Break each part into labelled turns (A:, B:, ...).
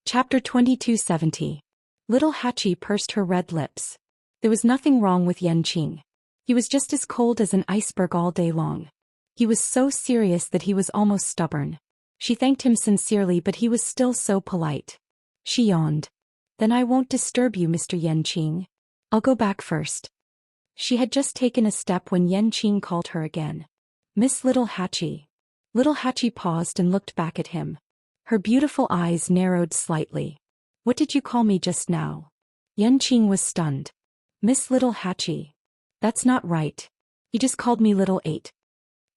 A: Chapter 2270. Little Hachi pursed her red lips. There was nothing wrong with Yanqing. He was just as cold as an iceberg all day long. He was so serious that he was almost stubborn. She thanked him sincerely, but he was still so polite. She yawned. Then I won't disturb you, Mr. Yanqing. I'll go back first. She had just taken a step when Yanqing called her again. Miss Little Hachi. Little Hachi paused and looked back at him. Her beautiful eyes narrowed slightly. What did you call me just now? Yanqing was stunned. Miss Little Hachi. That's not right. You just called me Little 8.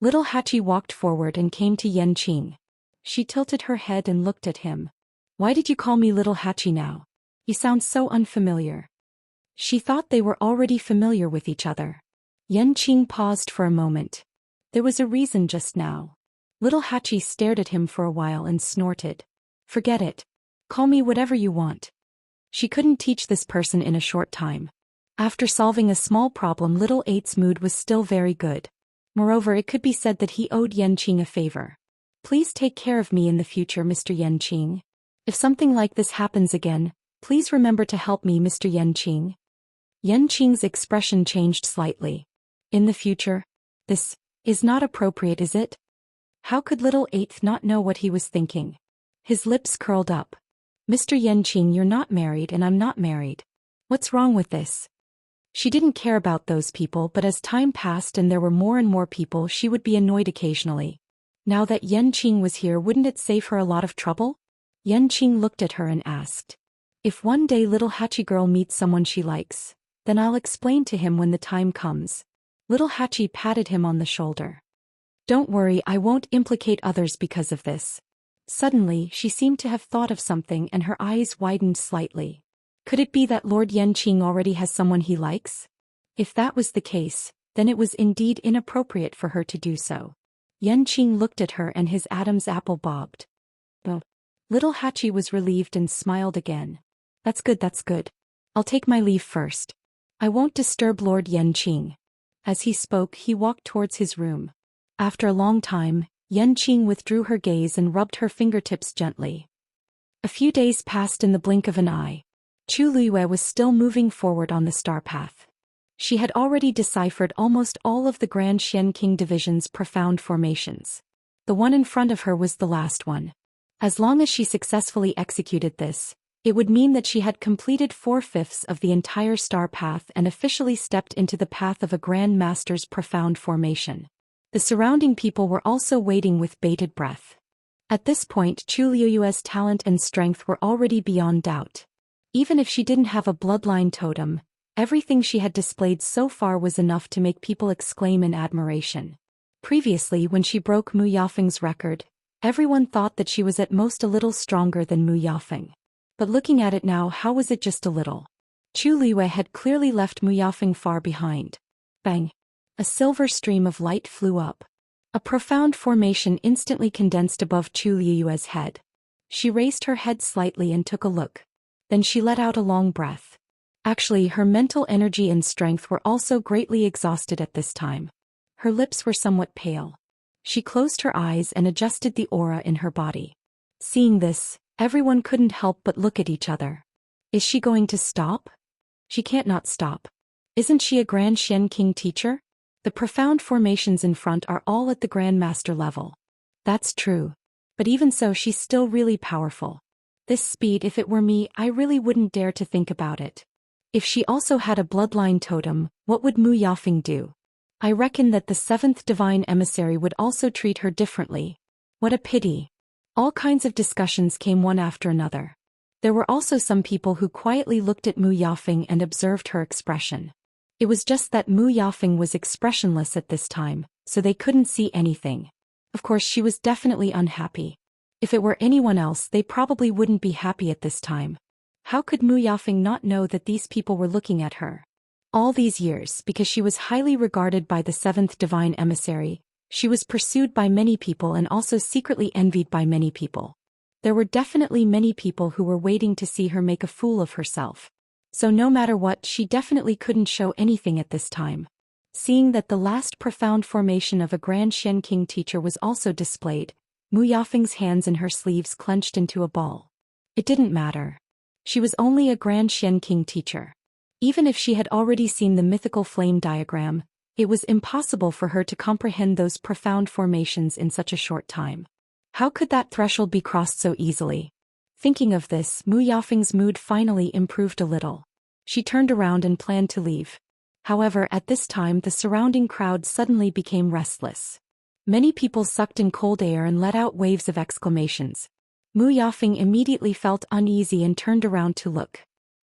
A: Little Hachi walked forward and came to Yanqing. She tilted her head and looked at him. Why did you call me Little Hachi now? You sound so unfamiliar. She thought they were already familiar with each other. Yanqing paused for a moment. There was a reason just now. Little Hachi stared at him for a while and snorted. Forget it. Call me whatever you want. She couldn't teach this person in a short time. After solving a small problem, Little 8's mood was still very good. Moreover, it could be said that he owed Yanqing a favor. Please take care of me in the future, Mr. Yanqing. If something like this happens again, please remember to help me, Mr. Yanqing. Yanqing's expression changed slightly. In the future? This is not appropriate, is it? How could Little 8 not know what he was thinking? His lips curled up. Mr. Yanqing, you're not married and I'm not married. What's wrong with this? She didn't care about those people, but as time passed and there were more and more people, she would be annoyed occasionally. Now that Yanqing was here, wouldn't it save her a lot of trouble? Yanqing looked at her and asked. If one day Little Hachi girl meets someone she likes, then I'll explain to him when the time comes. Little Hachi patted him on the shoulder. Don't worry, I won't implicate others because of this. Suddenly, she seemed to have thought of something and her eyes widened slightly. Could it be that Lord Yanqing already has someone he likes? If that was the case, then it was indeed inappropriate for her to do so. Yanqing looked at her and his Adam's apple bobbed. Oh. Little Hachi was relieved and smiled again. That's good, that's good. I'll take my leave first. I won't disturb Lord Yanqing. As he spoke, he walked towards his room. After a long time, Yanqing withdrew her gaze and rubbed her fingertips gently. A few days passed in the blink of an eye. Chu Liyue was still moving forward on the star path. She had already deciphered almost all of the Grand Xian King Division's profound formations. The one in front of her was the last one. As long as she successfully executed this, it would mean that she had completed 4/5 of the entire star path and officially stepped into the path of a Grand Master's profound formation. The surrounding people were also waiting with bated breath. At this point, Chu Liyue's talent and strength were already beyond doubt. Even if she didn't have a bloodline totem, everything she had displayed so far was enough to make people exclaim in admiration. Previously, when she broke Mu Yafeng's record, everyone thought that she was at most a little stronger than Mu Yafeng. But looking at it now, how was it just a little? Chu Liyue had clearly left Mu Yafeng far behind. Bang! A silver stream of light flew up. A profound formation instantly condensed above Chu Liyue's head. She raised her head slightly and took a look. Then she let out a long breath. Actually, her mental energy and strength were also greatly exhausted at this time. Her lips were somewhat pale. She closed her eyes and adjusted the aura in her body. Seeing this, everyone couldn't help but look at each other. Is she going to stop? She can't not stop. Isn't she a Grand Xian King teacher? The profound formations in front are all at the Grand Master level. That's true. But even so, she's still really powerful. This speed, if it were me, I really wouldn't dare to think about it. If she also had a bloodline totem, what would Mu Yafeng do? I reckon that the 7th divine emissary would also treat her differently. What a pity. All kinds of discussions came one after another. There were also some people who quietly looked at Mu Yafeng and observed her expression. It was just that Mu Yafeng was expressionless at this time, so they couldn't see anything. Of course, she was definitely unhappy. If it were anyone else, they probably wouldn't be happy at this time. How could Mu Yafeng not know that these people were looking at her? All these years, because she was highly regarded by the 7th divine emissary, she was pursued by many people and also secretly envied by many people. There were definitely many people who were waiting to see her make a fool of herself. So no matter what, she definitely couldn't show anything at this time. Seeing that the last profound formation of a Grand Xian King teacher was also displayed, Mu Yafeng's hands in her sleeves clenched into a ball. It didn't matter. She was only a Grand Xian King teacher. Even if she had already seen the mythical flame diagram, it was impossible for her to comprehend those profound formations in such a short time. How could that threshold be crossed so easily? Thinking of this, Mu Yafeng's mood finally improved a little. She turned around and planned to leave. However, at this time the surrounding crowd suddenly became restless. Many people sucked in cold air and let out waves of exclamations. Mu Yafeng immediately felt uneasy and turned around to look.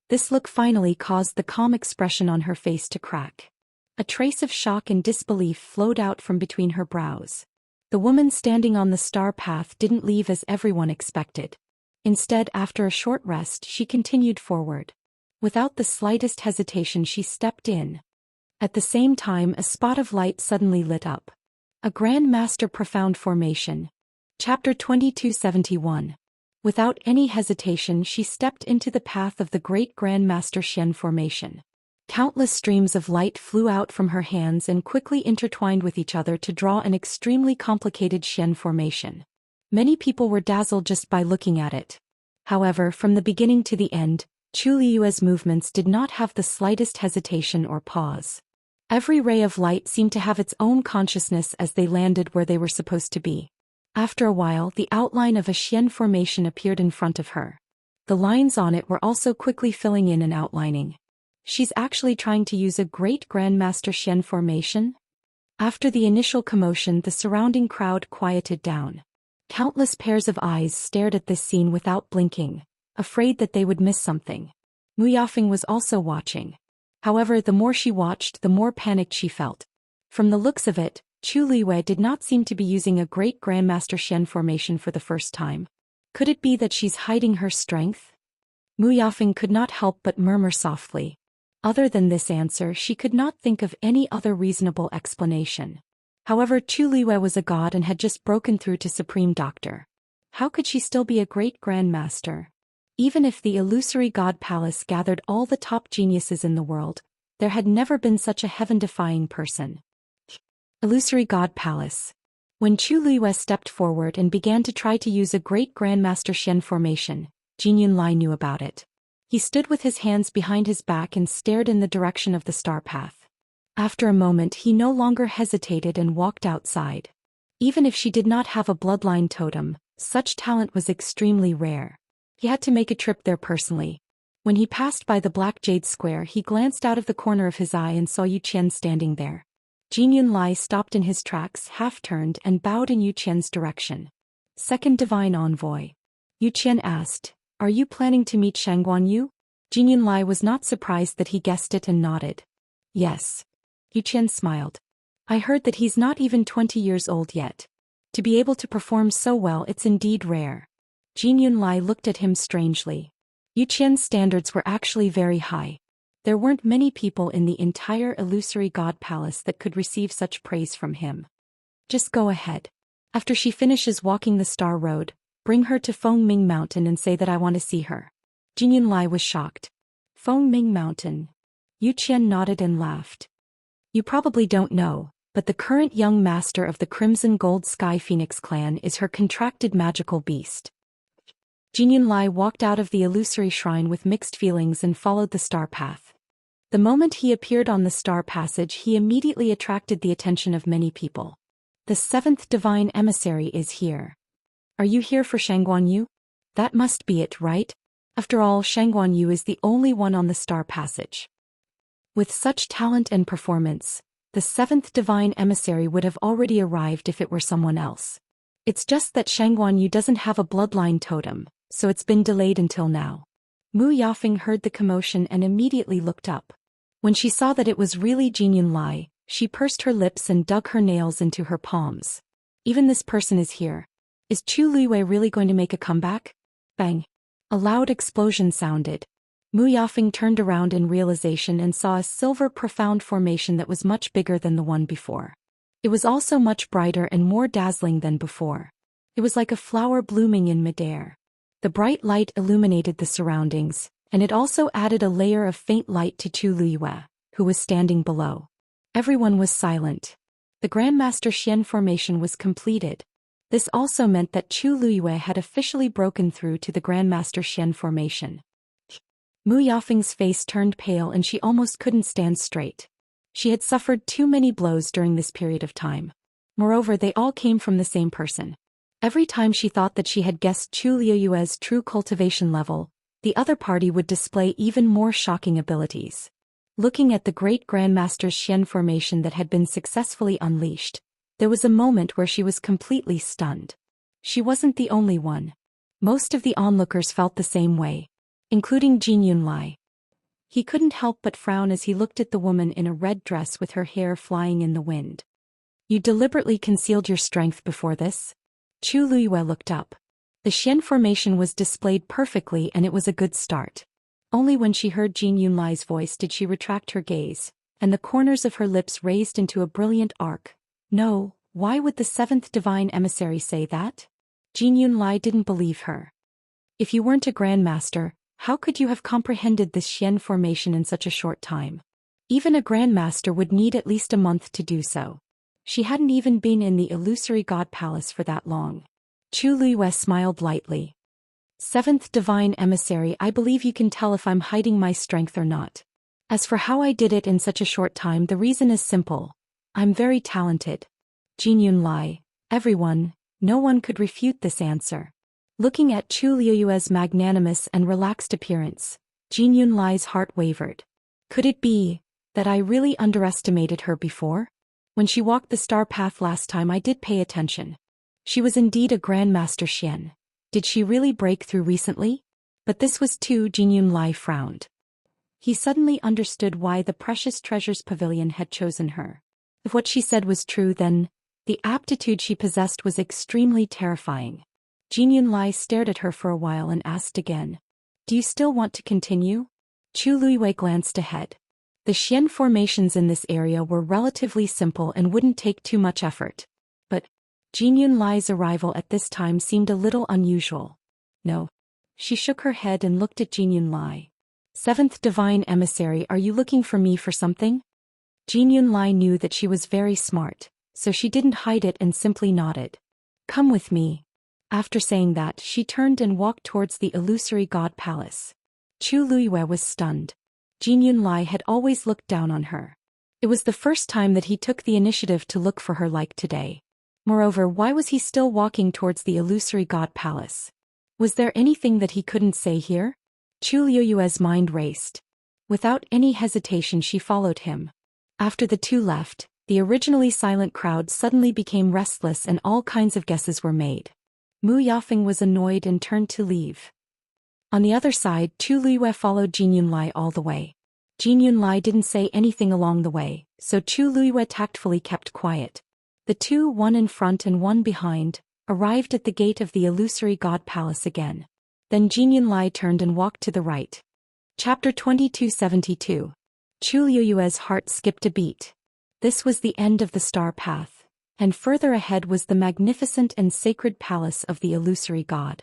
A: This look finally caused the calm expression on her face to crack. A trace of shock and disbelief flowed out from between her brows. The woman standing on the star path didn't leave as everyone expected. Instead, after a short rest, she continued forward. Without the slightest hesitation, she stepped in. At the same time, a spot of light suddenly lit up. A Grand Master Profound Formation. Chapter 2271. Without any hesitation, she stepped into the path of the Great Grand Master Xian Formation. Countless streams of light flew out from her hands and quickly intertwined with each other to draw an extremely complicated Xian formation. Many people were dazzled just by looking at it. However, from the beginning to the end, Chu Liyue's movements did not have the slightest hesitation or pause. Every ray of light seemed to have its own consciousness as they landed where they were supposed to be. After a while, the outline of a Xian formation appeared in front of her. The lines on it were also quickly filling in and outlining. She's actually trying to use a Great Grandmaster Xian formation? After the initial commotion, the surrounding crowd quieted down. Countless pairs of eyes stared at this scene without blinking, afraid that they would miss something. Mu Yafeng was also watching. However, the more she watched, the more panicked she felt. From the looks of it, Chu Liyue did not seem to be using a Great Grandmaster Xian formation for the first time. Could it be that she's hiding her strength? Mu Yafeng could not help but murmur softly. Other than this answer, she could not think of any other reasonable explanation. However, Chu Liyue was a god and had just broken through to Supreme Doctor. How could she still be a Great Grandmaster? Even if the illusory god palace gathered all the top geniuses in the world, there had never been such a heaven-defying person. Illusory God Palace. When Chu Liyue stepped forward and began to try to use a Great Grandmaster Xian formation, Jin Yunlai knew about it. He stood with his hands behind his back and stared in the direction of the star path. After a moment, he no longer hesitated and walked outside. Even if she did not have a bloodline totem, such talent was extremely rare. He had to make a trip there personally. When he passed by the Black Jade Square, he glanced out of the corner of his eye and saw Yu Qian standing there. Jin Yunlai stopped in his tracks, half-turned, and bowed in Yu Qian's direction. Second Divine Envoy. Yu Qian asked, "Are you planning to meet Shangguan Yu?" Jin Yunlai was not surprised that he guessed it and nodded. "Yes." Yu Qian smiled. "I heard that he's not even 20 years old yet. To be able to perform so well, it's indeed rare." Jin Yunlai looked at him strangely. Yu Qian's standards were actually very high. There weren't many people in the entire illusory god palace that could receive such praise from him. "Just go ahead. After she finishes walking the Star Road, bring her to Fengming Mountain and say that I want to see her." Jin Yunlai was shocked. Fengming Mountain. Yu Qian nodded and laughed. "You probably don't know, but the current young master of the Crimson Gold Sky Phoenix clan is her contracted magical beast." Jin Yunlai walked out of the illusory shrine with mixed feelings and followed the star path. The moment he appeared on the star passage, he immediately attracted the attention of many people. "The seventh divine emissary is here. Are you here for Shangguan Yu? That must be it, right? After all, Shangguan Yu is the only one on the star passage." With such talent and performance, the seventh divine emissary would have already arrived if it were someone else. It's just that Shangguan Yu doesn't have a bloodline totem, so it's been delayed until now. Mu Yafeng heard the commotion and immediately looked up. When she saw that it was really Jin Yunlai, she pursed her lips and dug her nails into her palms. Even this person is here. Is Chu Liyue really going to make a comeback? Bang! A loud explosion sounded. Mu Yafeng turned around in realization and saw a silver profound formation that was much bigger than the one before. It was also much brighter and more dazzling than before. It was like a flower blooming in midair. The bright light illuminated the surroundings, and it also added a layer of faint light to Chu Liyue, who was standing below. Everyone was silent. The Grandmaster Xian formation was completed. This also meant that Chu Luyue had officially broken through to the Grandmaster Xian formation. Mu Yafeng's face turned pale and she almost couldn't stand straight. She had suffered too many blows during this period of time. Moreover, they all came from the same person. Every time she thought that she had guessed Chu Liyue's true cultivation level, the other party would display even more shocking abilities. Looking at the great Grandmaster's Xian formation that had been successfully unleashed, there was a moment where she was completely stunned. She wasn't the only one. Most of the onlookers felt the same way, including Jin Yunlai. He couldn't help but frown as he looked at the woman in a red dress with her hair flying in the wind. You deliberately concealed your strength before this? Chu Luyue looked up. The Xian formation was displayed perfectly and it was a good start. Only when she heard Jin Yunlai's voice did she retract her gaze, and the corners of her lips raised into a brilliant arc. No, why would the seventh divine emissary say that? Jin Yunlai didn't believe her. If you weren't a grandmaster, how could you have comprehended this Xian formation in such a short time? Even a grandmaster would need at least a month to do so. She hadn't even been in the illusory god palace for that long. Chu Luyue smiled lightly. Seventh divine emissary, I believe you can tell if I'm hiding my strength or not. As for how I did it in such a short time, the reason is simple. I'm very talented. Jin Yunlai, everyone, no one could refute this answer. Looking at Chu Liyue's magnanimous and relaxed appearance, Jin Yunlai's heart wavered. Could it be that I really underestimated her before? When she walked the star path last time, I did pay attention. She was indeed a Grandmaster Xian. Did she really break through recently? But this was too. Jin Yunlai frowned. He suddenly understood why the Precious Treasures Pavilion had chosen her. If what she said was true, then the aptitude she possessed was extremely terrifying. Jin Yunlai stared at her for a while and asked again. Do you still want to continue? Chu Luyue glanced ahead. The Xian formations in this area were relatively simple and wouldn't take too much effort. But Jin Yunlai's arrival at this time seemed a little unusual. No. She shook her head and looked at Jin Yunlai. Seventh divine emissary, are you looking for me for something? Jin Yunlai knew that she was very smart, so she didn't hide it and simply nodded. Come with me. After saying that, she turned and walked towards the illusory god palace. Chu Luyue was stunned. Jin Yunlai had always looked down on her. It was the first time that he took the initiative to look for her like today. Moreover, why was he still walking towards the illusory god palace? Was there anything that he couldn't say here? Chu Liyue's mind raced. Without any hesitation, she followed him. After the two left, the originally silent crowd suddenly became restless and all kinds of guesses were made. Mu Yafeng was annoyed and turned to leave. On the other side, Chu Luyue followed Jin Yunlai all the way. Jin Yunlai didn't say anything along the way, so Chu Luyue tactfully kept quiet. The two, one in front and one behind, arrived at the gate of the illusory god palace again. Then Jin Yunlai turned and walked to the right. Chapter 2272. Chu Liyue's heart skipped a beat. This was the end of the star path, and further ahead was the magnificent and sacred palace of the illusory god.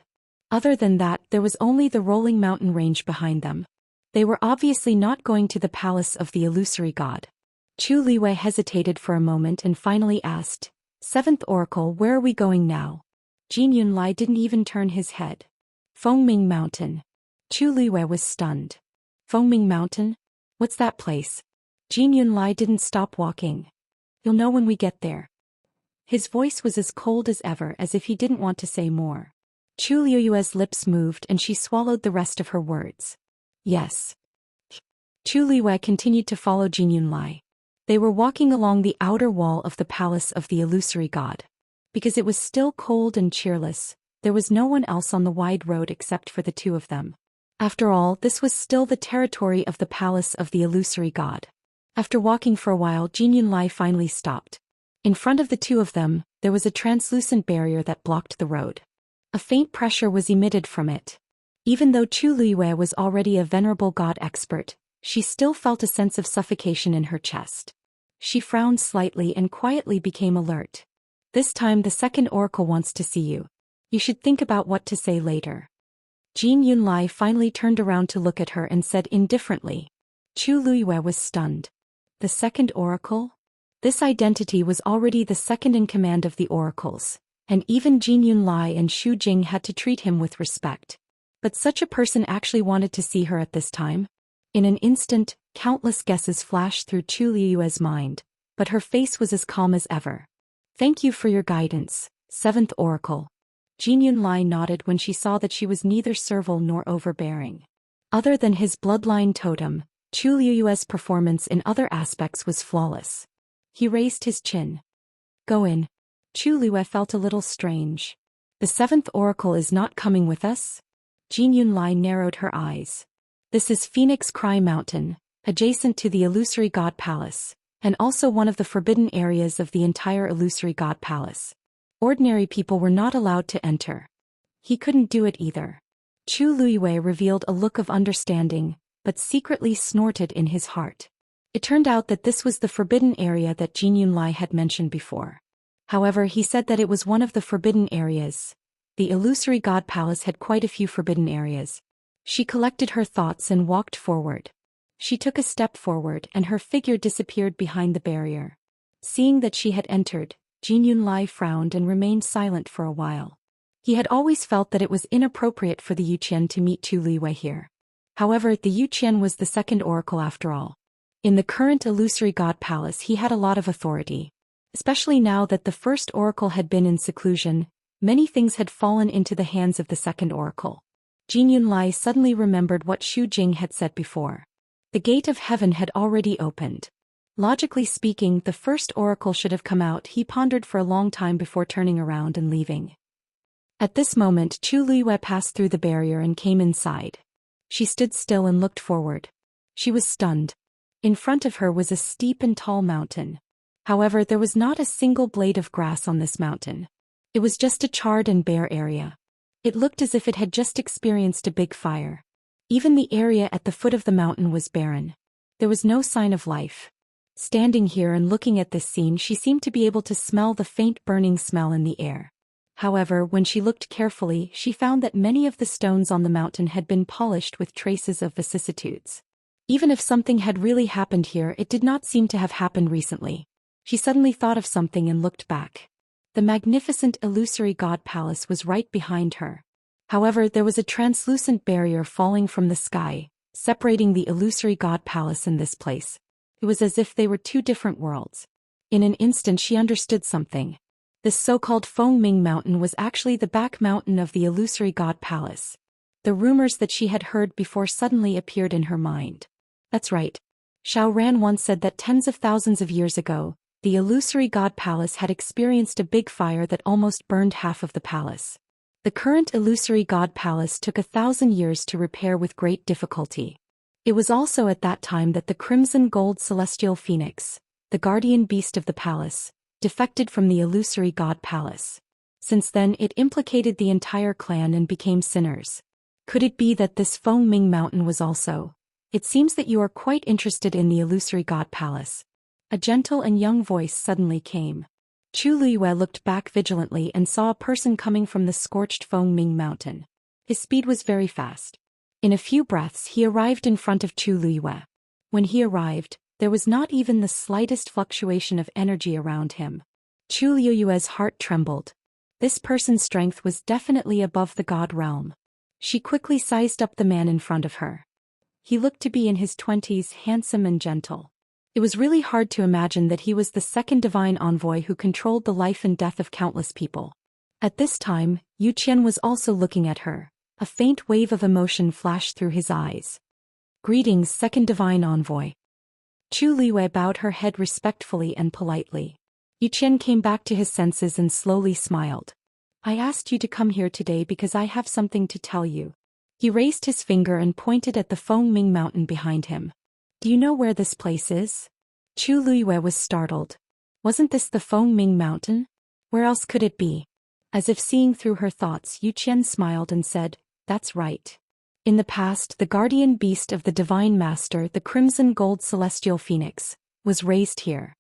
A: Other than that, there was only the rolling mountain range behind them. They were obviously not going to the palace of the illusory god. Chu Liyue hesitated for a moment and finally asked, Seventh Oracle, where are we going now? Jin Yunlai didn't even turn his head. Fengming Mountain. Chu Liyue was stunned. Fengming Mountain? What's that place? Jin Yunlai didn't stop walking. You'll know when we get there. His voice was as cold as ever, as if he didn't want to say more. Chu Liyue's lips moved and she swallowed the rest of her words. Yes. Chu Liyue continued to follow Jin Yunlai. They were walking along the outer wall of the palace of the illusory god. Because it was still cold and cheerless, there was no one else on the wide road except for the two of them. After all, this was still the territory of the palace of the illusory god. After walking for a while, Jin Yunlai finally stopped. In front of the two of them, there was a translucent barrier that blocked the road. A faint pressure was emitted from it. Even though Chu Liyue was already a venerable god expert, she still felt a sense of suffocation in her chest. She frowned slightly and quietly became alert. This time the second oracle wants to see you. You should think about what to say later. Jin Yunlai finally turned around to look at her and said indifferently. Chu Liyue was stunned. The second oracle? This identity was already the second in command of the oracles, and even Jin Yunlai and Xu Jing had to treat him with respect. But such a person actually wanted to see her at this time? In an instant, countless guesses flashed through Chu Liyue's mind, but her face was as calm as ever. Thank you for your guidance, seventh oracle. Jin Yunlai nodded when she saw that she was neither servile nor overbearing. Other than his bloodline totem, Chu Liyue's performance in other aspects was flawless. He raised his chin. Go in. Chu Liyue felt a little strange. The seventh oracle is not coming with us? Jin Yunlai narrowed her eyes. This is Phoenix Cry Mountain, adjacent to the Illusory God Palace, and also one of the forbidden areas of the entire Illusory God Palace. Ordinary people were not allowed to enter. He couldn't do it either. Chu Liyue revealed a look of understanding, but secretly snorted in his heart. It turned out that this was the forbidden area that Jin Yunlai had mentioned before. However, he said that it was one of the forbidden areas. The Illusory God Palace had quite a few forbidden areas. She collected her thoughts and walked forward. She took a step forward and her figure disappeared behind the barrier. Seeing that she had entered, Jin Yunlai frowned and remained silent for a while. He had always felt that it was inappropriate for the Yuqian to meet Chu Liyue here. However, the Yuqian was the second oracle after all. In the current Illusory God Palace he had a lot of authority. Especially now that the first oracle had been in seclusion, many things had fallen into the hands of the second oracle. Jin Yunlai suddenly remembered what Xu Jing had said before. The gate of heaven had already opened. Logically speaking, the first oracle should have come out. He pondered for a long time before turning around and leaving. At this moment, Chu Liyue passed through the barrier and came inside. She stood still and looked forward. She was stunned. In front of her was a steep and tall mountain. However, there was not a single blade of grass on this mountain. It was just a charred and bare area. It looked as if it had just experienced a big fire. Even the area at the foot of the mountain was barren. There was no sign of life. Standing here and looking at this scene, she seemed to be able to smell the faint burning smell in the air. However, when she looked carefully, she found that many of the stones on the mountain had been polished with traces of vicissitudes. Even if something had really happened here, it did not seem to have happened recently. She suddenly thought of something and looked back. The magnificent Illusory God Palace was right behind her. However, there was a translucent barrier falling from the sky, separating the Illusory God Palace and this place. It was as if they were two different worlds. In an instant she understood something. This so-called Fengming Mountain was actually the back mountain of the Illusory God Palace. The rumors that she had heard before suddenly appeared in her mind. That's right. Xiao Ran once said that tens of thousands of years ago, the Illusory God Palace had experienced a big fire that almost burned half of the palace. The current Illusory God Palace took 1,000 years to repair with great difficulty. It was also at that time that the crimson gold celestial phoenix, the guardian beast of the palace, defected from the Illusory God Palace. Since then it implicated the entire clan and became sinners. Could it be that this Fengming Mountain was also? It seems that you are quite interested in the Illusory God Palace. A gentle and young voice suddenly came. Chu Liyue looked back vigilantly and saw a person coming from the scorched Fengming Mountain. His speed was very fast. In a few breaths he arrived in front of Chu Liyue. When he arrived, there was not even the slightest fluctuation of energy around him. Chu Liyue's heart trembled. This person's strength was definitely above the god realm. She quickly sized up the man in front of her. He looked to be in his 20s, handsome and gentle. It was really hard to imagine that he was the second divine envoy who controlled the life and death of countless people. At this time, Yu Qian was also looking at her. A faint wave of emotion flashed through his eyes. Greetings, second divine envoy. Chu Liyue bowed her head respectfully and politely. Yu Qian came back to his senses and slowly smiled. I asked you to come here today because I have something to tell you. He raised his finger and pointed at the Fengming Mountain behind him. Do you know where this place is? Chu Liyue was startled. Wasn't this the Fengming Mountain? Where else could it be? As if seeing through her thoughts, Yu Qian smiled and said, That's right. In the past, the guardian beast of the Divine Master, the Crimson Gold Celestial Phoenix, was raised here.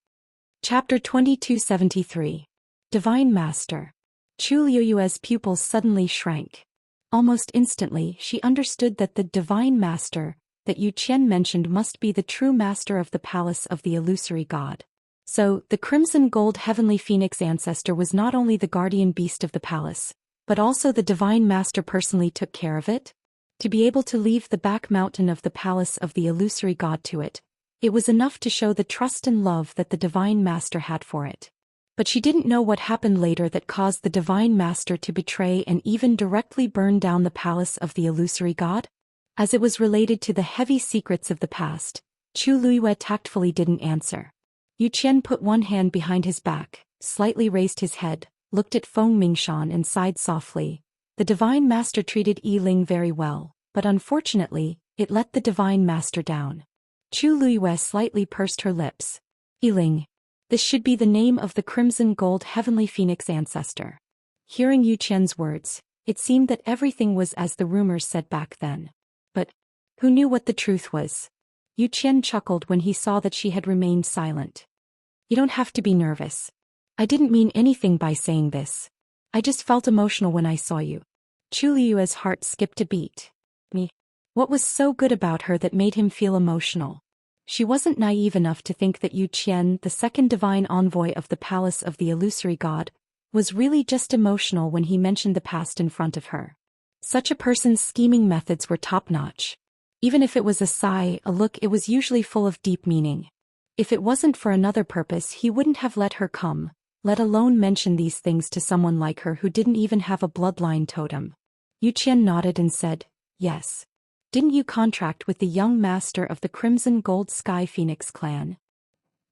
A: Chapter 2273. Divine Master. Chu Liyue's pupils suddenly shrank. Almost instantly, she understood that the Divine Master that Yu Qian mentioned must be the true master of the palace of the illusory god. So, the crimson gold heavenly phoenix ancestor was not only the guardian beast of the palace, but also the divine master personally took care of it? To be able to leave the back mountain of the palace of the illusory god to it, it was enough to show the trust and love that the divine master had for it. But she didn't know what happened later that caused the divine master to betray and even directly burn down the palace of the illusory god? As it was related to the heavy secrets of the past, Chu Luiyue tactfully didn't answer. Yu Qian put one hand behind his back, slightly raised his head, looked at Feng Mingshan and sighed softly. The divine master treated Yi Ling very well, but unfortunately, it let the divine master down. Chu Luiyue slightly pursed her lips. Yi Ling. This should be the name of the crimson gold heavenly phoenix ancestor. Hearing Yu Qian's words, it seemed that everything was as the rumors said back then. But who knew what the truth was? Yu Qian chuckled when he saw that she had remained silent. You don't have to be nervous. I didn't mean anything by saying this. I just felt emotional when I saw you. Chu Liyue's heart skipped a beat. Me? What was so good about her that made him feel emotional? She wasn't naive enough to think that Yu Qian, the second divine envoy of the palace of the illusory god, was really just emotional when he mentioned the past in front of her. Such a person's scheming methods were top-notch. Even if it was a sigh, a look, it was usually full of deep meaning. If it wasn't for another purpose, he wouldn't have let her come, let alone mention these things to someone like her who didn't even have a bloodline totem. Yu Qian nodded and said, yes. Didn't you contract with the young master of the Crimson Gold Sky Phoenix clan?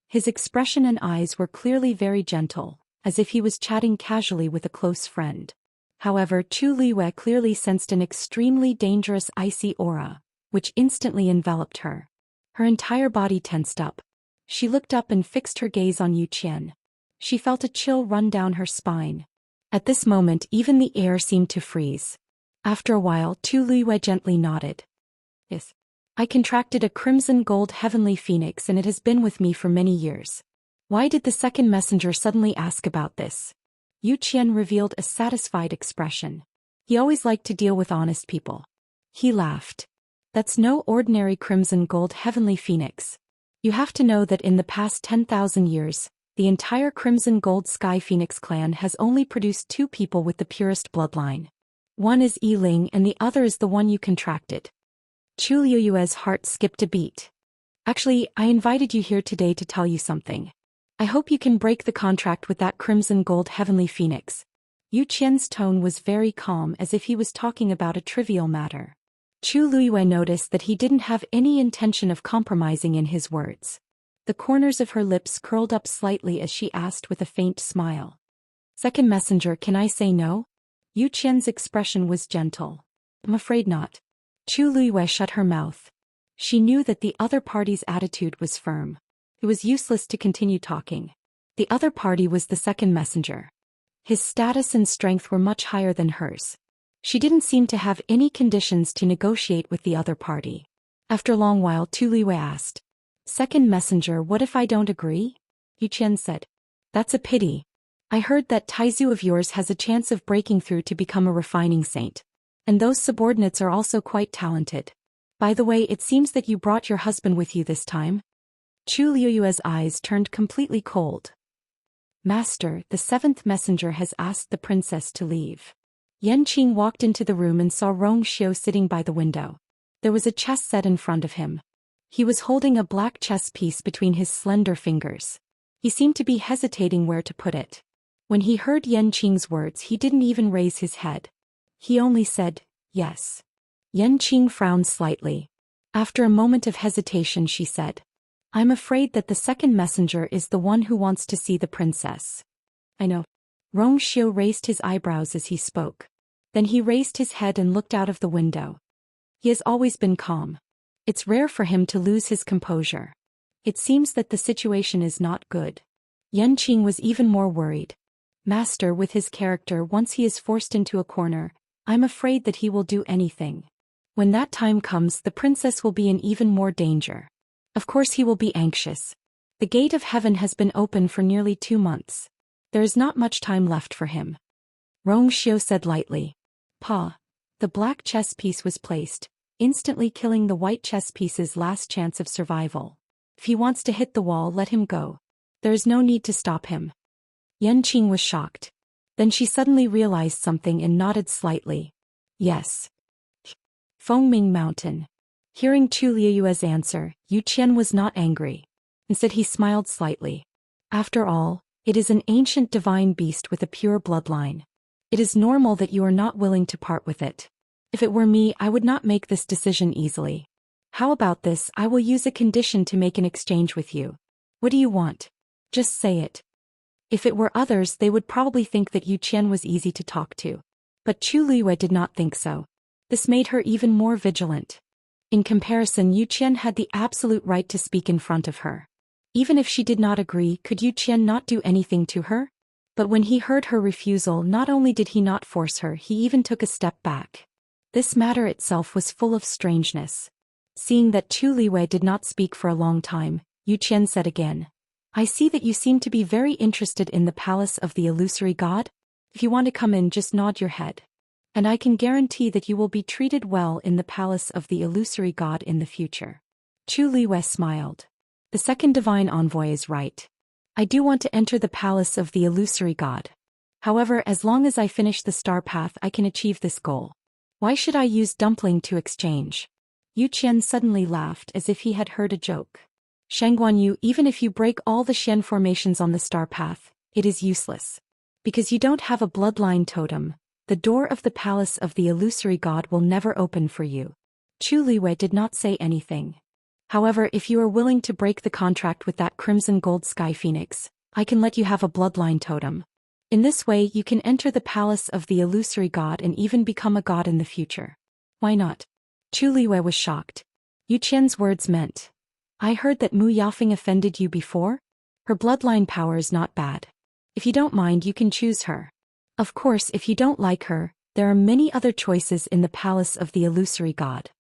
A: His expression and eyes were clearly very gentle, as if he was chatting casually with a close friend. However, Chu Liyue clearly sensed an extremely dangerous icy aura, which instantly enveloped her. Her entire body tensed up. She looked up and fixed her gaze on Yu Qian. She felt a chill run down her spine. At this moment, even the air seemed to freeze. After a while, Chu Liyue gently nodded. Yes. I contracted a crimson gold heavenly phoenix and it has been with me for many years. Why did the second messenger suddenly ask about this? Yu Qian revealed a satisfied expression. He always liked to deal with honest people. He laughed. That's no ordinary crimson gold heavenly phoenix. You have to know that in the past 10,000 years, the entire crimson gold sky phoenix clan has only produced two people with the purest bloodline. One is Yi Ling and the other is the one you contracted. Chu Liyue's heart skipped a beat. Actually, I invited you here today to tell you something. I hope you can break the contract with that crimson gold heavenly phoenix. Yu Qian's tone was very calm as if he was talking about a trivial matter. Chu Liyue noticed that he didn't have any intention of compromising in his words. The corners of her lips curled up slightly as she asked with a faint smile. Second messenger, can I say no? Yu Qian's expression was gentle. I'm afraid not. Chu Liyue shut her mouth. She knew that the other party's attitude was firm. It was useless to continue talking. The other party was the second messenger. His status and strength were much higher than hers. She didn't seem to have any conditions to negotiate with the other party. After a long while, Chu Liyue asked, Second messenger, what if I don't agree? Yu Qian said, That's a pity. I heard that Taizu of yours has a chance of breaking through to become a refining saint. And those subordinates are also quite talented. By the way, it seems that you brought your husband with you this time. Chu Liyue's eyes turned completely cold. Master, the seventh messenger has asked the princess to leave. Yanqing walked into the room and saw Rongxiu sitting by the window. There was a chess set in front of him. He was holding a black chess piece between his slender fingers. He seemed to be hesitating where to put it. When he heard Yanqing's words, he didn't even raise his head. He only said, yes. Yanqing frowned slightly. After a moment of hesitation, she said, I'm afraid that the second messenger is the one who wants to see the princess. I know. Rongxiu raised his eyebrows as he spoke. Then he raised his head and looked out of the window. He has always been calm. It's rare for him to lose his composure. It seems that the situation is not good. Yanqing was even more worried. Master, with his character, once he is forced into a corner, I'm afraid that he will do anything. When that time comes, the princess will be in even more danger. Of course he will be anxious. The gate of heaven has been open for nearly 2 months. There is not much time left for him. Rongxiu said lightly. Pa. The black chess piece was placed, instantly killing the white chess piece's last chance of survival. If he wants to hit the wall, let him go. There is no need to stop him. Yanqing was shocked. Then she suddenly realized something and nodded slightly. Yes. Fengming Mountain. Hearing Chu Liyue's answer, Yu Qian was not angry. Instead he smiled slightly. After all, it is an ancient divine beast with a pure bloodline. It is normal that you are not willing to part with it. If it were me, I would not make this decision easily. How about this? I will use a condition to make an exchange with you. What do you want? Just say it. If it were others, they would probably think that Yu Qian was easy to talk to. But Chu Liyue did not think so. This made her even more vigilant. In comparison, Yu Qian had the absolute right to speak in front of her. Even if she did not agree, could Yu Qian not do anything to her? But when he heard her refusal, not only did he not force her, he even took a step back. This matter itself was full of strangeness. Seeing that Chu Liyue did not speak for a long time, Yu Qian said again, I see that you seem to be very interested in the palace of the illusory god. If you want to come in, just nod your head. And I can guarantee that you will be treated well in the palace of the illusory god in the future. Chu Liyue smiled. The second divine envoy is right. I do want to enter the palace of the illusory god. However, as long as I finish the star path, I can achieve this goal. Why should I use dumpling to exchange? Yu Qian suddenly laughed as if he had heard a joke. Shangguanyu, even if you break all the Xian formations on the star path, it is useless. Because you don't have a bloodline totem, the door of the palace of the illusory god will never open for you. Chu Liyue did not say anything. However, if you are willing to break the contract with that crimson gold sky phoenix, I can let you have a bloodline totem. In this way, you can enter the palace of the illusory god and even become a god in the future. Why not? Chu Liyue was shocked. Yu Qian's words meant, I heard that Mu Yafeng offended you before? Her bloodline power is not bad. If you don't mind, you can choose her. Of course, if you don't like her, there are many other choices in the palace of the illusory god.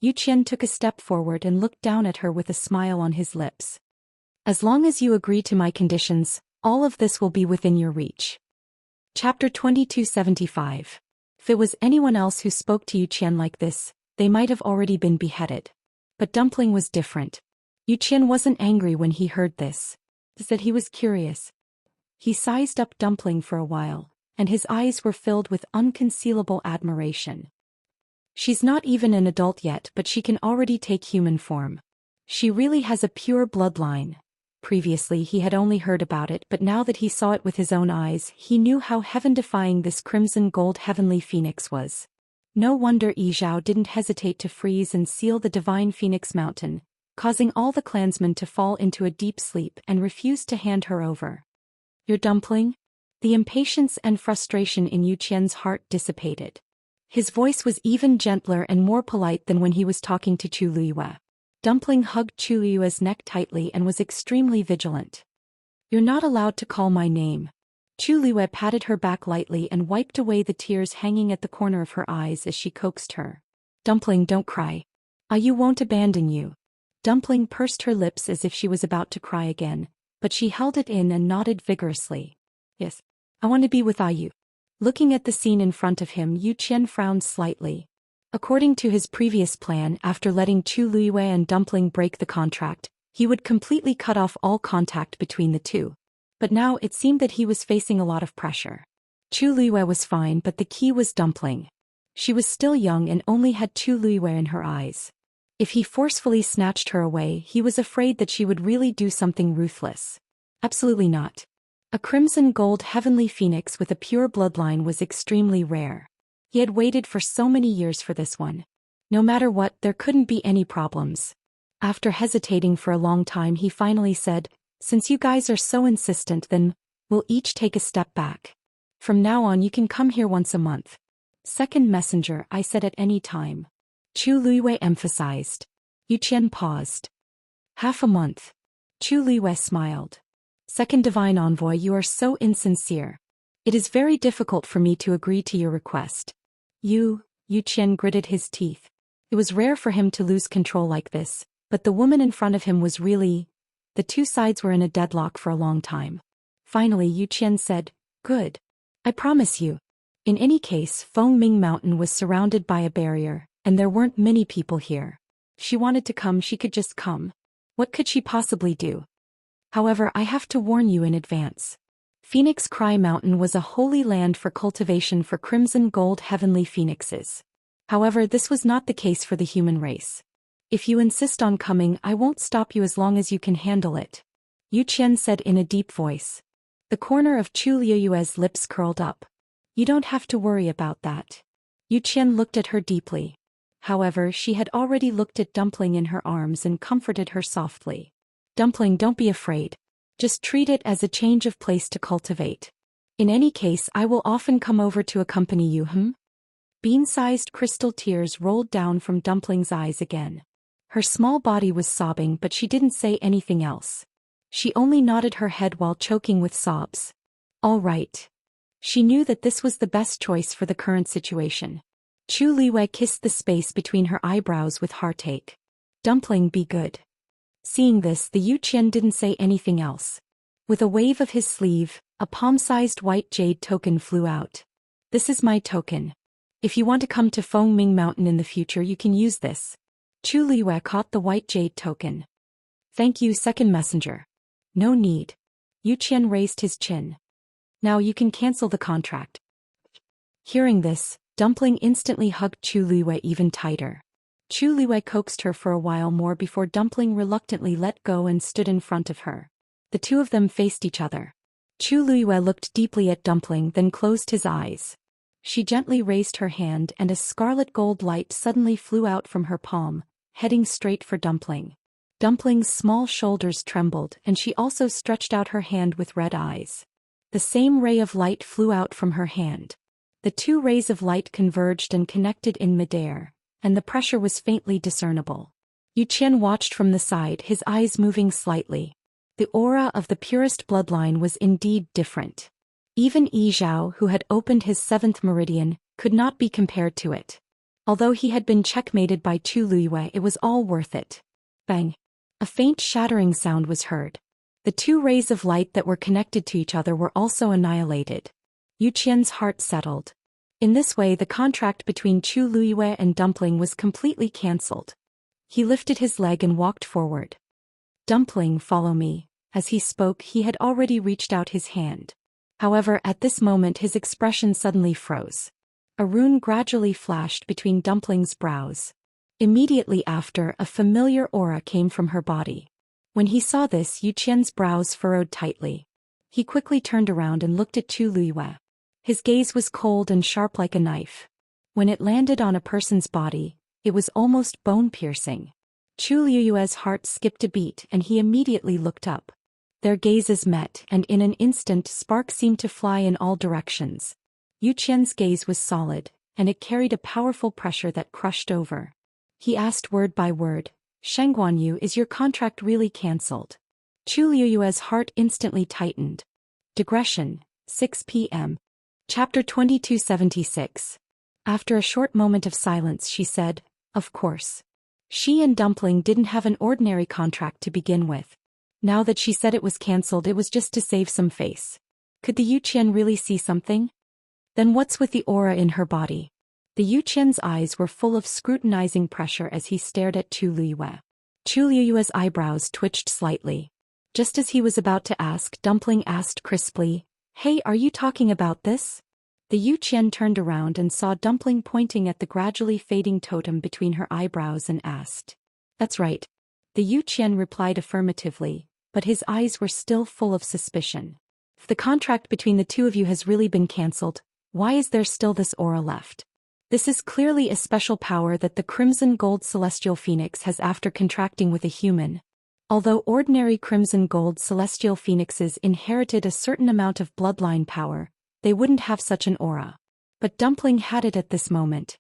A: Yu Qian took a step forward and looked down at her with a smile on his lips. As long as you agree to my conditions, all of this will be within your reach. Chapter 2275. If it was anyone else who spoke to Yu Qian like this, they might have already been beheaded. But Dumpling was different. Yu Qian wasn't angry when he heard this. Instead, he was curious. He sized up Dumpling for a while, and his eyes were filled with unconcealable admiration. She's not even an adult yet, but she can already take human form. She really has a pure bloodline. Previously he had only heard about it, but now that he saw it with his own eyes, he knew how heaven-defying this crimson gold heavenly phoenix was. No wonder Yi Zhao didn't hesitate to freeze and seal the divine phoenix mountain, causing all the clansmen to fall into a deep sleep and refuse to hand her over. Your Dumpling? The impatience and frustration in Yu Qian's heart dissipated. His voice was even gentler and more polite than when he was talking to Chu Liyue. Dumpling hugged Chu Liyue's neck tightly and was extremely vigilant. You're not allowed to call my name. Chu Liyue patted her back lightly and wiped away the tears hanging at the corner of her eyes as she coaxed her. Dumpling, don't cry. Ayu won't abandon you. Dumpling pursed her lips as if she was about to cry again, but she held it in and nodded vigorously. Yes, I want to be with Ayu. Looking at the scene in front of him, Yu Qian frowned slightly. According to his previous plan, after letting Chu Liyue and Dumpling break the contract, he would completely cut off all contact between the two. But now it seemed that he was facing a lot of pressure. Chu Liyue was fine, but the key was Dumpling. She was still young and only had Chu Liyue in her eyes. If he forcefully snatched her away, he was afraid that she would really do something ruthless. Absolutely not. A crimson gold heavenly phoenix with a pure bloodline was extremely rare. He had waited for so many years for this one. No matter what, there couldn't be any problems. After hesitating for a long time, he finally said, Since you guys are so insistent, then we'll each take a step back. From now on, you can come here once a month. Second messenger, I said at any time. Chu Liyue emphasized. Yu Qian paused. Half a month. Chu Liyue smiled. Second divine envoy, you are so insincere. It is very difficult for me to agree to your request. Yu Qian gritted his teeth. It was rare for him to lose control like this, but the woman in front of him was really... The two sides were in a deadlock for a long time. Finally, Yu Qian said, Good. I promise you. In any case, Fengming Mountain was surrounded by a barrier, and there weren't many people here. If she wanted to come, she could just come. What could she possibly do? However, I have to warn you in advance. Phoenix Cry Mountain was a holy land for cultivation for crimson gold heavenly phoenixes. However, this was not the case for the human race. If you insist on coming, I won't stop you as long as you can handle it, Yu Qian said in a deep voice. The corner of Chu Liuyue's lips curled up. You don't have to worry about that. Yu Qian looked at her deeply. However, she had already looked at Dumpling in her arms and comforted her softly. Dumpling, don't be afraid. Just treat it as a change of place to cultivate. In any case, I will often come over to accompany you, Bean-sized crystal tears rolled down from Dumpling's eyes again. Her small body was sobbing, but she didn't say anything else. She only nodded her head while choking with sobs. All right. She knew that this was the best choice for the current situation. Chu Liwei kissed the space between her eyebrows with heartache. Dumpling, be good. Seeing this, the Yu Qian didn't say anything else. With a wave of his sleeve, a palm-sized white jade token flew out. This is my token. If you want to come to Fengming Mountain in the future, you can use this. Chu Liwei caught the white jade token. Thank you, second messenger. No need. Yu Qian raised his chin. Now you can cancel the contract. Hearing this, Dumpling instantly hugged Chu Liwei even tighter. Chu Liwei coaxed her for a while more before Dumpling reluctantly let go and stood in front of her. The two of them faced each other. Chu Liwei looked deeply at Dumpling, then closed his eyes. She gently raised her hand and a scarlet gold light suddenly flew out from her palm, heading straight for Dumpling. Dumpling's small shoulders trembled and she also stretched out her hand with red eyes. The same ray of light flew out from her hand. The two rays of light converged and connected in midair, and the pressure was faintly discernible. Yu Qian watched from the side, his eyes moving slightly. The aura of the purest bloodline was indeed different. Even Yi Zhao, who had opened his seventh meridian, could not be compared to it. Although he had been checkmated by Chu Liwei, it was all worth it. Bang! A faint shattering sound was heard. The two rays of light that were connected to each other were also annihilated. Yu Qian's heart settled. In this way, the contract between Chu Liwei and Dumpling was completely cancelled. He lifted his leg and walked forward. Dumpling, follow me. As he spoke, he had already reached out his hand. However, at this moment his expression suddenly froze. A rune gradually flashed between Dumpling's brows. Immediately after, a familiar aura came from her body. When he saw this, Yu Qian's brows furrowed tightly. He quickly turned around and looked at Chu Liwei. His gaze was cold and sharp like a knife. When it landed on a person's body, it was almost bone-piercing. Chu Liu's heart skipped a beat and he immediately looked up. Their gazes met, and in an instant sparks seemed to fly in all directions. Yu Qian's gaze was solid, and it carried a powerful pressure that crushed over. He asked word by word, Shengguanyu, is your contract really cancelled? Chu Liu's heart instantly tightened. Digression, 6 p.m. Chapter 2276. After a short moment of silence she said, of course. She and Dumpling didn't have an ordinary contract to begin with. Now that she said it was cancelled, it was just to save some face. Could the Yu Qian really see something? Then what's with the aura in her body? The Yu Qian's eyes were full of scrutinizing pressure as he stared at Chu Liuei. Chu Liu's eyebrows twitched slightly. Just as he was about to ask, Dumpling asked crisply, Hey, are you talking about this? The Yu Qian turned around and saw Dumpling pointing at the gradually fading totem between her eyebrows and asked. That's right. The Yu Qian replied affirmatively, but his eyes were still full of suspicion. If the contract between the two of you has really been cancelled, why is there still this aura left? This is clearly a special power that the Crimson Gold Celestial Phoenix has after contracting with a human. Although ordinary Crimson Gold Celestial Phoenixes inherited a certain amount of bloodline power, they wouldn't have such an aura. But Dumpling had it at this moment.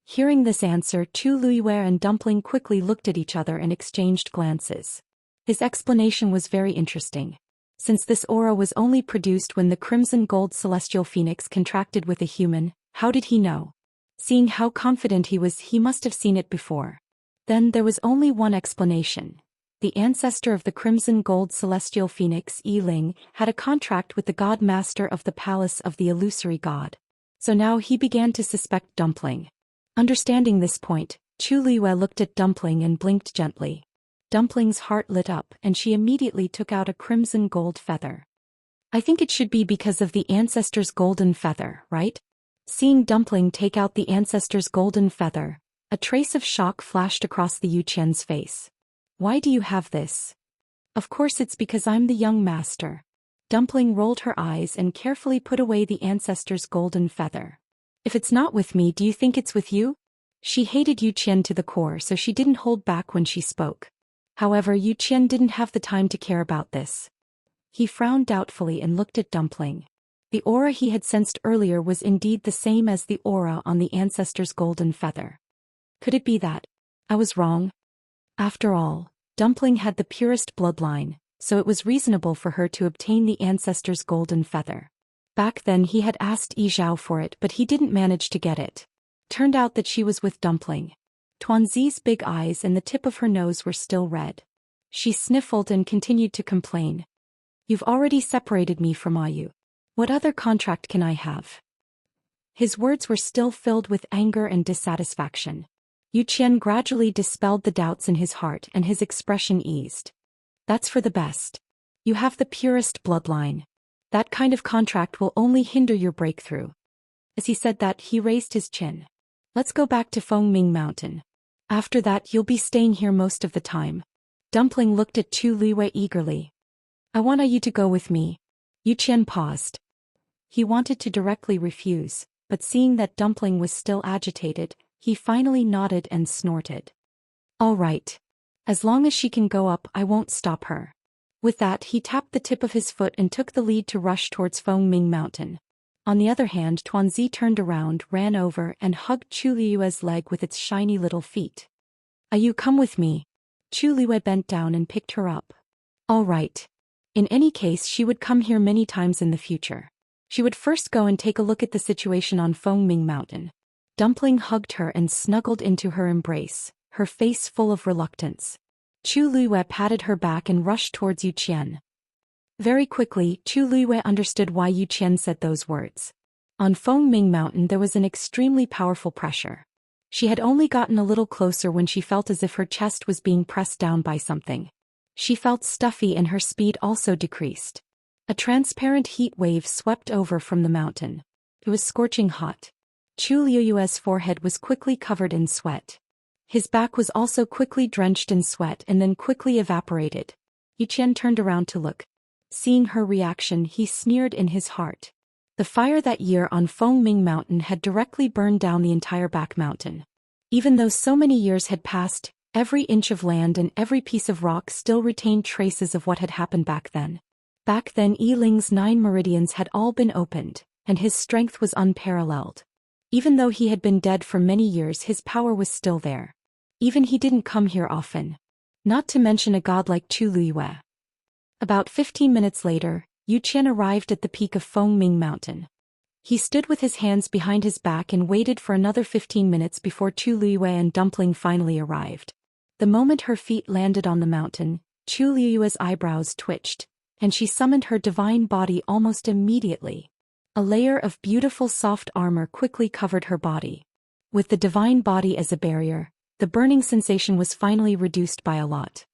A: Hearing this answer, Chu Liuei and Dumpling quickly looked at each other and exchanged glances. His explanation was very interesting. Since this aura was only produced when the Crimson Gold Celestial Phoenix contracted with a human, how did he know? Seeing how confident he was, he must have seen it before. Then there was only one explanation. The ancestor of the Crimson Gold Celestial Phoenix, Yi Ling, had a contract with the God Master of the Palace of the Illusory God. So now he began to suspect Dumpling. Understanding this point, Chu Liuei looked at Dumpling and blinked gently. Dumpling's heart lit up and she immediately took out a crimson gold feather. I think it should be because of the ancestor's golden feather, right? Seeing Dumpling take out the ancestor's golden feather, a trace of shock flashed across the Yu Qian's face. Why do you have this? Of course it's because I'm the young master. Dumpling rolled her eyes and carefully put away the ancestor's golden feather. If it's not with me, do you think it's with you? She hated Yu Qian to the core, so she didn't hold back when she spoke. However, Yu Qian didn't have the time to care about this. He frowned doubtfully and looked at Dumpling. The aura he had sensed earlier was indeed the same as the aura on the ancestor's golden feather. Could it be that I was wrong? After all, Dumpling had the purest bloodline, so it was reasonable for her to obtain the ancestor's golden feather. Back then he had asked Yi Zhao for it, but he didn't manage to get it. Turned out that she was with Dumpling. Tuanzi's big eyes and the tip of her nose were still red. She sniffled and continued to complain. You've already separated me from Ayu. What other contract can I have? His words were still filled with anger and dissatisfaction. Yu Qian gradually dispelled the doubts in his heart and his expression eased. That's for the best. You have the purest bloodline. That kind of contract will only hinder your breakthrough. As he said that, he raised his chin. Let's go back to Fengming Mountain. After that, you'll be staying here most of the time. Dumpling looked at Chu Liwei eagerly. I want you to go with me. Yu Qian paused. He wanted to directly refuse, but seeing that Dumpling was still agitated, he finally nodded and snorted. All right. As long as she can go up, I won't stop her. With that, he tapped the tip of his foot and took the lead to rush towards Fengming Mountain. On the other hand, Tuanzi turned around, ran over, and hugged Chu Liue's leg with its shiny little feet. Ayu, come with me. Chu Liue bent down and picked her up. All right. In any case, she would come here many times in the future. She would first go and take a look at the situation on Fengming Mountain. Dumpling hugged her and snuggled into her embrace, her face full of reluctance. Chu Liue patted her back and rushed towards Yu Qian. Very quickly, Chu Liue understood why Yu Qian said those words. On Fengming Mountain there was an extremely powerful pressure. She had only gotten a little closer when she felt as if her chest was being pressed down by something. She felt stuffy and her speed also decreased. A transparent heat wave swept over from the mountain. It was scorching hot. Chu Liue's forehead was quickly covered in sweat. His back was also quickly drenched in sweat and then quickly evaporated. Yu Qian turned around to look. Seeing her reaction, he sneered in his heart. The fire that year on Fengming Mountain had directly burned down the entire back mountain. Even though so many years had passed, every inch of land and every piece of rock still retained traces of what had happened back then. Back then Yi Ling's 9 meridians had all been opened, and his strength was unparalleled. Even though he had been dead for many years, his power was still there. Even he didn't come here often. Not to mention a god like Chu Liue. About 15 minutes later, Yu Qian arrived at the peak of Fengming Mountain. He stood with his hands behind his back and waited for another 15 minutes before Chu Liue and Dumpling finally arrived. The moment her feet landed on the mountain, Chu Liue's eyebrows twitched, and she summoned her divine body almost immediately. A layer of beautiful soft armor quickly covered her body. With the divine body as a barrier, the burning sensation was finally reduced by a lot.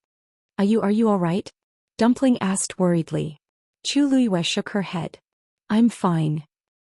A: Are you all right? Dumpling asked worriedly. Chu Liue shook her head. I'm fine.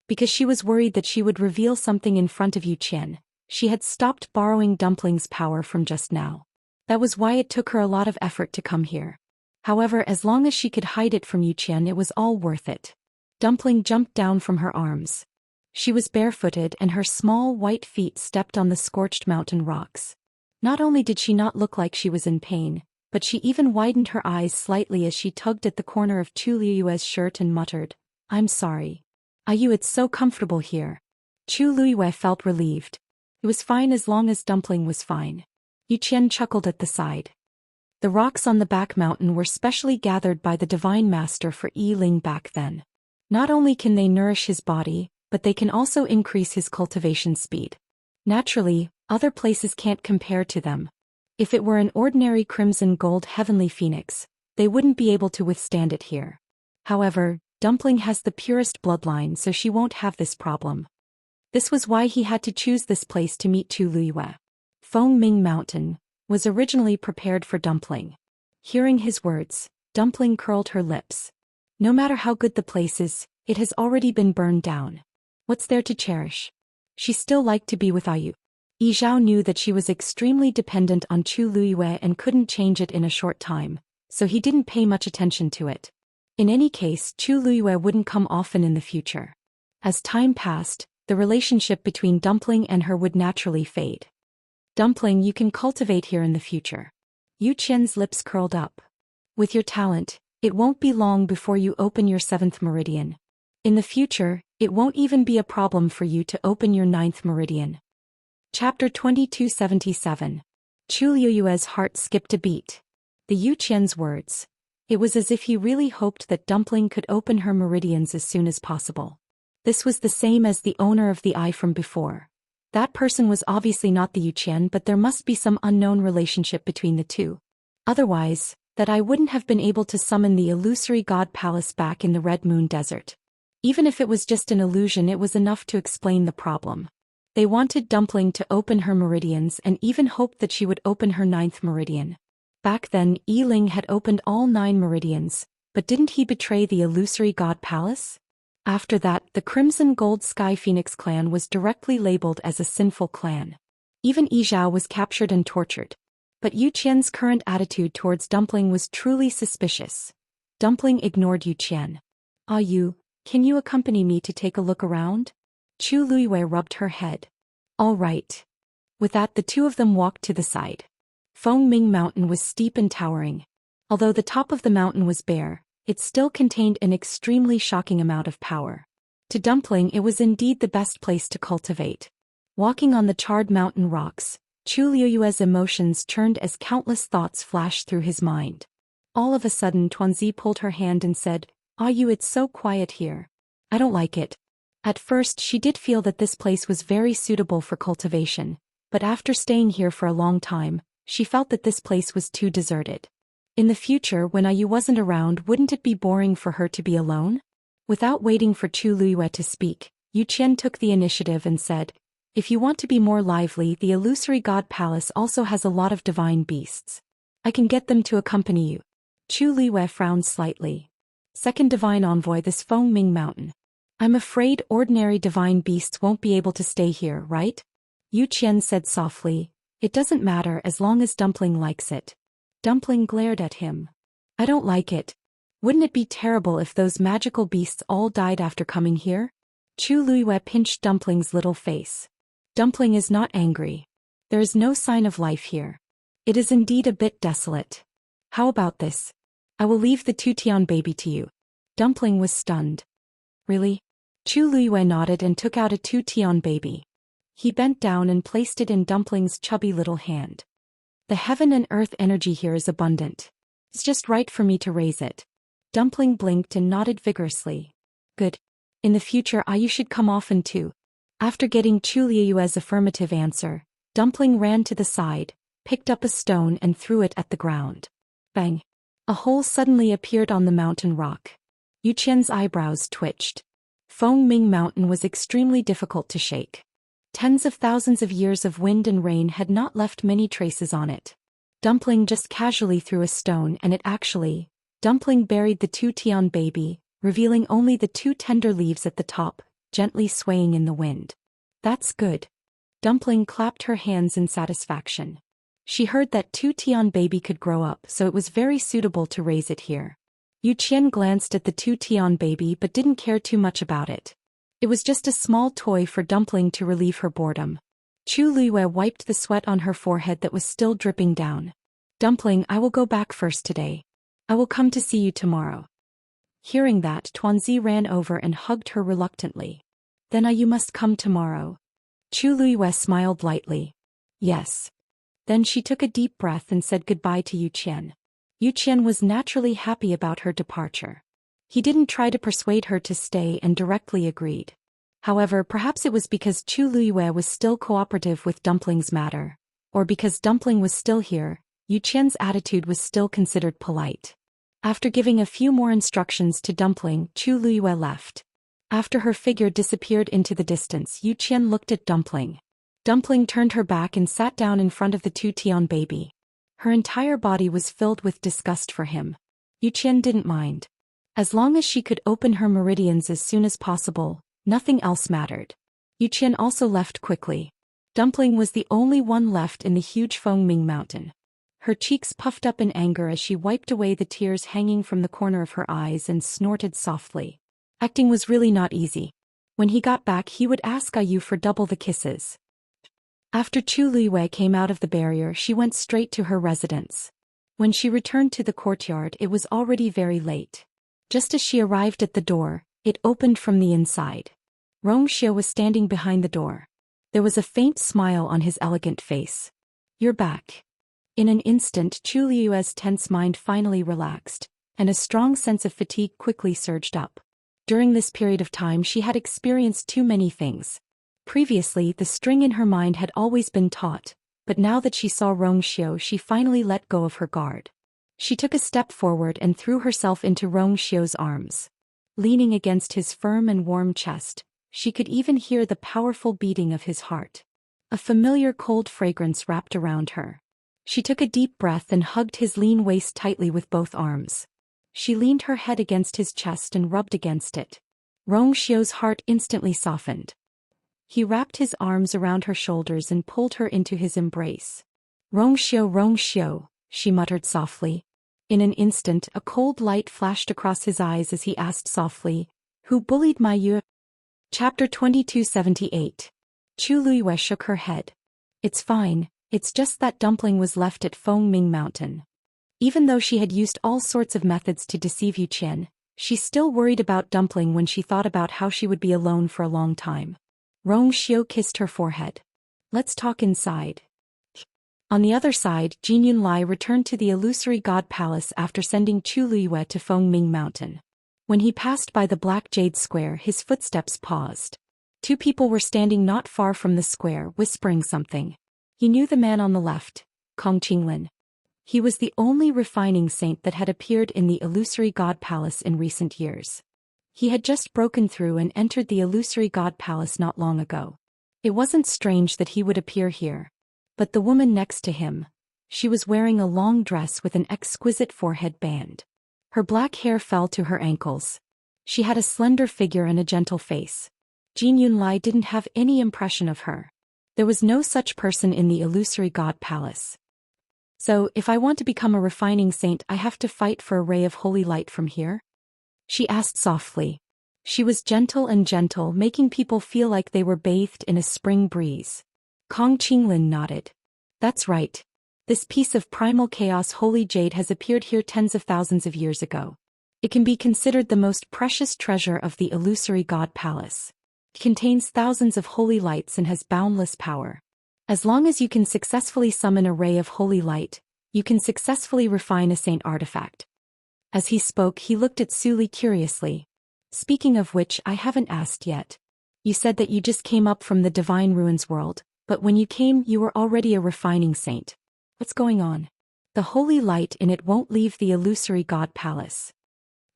A: Because she was worried that she would reveal something in front of Yu Qian, she had stopped borrowing Dumpling's power from just now. That was why it took her a lot of effort to come here. However, as long as she could hide it from Yu Qian, it was all worth it. Dumpling jumped down from her arms. She was barefooted and her small white feet stepped on the scorched mountain rocks. Not only did she not look like she was in pain, but she even widened her eyes slightly as she tugged at the corner of Chu Liue's shirt and muttered, I'm sorry. Ayu, it's so comfortable here. Chu Liue felt relieved. It was fine as long as Dumpling was fine. Yu Qian chuckled at the side. The rocks on the back mountain were specially gathered by the Divine Master for Yi Ling back then. Not only can they nourish his body, but they can also increase his cultivation speed. Naturally, other places can't compare to them. If it were an ordinary crimson gold heavenly phoenix, they wouldn't be able to withstand it here. However, Dumpling has the purest bloodline, so she won't have this problem. This was why he had to choose this place to meet Chu Liue. Fengming Mountain, was originally prepared for Dumpling. Hearing his words, Dumpling curled her lips. No matter how good the place is, it has already been burned down. What's there to cherish? She still liked to be with Ayu. Yi Zhao knew that she was extremely dependent on Chu Luiyue and couldn't change it in a short time, so he didn't pay much attention to it. In any case, Chu Luiyue wouldn't come often in the future. As time passed, the relationship between Dumpling and her would naturally fade. Dumpling, you can cultivate here in the future. Yu Qian's lips curled up. With your talent, it won't be long before you open your 7th meridian. In the future, it won't even be a problem for you to open your 9th meridian. Chapter 2277. Chu Luiyue's heart skipped a beat. The Yu Qian's words. It was as if he really hoped that Dumpling could open her meridians as soon as possible. This was the same as the owner of the eye from before. That person was obviously not the Yu Qian, but there must be some unknown relationship between the two. Otherwise, that eye wouldn't have been able to summon the illusory god palace back in the Red Moon Desert. Even if it was just an illusion, it was enough to explain the problem. They wanted Dumpling to open her meridians and even hoped that she would open her 9th meridian. Back then, Yi Ling had opened all 9 meridians, but didn't he betray the illusory god palace? After that, the Crimson Gold Sky Phoenix clan was directly labeled as a sinful clan. Even Yi Zhao was captured and tortured. But Yu Qian's current attitude towards Dumpling was truly suspicious. Dumpling ignored Yu Qian. "Ah Yu, can you accompany me to take a look around?" Chu Luiyue rubbed her head. "All right." With that, the two of them walked to the side. Fengming Mountain was steep and towering. Although the top of the mountain was bare, it still contained an extremely shocking amount of power. To Dumpling, it was indeed the best place to cultivate. Walking on the charred mountain rocks, Chu Luiyue's emotions churned as countless thoughts flashed through his mind. All of a sudden, Tuanzi pulled her hand and said, "Ah Yu, it's so quiet here. I don't like it." At first, she did feel that this place was very suitable for cultivation, but after staying here for a long time, she felt that this place was too deserted. In the future, when Ayu wasn't around, wouldn't it be boring for her to be alone? Without waiting for Chu Luiyue to speak, Yu Qian took the initiative and said, "If you want to be more lively, the illusory god palace also has a lot of divine beasts. I can get them to accompany you." Chu Luiyue frowned slightly. "Second divine envoy, this Fengming Mountain. I'm afraid ordinary divine beasts won't be able to stay here, right?" Yu Qian said softly, "It doesn't matter as long as Dumpling likes it." Dumpling glared at him. "I don't like it. Wouldn't it be terrible if those magical beasts all died after coming here?" Chu Luiyue pinched Dumpling's little face. Dumpling is not angry. There is no sign of life here. It is indeed a bit desolate. How about this? I will leave the Tutian baby to you. Dumpling was stunned. Really? Chu Luiyue nodded and took out a Tutian baby. He bent down and placed it in Dumpling's chubby little hand. The heaven and earth energy here is abundant. It's just right for me to raise it. Dumpling blinked and nodded vigorously. Good. In the future, Ayu should come often too. After getting Chu Luiyue's affirmative answer, Dumpling ran to the side, picked up a stone and threw it at the ground. Bang! A hole suddenly appeared on the mountain rock. Yu Qian's eyebrows twitched. Fengming Mountain was extremely difficult to shake. Tens of thousands of years of wind and rain had not left many traces on it. Dumpling just casually threw a stone and it actually, Dumpling buried the Tutian baby, revealing only the 2 tender leaves at the top, gently swaying in the wind. That's good. Dumpling clapped her hands in satisfaction. She heard that Tutian baby could grow up, so it was very suitable to raise it here. Yu Qian glanced at the Tutian baby but didn't care too much about it. It was just a small toy for Dumpling to relieve her boredom. Chu Luiyue wiped the sweat on her forehead that was still dripping down. Dumpling, I will go back first today. I will come to see you tomorrow. Hearing that, Tuanzi ran over and hugged her reluctantly. Then you must come tomorrow. Chu Luiyue smiled lightly. Yes. Then she took a deep breath and said goodbye to Yu Qian. Yu Qian was naturally happy about her departure. He didn't try to persuade her to stay and directly agreed. However, perhaps it was because Chu Luiyue was still cooperative with Dumpling's matter, or because Dumpling was still here, Yu Qian's attitude was still considered polite. After giving a few more instructions to Dumpling, Chu Luiyue left. After her figure disappeared into the distance, Yu Qian looked at Dumpling. Dumpling turned her back and sat down in front of the Tutian baby. Her entire body was filled with disgust for him. Zhou Xian didn't mind. As long as she could open her meridians as soon as possible, nothing else mattered. Zhou Xian also left quickly. Dumpling was the only one left in the huge Fengming mountain. Her cheeks puffed up in anger as she wiped away the tears hanging from the corner of her eyes and snorted softly. Acting was really not easy. When he got back he would ask Ayu for double the kisses. After Chu Liwei came out of the barrier she went straight to her residence. When she returned to the courtyard it was already very late. Just as she arrived at the door, it opened from the inside. Wuxia was standing behind the door. There was a faint smile on his elegant face. "You're back." In an instant Chu Liu's tense mind finally relaxed, and a strong sense of fatigue quickly surged up. During this period of time she had experienced too many things. Previously the string in her mind had always been taut, but now that she saw Wuxia she finally let go of her guard. She took a step forward and threw herself into Wuxia's arms. Leaning against his firm and warm chest, she could even hear the powerful beating of his heart. A familiar cold fragrance wrapped around her. She took a deep breath and hugged his lean waist tightly with both arms. She leaned her head against his chest and rubbed against it. Wuxia's heart instantly softened. He wrapped his arms around her shoulders and pulled her into his embrace. Wuxia, she muttered softly. In an instant a cold light flashed across his eyes as he asked softly, "Who bullied my Yu?" Chapter 2278. Chu Liwei shook her head. "It's fine, it's just that Dumpling was left at Fengming Mountain." Even though she had used all sorts of methods to deceive Zhou Xian, she still worried about Dumpling when she thought about how she would be alone for a long time. Wuxia kissed her forehead. "Let's talk inside." On the other side, Jin Yunlai returned to the illusory god palace after sending Chu Liwei to Fengming Mountain. When he passed by the Black Jade Square his footsteps paused. Two people were standing not far from the square whispering something. He knew the man on the left, Kong Qinglin. He was the only refining saint that had appeared in the illusory god palace in recent years. He had just broken through and entered the illusory god palace not long ago. It wasn't strange that he would appear here. But the woman next to him, she was wearing a long dress with an exquisite forehead band. Her black hair fell to her ankles. She had a slender figure and a gentle face. Jin Yunlai didn't have any impression of her. There was no such person in the illusory god palace. "So, if I want to become a refining saint I have to fight for a ray of holy light from here?" she asked softly. She was gentle, making people feel like they were bathed in a spring breeze. Kong Qinglin nodded. "That's right. This piece of primal chaos holy jade has appeared here tens of thousands of years ago. It can be considered the most precious treasure of the illusory god palace. It contains thousands of holy lights and has boundless power. As long as you can successfully summon a ray of holy light, you can successfully refine a saint artifact." As he spoke he looked at Suli curiously. "Speaking of which I haven't asked yet. You said that you just came up from the Divine Ruins world. But when you came you were already a refining saint. What's going on? The holy light in it won't leave the illusory god palace."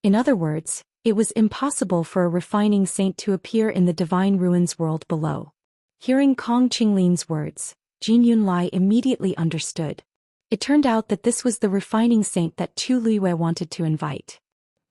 A: In other words, it was impossible for a refining saint to appear in the Divine Ruins world below. Hearing Kong Qinglin's words, Jin Yunlai immediately understood. It turned out that this was the refining saint that Chu Liwei wanted to invite.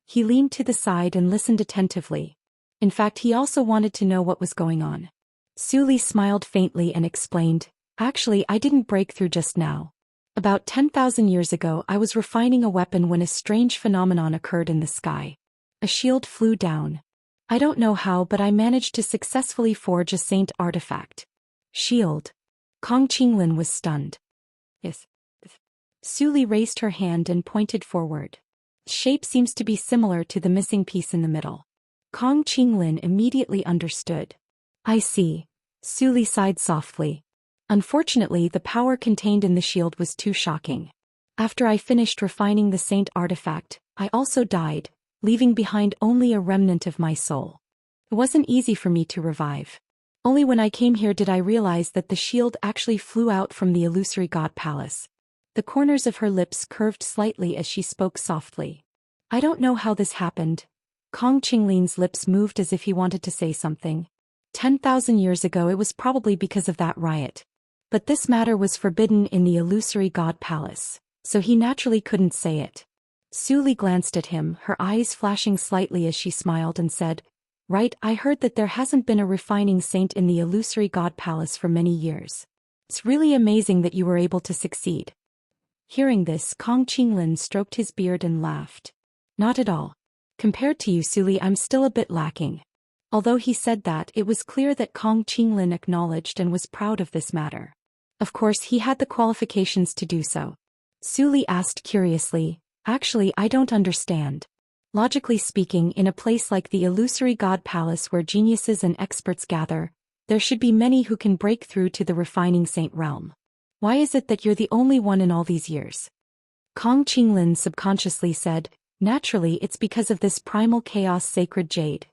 A: He leaned to the side and listened attentively. In fact he also wanted to know what was going on. Suli smiled faintly and explained, "Actually I didn't break through just now. About 10,000 years ago I was refining a weapon when a strange phenomenon occurred in the sky. A shield flew down. I don't know how but I managed to successfully forge a saint artifact." "Shield?" Kong Qinglin was stunned. "Yes." Suli raised her hand and pointed forward. Its shape seems to be similar to the missing piece in the middle. Kong Qinglin immediately understood. "I see." Suli sighed softly. "Unfortunately the power contained in the shield was too shocking. After I finished refining the saint artifact, I also died, leaving behind only a remnant of my soul. It wasn't easy for me to revive. Only when I came here did I realize that the shield actually flew out from the illusory god palace." The corners of her lips curved slightly as she spoke softly. "I don't know how this happened." Kong Qinglin's lips moved as if he wanted to say something. 10,000 years ago it was probably because of that riot. But this matter was forbidden in the illusory god palace, so he naturally couldn't say it. Su Li glanced at him, her eyes flashing slightly as she smiled and said, "Right, I heard that there hasn't been a refining saint in the illusory god palace for many years. It's really amazing that you were able to succeed." Hearing this, Kong Qinglin stroked his beard and laughed. "Not at all. Compared to you, Su Li, I'm still a bit lacking." Although he said that, it was clear that Kong Qinglin acknowledged and was proud of this matter. Of course, he had the qualifications to do so. Su Li asked curiously, "Actually, I don't understand. Logically speaking, in a place like the illusory god palace where geniuses and experts gather, there should be many who can break through to the refining saint realm. Why is it that you're the only one in all these years?" Kong Qinglin subconsciously said, "Naturally, it's because of this primal chaos sacred jade."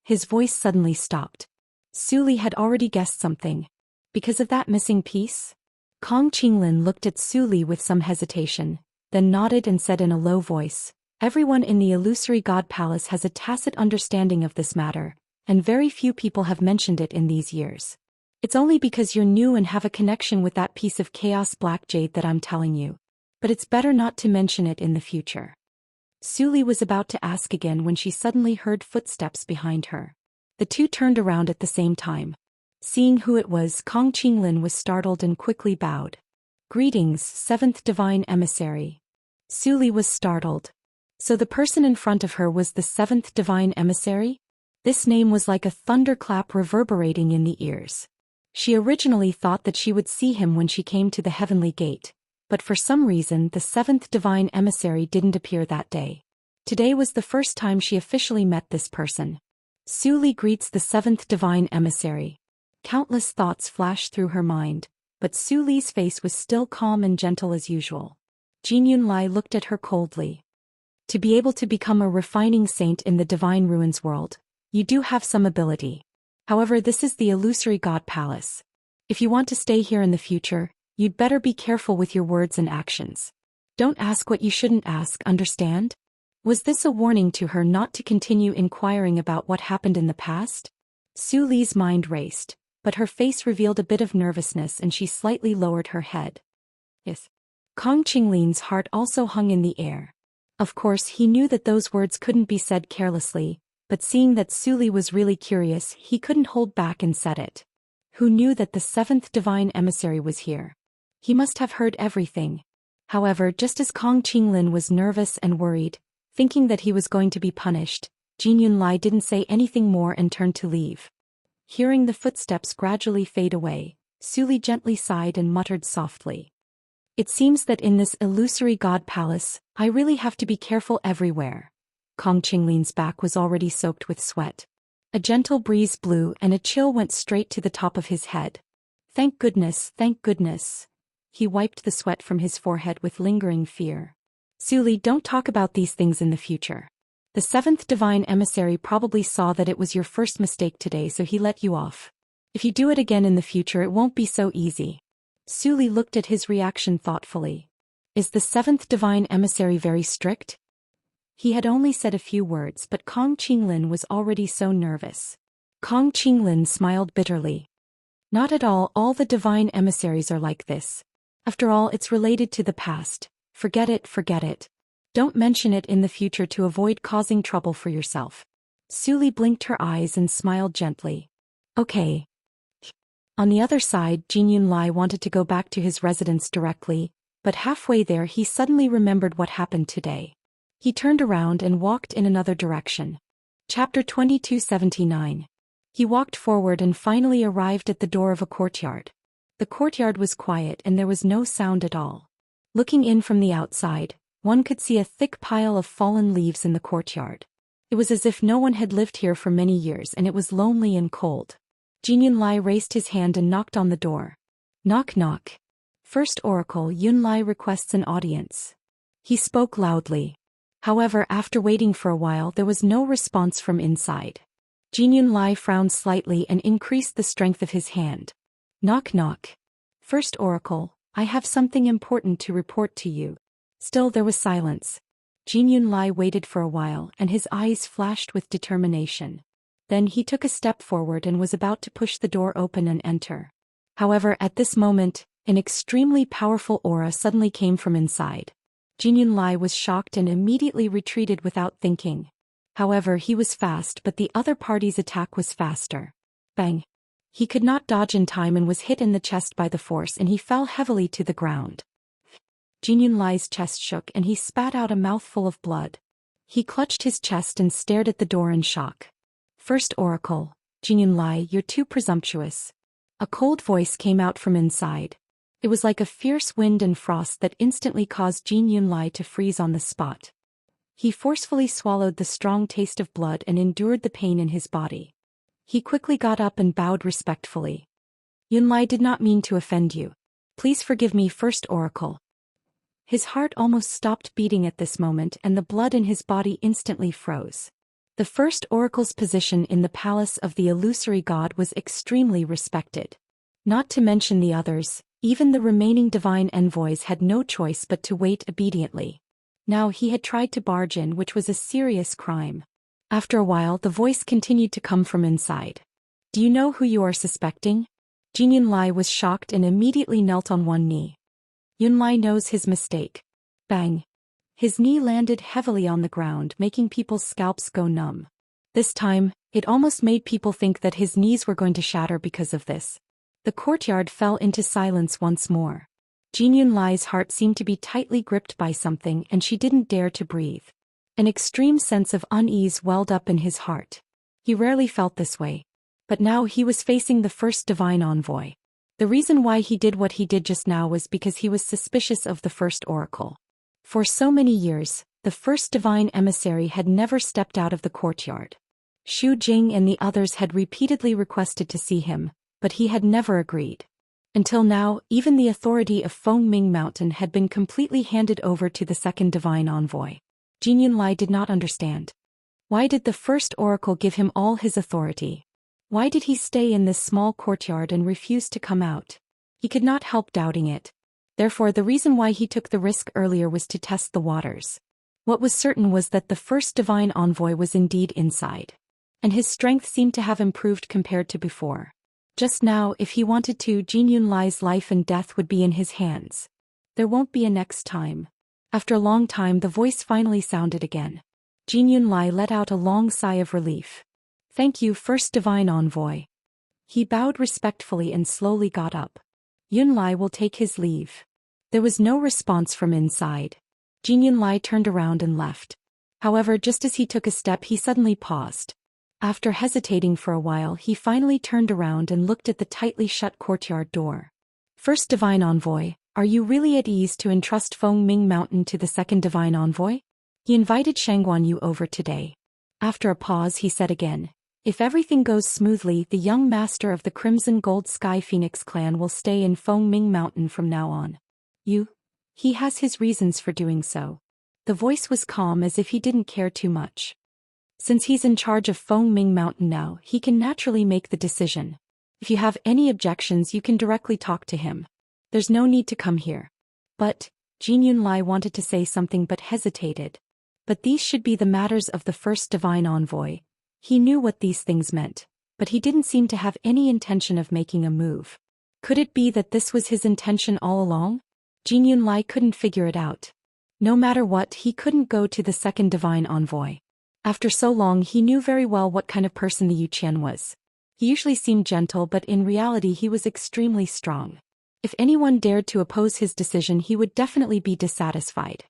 A: His voice suddenly stopped. Su Li had already guessed something. Because of that missing piece? Kong Qinglin looked at Su Li with some hesitation, then nodded and said in a low voice, "Everyone in the illusory god palace has a tacit understanding of this matter, and very few people have mentioned it in these years. It's only because you're new and have a connection with that piece of chaos black jade that I'm telling you. But it's better not to mention it in the future." Su Li was about to ask again when she suddenly heard footsteps behind her. The two turned around at the same time. Seeing who it was, Kong Qinglin was startled and quickly bowed. "Greetings, seventh divine emissary." Su Li was startled. So the person in front of her was the seventh divine emissary? This name was like a thunderclap reverberating in the ears. She originally thought that she would see him when she came to the heavenly gate, but for some reason the seventh divine emissary didn't appear that day. Today was the first time she officially met this person. Su Li greets the seventh divine emissary. Countless thoughts flashed through her mind, but Su Li's face was still calm and gentle as usual. Jin Yunlai looked at her coldly. "To be able to become a refining saint in the divine ruins world, you do have some ability. However, this is the illusory god palace. If you want to stay here in the future, you'd better be careful with your words and actions. Don't ask what you shouldn't ask, understand?" Was this a warning to her not to continue inquiring about what happened in the past? Su Li's mind raced, but her face revealed a bit of nervousness and she slightly lowered her head. "Yes." Kong Qinglin's heart also hung in the air. Of course, he knew that those words couldn't be said carelessly, but seeing that Su Li was really curious, he couldn't hold back and said it. Who knew that the seventh divine emissary was here? He must have heard everything. However, just as Kong Qinglin was nervous and worried, thinking that he was going to be punished, Jin Yunlai didn't say anything more and turned to leave. Hearing the footsteps gradually fade away, Su Li gently sighed and muttered softly, "It seems that in this illusory god palace, I really have to be careful everywhere." Kong Qinglin's back was already soaked with sweat. A gentle breeze blew and a chill went straight to the top of his head. Thank goodness, thank goodness." He wiped the sweat from his forehead with lingering fear. "Su Li, don't talk about these things in the future. The seventh divine emissary probably saw that it was your first mistake today, so he let you off. If you do it again in the future, it won't be so easy." Su Li looked at his reaction thoughtfully. "Is the seventh divine emissary very strict?" He had only said a few words, but Kong Qinglin was already so nervous. Kong Qinglin smiled bitterly. "Not at all the divine emissaries are like this. After all, it's related to the past. Forget it, forget it. Don't mention it in the future to avoid causing trouble for yourself." Su Li blinked her eyes and smiled gently. "Okay." On the other side, Jin Yunlai wanted to go back to his residence directly, but halfway there he suddenly remembered what happened today. He turned around and walked in another direction. Chapter 2279. He walked forward and finally arrived at the door of a courtyard. The courtyard was quiet and there was no sound at all. Looking in from the outside, one could see a thick pile of fallen leaves in the courtyard. It was as if no one had lived here for many years and it was lonely and cold. Jin Yunlai raised his hand and knocked on the door. "Knock knock. First Oracle, Yunlai requests an audience." He spoke loudly. However, after waiting for a while there was no response from inside. Jin Yunlai frowned slightly and increased the strength of his hand. "Knock knock. First Oracle, I have something important to report to you." Still there was silence. Jin Yunlai waited for a while and his eyes flashed with determination. Then he took a step forward and was about to push the door open and enter. However, at this moment, an extremely powerful aura suddenly came from inside. Jin Yunlai was shocked and immediately retreated without thinking. However, he was fast, but the other party's attack was faster. Bang! He could not dodge in time and was hit in the chest by the force, and he fell heavily to the ground. Jin Yunlai's chest shook and he spat out a mouthful of blood. He clutched his chest and stared at the door in shock. First Oracle, Jin Yunlai, you're too presumptuous. A cold voice came out from inside. It was like a fierce wind and frost that instantly caused Jin Yunlai to freeze on the spot. He forcefully swallowed the strong taste of blood and endured the pain in his body. He quickly got up and bowed respectfully. Yunlai did not mean to offend you. Please forgive me, First Oracle. His heart almost stopped beating at this moment and the blood in his body instantly froze. The First Oracle's position in the palace of the illusory god was extremely respected. Not to mention the others, even the remaining divine envoys had no choice but to wait obediently. Now he had tried to barge in, which was a serious crime. After a while, the voice continued to come from inside. Do you know who you are suspecting? Jin Yunlai was shocked and immediately knelt on one knee. Yunlai knows his mistake. Bang! His knee landed heavily on the ground, making people's scalps go numb. This time, it almost made people think that his knees were going to shatter because of this. The courtyard fell into silence once more. Jin Yunlai's heart seemed to be tightly gripped by something and she didn't dare to breathe. An extreme sense of unease welled up in his heart. He rarely felt this way. But now he was facing the first divine envoy. The reason why he did what he did just now was because he was suspicious of the First Oracle. For so many years, the first divine emissary had never stepped out of the courtyard. Xu Jing and the others had repeatedly requested to see him, but he had never agreed. Until now, even the authority of Fengming Mountain had been completely handed over to the second divine envoy. Jin Yunlai did not understand. Why did the First Oracle give him all his authority? Why did he stay in this small courtyard and refuse to come out? He could not help doubting it. Therefore, the reason why he took the risk earlier was to test the waters. What was certain was that the first divine envoy was indeed inside. And his strength seemed to have improved compared to before. Just now, if he wanted to, Jin Yunlai's life and death would be in his hands. There won't be a next time. After a long time, the voice finally sounded again. Jin Yunlai let out a long sigh of relief. Thank you, First Divine Envoy. He bowed respectfully and slowly got up. Yunlai will take his leave. There was no response from inside. Jin Yunlai turned around and left. However, just as he took a step, he suddenly paused. After hesitating for a while, he finally turned around and looked at the tightly shut courtyard door. First Divine Envoy, are you really at ease to entrust Fengming Mountain to the second Divine Envoy? He invited Shangguan Yu over today. After a pause, he said again, if everything goes smoothly, the young master of the Crimson Gold Sky Phoenix clan will stay in Fengming Mountain from now on. He has his reasons for doing so. The voice was calm as if he didn't care too much. Since he's in charge of Fengming Mountain now, he can naturally make the decision. If you have any objections, you can directly talk to him. There's no need to come here. But, Jin Yunlai wanted to say something but hesitated. But these should be the matters of the first divine envoy. He knew what these things meant, but he didn't seem to have any intention of making a move. Could it be that this was his intention all along? Jin Yunlai couldn't figure it out. No matter what, he couldn't go to the second divine envoy. After so long, he knew very well what kind of person the Yuqian was. He usually seemed gentle, but in reality he was extremely strong. If anyone dared to oppose his decision, he would definitely be dissatisfied.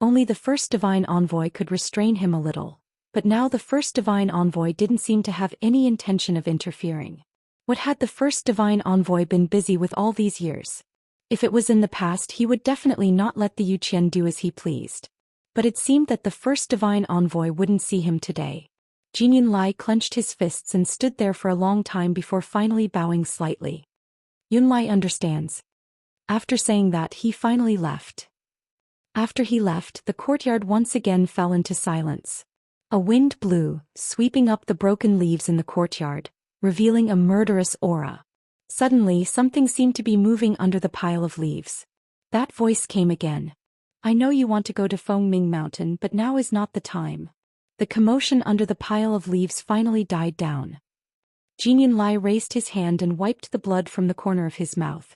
A: Only the first divine envoy could restrain him a little. But now the first divine envoy didn't seem to have any intention of interfering. What had the first divine envoy been busy with all these years? If it was in the past, he would definitely not let the Yuqian do as he pleased. But it seemed that the first divine envoy wouldn't see him today. Jin Yunlai clenched his fists and stood there for a long time before finally bowing slightly. Yunlai understands. After saying that, he finally left. After he left, the courtyard once again fell into silence. A wind blew, sweeping up the broken leaves in the courtyard, revealing a murderous aura. Suddenly, something seemed to be moving under the pile of leaves. That voice came again. I know you want to go to Fengming Mountain, but now is not the time. The commotion under the pile of leaves finally died down. Jin Lai raised his hand and wiped the blood from the corner of his mouth.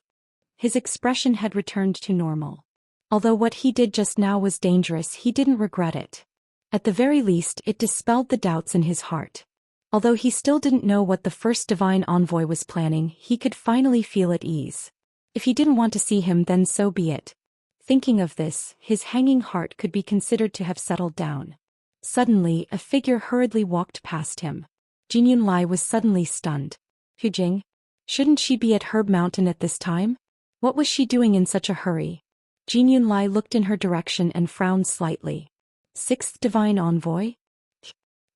A: His expression had returned to normal. Although what he did just now was dangerous, he didn't regret it. At the very least, it dispelled the doubts in his heart. Although he still didn't know what the first divine envoy was planning, he could finally feel at ease. If he didn't want to see him, then so be it. Thinking of this, his hanging heart could be considered to have settled down. Suddenly, a figure hurriedly walked past him. Jin Lai was suddenly stunned. Hu Jing? Shouldn't she be at Herb Mountain at this time? What was she doing in such a hurry? Jin Lai looked in her direction and frowned slightly. Sixth divine envoy?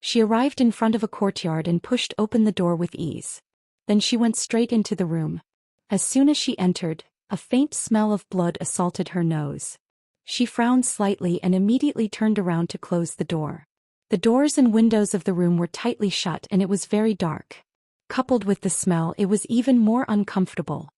A: She arrived in front of a courtyard and pushed open the door with ease. Then she went straight into the room. As soon as she entered, a faint smell of blood assaulted her nose. She frowned slightly and immediately turned around to close the door. The doors and windows of the room were tightly shut and it was very dark. Coupled with the smell, it was even more uncomfortable.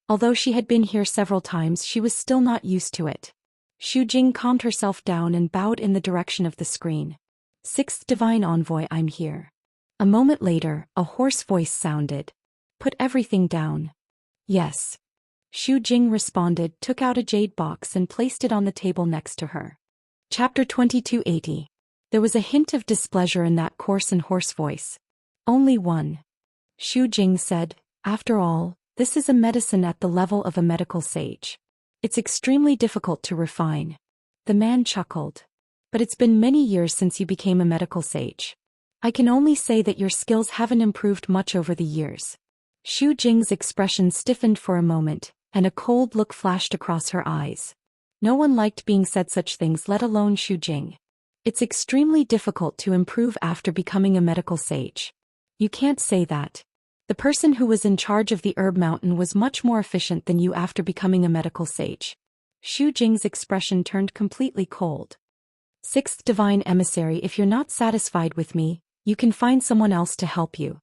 A: Although she had been here several times, she was still not used to it. Xu Jing calmed herself down and bowed in the direction of the screen. Sixth divine envoy, I'm here. A moment later, a hoarse voice sounded. Put everything down. Yes. Xu Jing responded, took out a jade box and placed it on the table next to her. Chapter 2280. There was a hint of displeasure in that coarse and hoarse voice. Only one. Xu Jing said, after all, this is a medicine at the level of a medical sage. It's extremely difficult to refine. The man chuckled. But it's been many years since you became a medical sage. I can only say that your skills haven't improved much over the years. Xu Jing's expression stiffened for a moment, and a cold look flashed across her eyes. No one liked being said such things, let alone Xu Jing. It's extremely difficult to improve after becoming a medical sage. You can't say that. The person who was in charge of the Herb Mountain was much more efficient than you after becoming a medical sage. Xu Jing's expression turned completely cold. Sixth divine emissary, if you're not satisfied with me, you can find someone else to help you.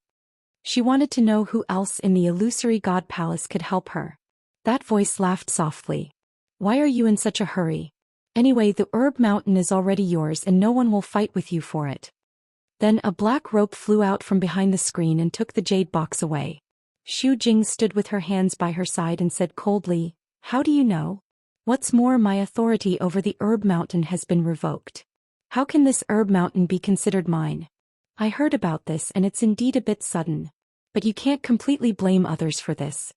A: She wanted to know who else in the illusory god palace could help her. That voice laughed softly. Why are you in such a hurry? Anyway, the Herb Mountain is already yours and no one will fight with you for it. Then a black rope flew out from behind the screen and took the jade box away. Xu Jing stood with her hands by her side and said coldly, how do you know? What's more, my authority over the Herb Mountain has been revoked. How can this Herb Mountain be considered mine? I heard about this and it's indeed a bit sudden. But you can't completely blame others for this.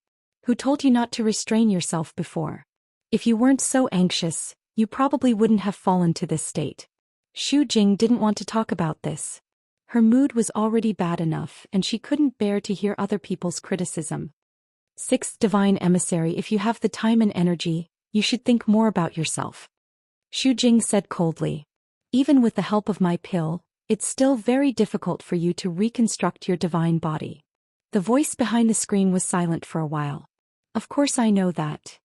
A: Who told you not to restrain yourself before? If you weren't so anxious, you probably wouldn't have fallen to this state. Xu Jing didn't want to talk about this. Her mood was already bad enough and she couldn't bear to hear other people's criticism. Sixth divine emissary, if you have the time and energy, you should think more about yourself. Xu Jing said coldly. Even with the help of my pill, it's still very difficult for you to reconstruct your divine body. The voice behind the screen was silent for a while. Of course I know that.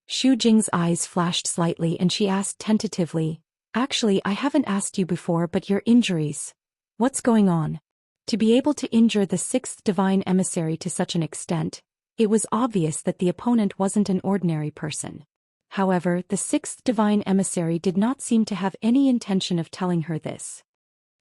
A: Xu Jing's eyes flashed slightly and she asked tentatively, actually I haven't asked you before, but your injuries. What's going on? To be able to injure the sixth divine emissary to such an extent, it was obvious that the opponent wasn't an ordinary person. However, the sixth divine emissary did not seem to have any intention of telling her this.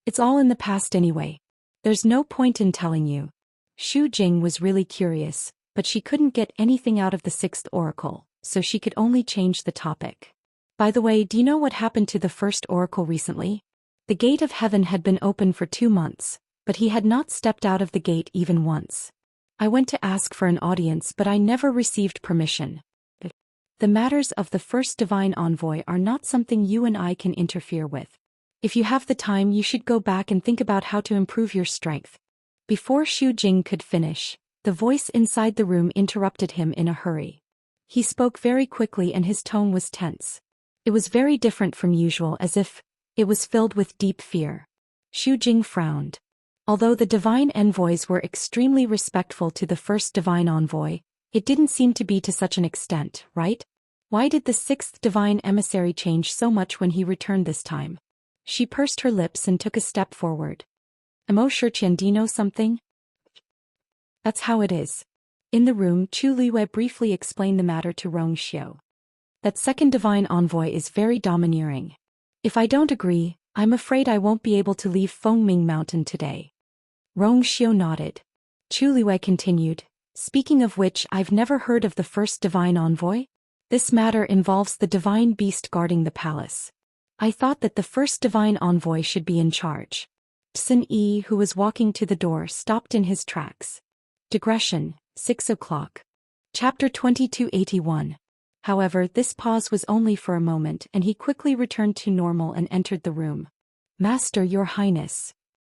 A: It's all in the past anyway. There's no point in telling you. Xu Jing was really curious, but she couldn't get anything out of the sixth oracle, so she could only change the topic. By the way, do you know what happened to the first oracle recently? The gate of heaven had been open for 2 months, but he had not stepped out of the gate even once. I went to ask for an audience, but I never received permission. The matters of the first divine envoy are not something you and I can interfere with. If you have the time, you should go back and think about how to improve your strength. Before Xu Jing could finish, the voice inside the room interrupted him in a hurry. He spoke very quickly and his tone was tense. It was very different from usual, as if it was filled with deep fear. Xu Jing frowned. Although the divine envoys were extremely respectful to the first divine envoy, it didn't seem to be to such an extent, right? Why did the sixth divine emissary change so much when he returned this time? She pursed her lips and took a step forward. Amo Shiqian, do you know something? That's how it is. In the room, Chu Liwei briefly explained the matter to Rong Xiu. That second divine envoy is very domineering. If I don't agree, I'm afraid I won't be able to leave Fengming Mountain today. Rong Xiu nodded. Chu Liyue continued. Speaking of which, I've never heard of the first divine envoy. This matter involves the divine beast guarding the palace. I thought that the first divine envoy should be in charge. Sun Yi, who was walking to the door, stopped in his tracks. Digression, 6 o'clock. Chapter 2281. However, this pause was only for a moment and he quickly returned to normal and entered the room. Master, Your Highness.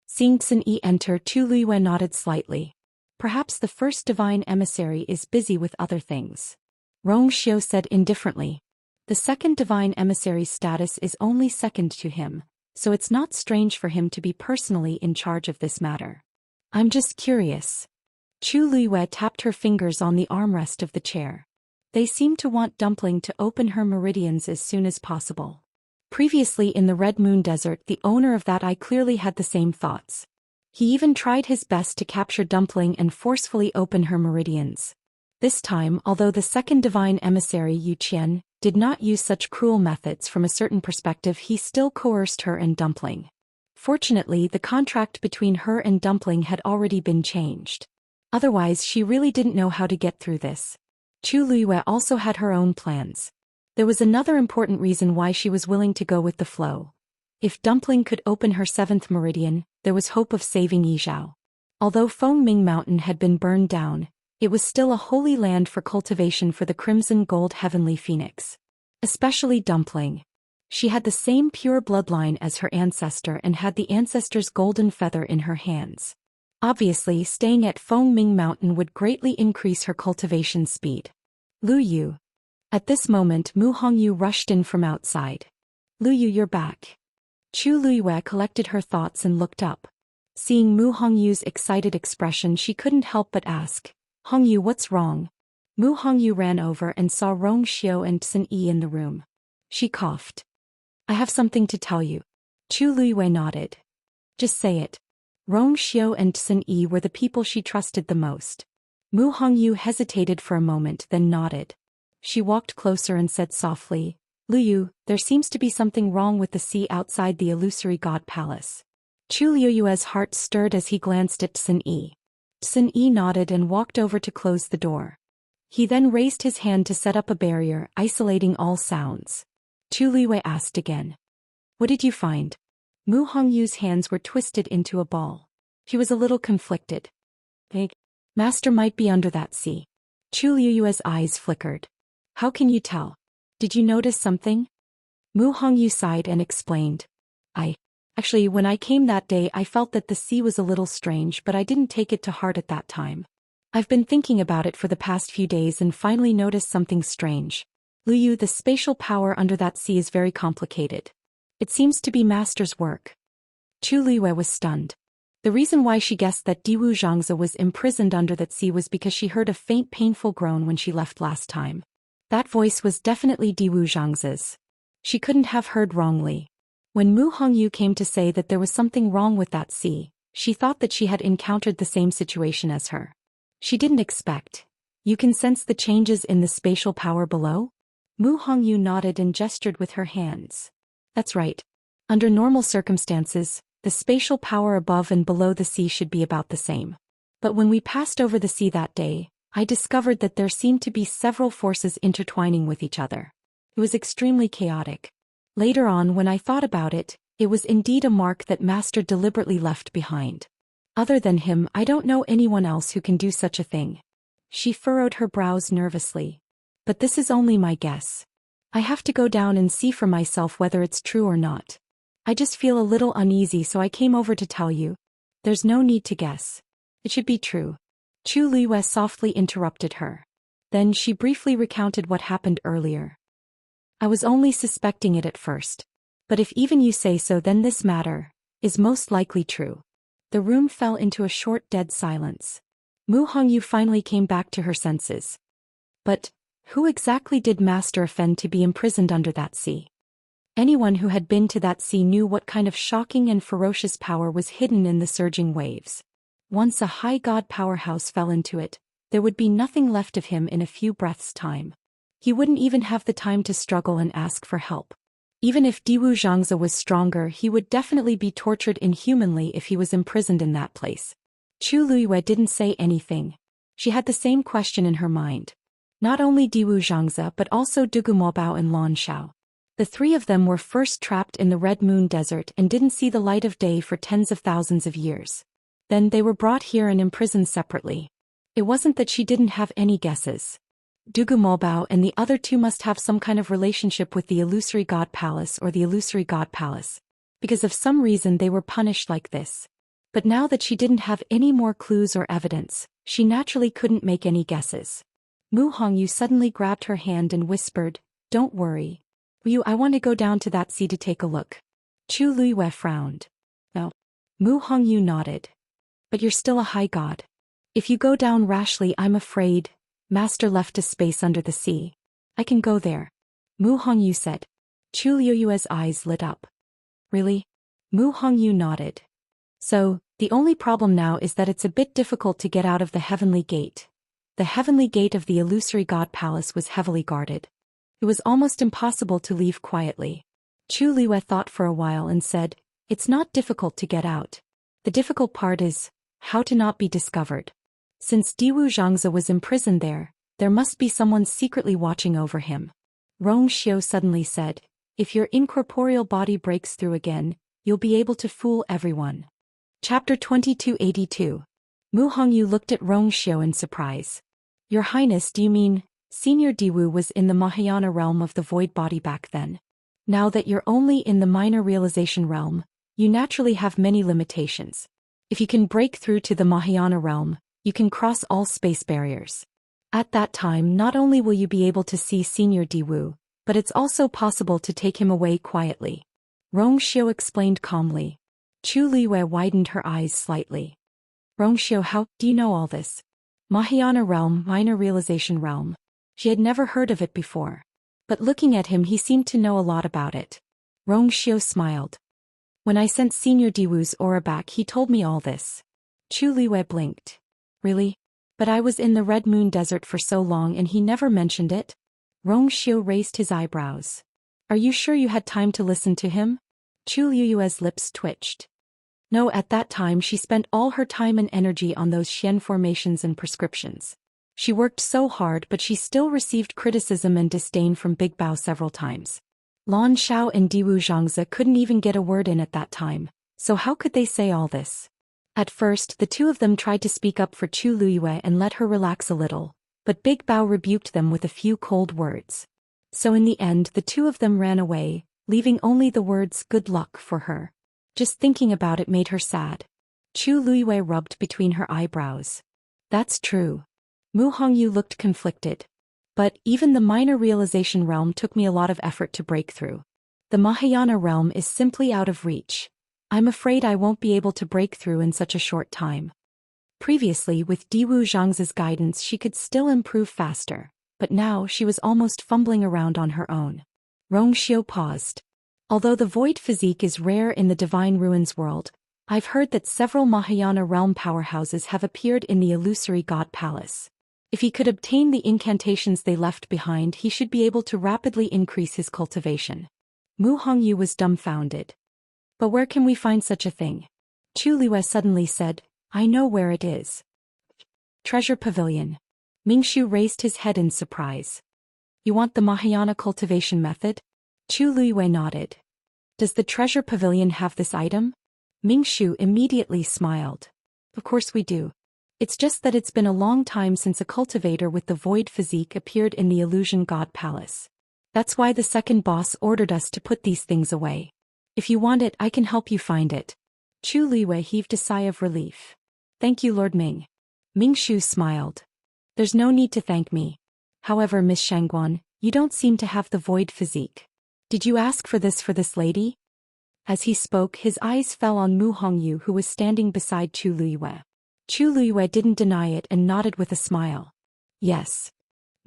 A: Seeing Sun Yi enter, Chu Liyue nodded slightly. Perhaps the first divine emissary is busy with other things. Rong Xiu said indifferently. The second divine emissary's status is only second to him, so it's not strange for him to be personally in charge of this matter. I'm just curious. Chu Liyue tapped her fingers on the armrest of the chair. They seemed to want Dumpling to open her meridians as soon as possible. Previously in the Red Moon Desert, the owner of that eye clearly had the same thoughts. He even tried his best to capture Dumpling and forcefully open her meridians. This time, although the second divine emissary Zhou Xian did not use such cruel methods from a certain perspective, he still coerced her and Dumpling. Fortunately, the contract between her and Dumpling had already been changed. Otherwise, she really didn't know how to get through this. Chu Liyue also had her own plans. There was another important reason why she was willing to go with the flow. If Dumpling could open her seventh meridian, there was hope of saving Yizhao. Although Fengming Mountain had been burned down, it was still a holy land for cultivation for the crimson gold heavenly phoenix. Especially Dumpling. She had the same pure bloodline as her ancestor and had the ancestor's golden feather in her hands. Obviously, staying at Fengming Mountain would greatly increase her cultivation speed. Lu Yu. At this moment, Mu Hongyu rushed in from outside. Lu Yu, you're back. Chu Liyue collected her thoughts and looked up. Seeing Mu Hongyu's excited expression, she couldn't help but ask, Hongyu, what's wrong? Mu Hongyu ran over and saw Rong Xiu and Sun Yi in the room. She coughed. I have something to tell you. Chu Liyue nodded. Just say it. Rong Xiu and Sun Yi were the people she trusted the most. Mu Hongyu hesitated for a moment, then nodded. She walked closer and said softly, Lu Yu, there seems to be something wrong with the sea outside the illusory god palace. Chu Liyue's heart stirred as he glanced at Sun Yi. Sun Yi nodded and walked over to close the door. He then raised his hand to set up a barrier, isolating all sounds. Chu Liyue asked again. What did you find? Mu Hongyu's hands were twisted into a ball. He was a little conflicted. Master might be under that sea. Chu Liyue's eyes flickered. How can you tell? Did you notice something? Mu Hongyu sighed and explained. Actually, when I came that day, I felt that the sea was a little strange, but I didn't take it to heart at that time. I've been thinking about it for the past few days and finally noticed something strange. Lu Yu, the spatial power under that sea is very complicated. It seems to be Master's work. Chu Liyue was stunned. The reason why she guessed that Diwu Zhangzi was imprisoned under that sea was because she heard a faint painful groan when she left last time. That voice was definitely Diwu Zhangzi's. She couldn't have heard wrongly. When Mu Hongyu came to say that there was something wrong with that sea, she thought that she had encountered the same situation as her. She didn't expect. You can sense the changes in the spatial power below? Mu Hongyu nodded and gestured with her hands. That's right. Under normal circumstances, the spatial power above and below the sea should be about the same. But when we passed over the sea that day, I discovered that there seemed to be several forces intertwining with each other. It was extremely chaotic. Later on, when I thought about it, it was indeed a mark that Master deliberately left behind. Other than him, I don't know anyone else who can do such a thing. She furrowed her brows nervously. But this is only my guess. I have to go down and see for myself whether it's true or not. I just feel a little uneasy, so I came over to tell you. There's no need to guess. It should be true. Chu Liyue softly interrupted her. Then she briefly recounted what happened earlier. I was only suspecting it at first. But if even you say so, then this matter is most likely true. The room fell into a short dead silence. Mu Hongyu finally came back to her senses. But who exactly did Master offend to be imprisoned under that sea? Anyone who had been to that sea knew what kind of shocking and ferocious power was hidden in the surging waves. Once a high god powerhouse fell into it, there would be nothing left of him in a few breaths' time. He wouldn't even have the time to struggle and ask for help. Even if Diwu Zhangzi was stronger, he would definitely be tortured inhumanly if he was imprisoned in that place. Chu Luiyue didn't say anything. She had the same question in her mind. Not only Diwu Zhangzi but also Dugu Mobao and Lan Shao. The three of them were first trapped in the Red Moon Desert and didn't see the light of day for tens of thousands of years. Then they were brought here and imprisoned separately. It wasn't that she didn't have any guesses. Dugu Mobao and the other two must have some kind of relationship with the Illusory God Palace or the Illusory God Palace. Because of some reason they were punished like this. But now that she didn't have any more clues or evidence, she naturally couldn't make any guesses. Mu Hongyu suddenly grabbed her hand and whispered, "Don't worry. I want to go down to that sea to take a look." Chu Luiyue frowned. "No." Mu Hongyu nodded. "But you're still a high god. If you go down rashly, I'm afraid, Master left a space under the sea. I can go there." Mu Hongyu said. Chu Luiyue's eyes lit up. "Really?" Mu Hongyu nodded. "So, the only problem now is that it's a bit difficult to get out of the Heavenly Gate. The Heavenly Gate of the Illusory God Palace was heavily guarded. It was almost impossible to leave quietly." Chu Luiyue thought for a while and said, "It's not difficult to get out. The difficult part is how to not be discovered. Since Diwu Zhangzi was imprisoned there must be someone secretly watching over him." Rong Xiu suddenly said, "If your incorporeal body breaks through again, you'll be able to fool everyone." Chapter 2282. Mu Hongyu looked at Rong Xiu in surprise. "Your Highness, do you mean Senior Diwu was in the Mahayana realm of the void body back then? Now that you're only in the minor realization realm, you naturally have many limitations. If you can break through to the Mahayana realm, you can cross all space barriers. At that time, not only will you be able to see Senior Diwu, but it's also possible to take him away quietly." Rong Xiu explained calmly. Chu Luiyue widened her eyes slightly. "Rong Xiu, how do you know all this? Mahayana realm, minor realization realm." She had never heard of it before. But looking at him, he seemed to know a lot about it. Rong Xiu smiled. "When I sent Senior Diwu's aura back, he told me all this." Chu Luiyue blinked. "Really? But I was in the Red Moon Desert for so long and he never mentioned it?" Rong Xiu raised his eyebrows. "Are you sure you had time to listen to him?" Chu Luiyue's lips twitched. No, at that time she spent all her time and energy on those Xian formations and prescriptions. She worked so hard, but she still received criticism and disdain from Big Bao several times. Lan Shao and Diwu Zhangzi couldn't even get a word in at that time, so how could they say all this? At first, the two of them tried to speak up for Chu Luiyue and let her relax a little, but Big Bao rebuked them with a few cold words. So in the end, the two of them ran away, leaving only the words "good luck" for her. Just thinking about it made her sad. Chu Luiyue rubbed between her eyebrows. "That's true." Mu Hongyu looked conflicted. "But even the minor realization realm took me a lot of effort to break through. The Mahayana realm is simply out of reach. I'm afraid I won't be able to break through in such a short time." Previously, with Diwu Zhangzi's guidance, she could still improve faster, but now she was almost fumbling around on her own. Rong Xiu paused. "Although the void physique is rare in the Divine Ruins world, I've heard that several Mahayana realm powerhouses have appeared in the Illusory God Palace. If he could obtain the incantations they left behind, he should be able to rapidly increase his cultivation." Mu Hongyu was dumbfounded. "But where can we find such a thing?" Chu Luiyue suddenly said, "I know where it is. Treasure Pavilion." Mingshu raised his head in surprise. "You want the Mahayana cultivation method?" Chu Luiyue nodded. "Does the Treasure Pavilion have this item?" Mingshu immediately smiled. "Of course we do. It's just that it's been a long time since a cultivator with the void physique appeared in the Illusion God Palace. That's why the second boss ordered us to put these things away. If you want it, I can help you find it." Chu Luiyue heaved a sigh of relief. "Thank you, Lord Ming." Mingshu smiled. "There's no need to thank me. However, Miss Shangguan, you don't seem to have the void physique. Did you ask for this lady?" As he spoke, his eyes fell on Mu Hongyu, who was standing beside Chu Luiyue. Chu Luiyue didn't deny it and nodded with a smile. "Yes."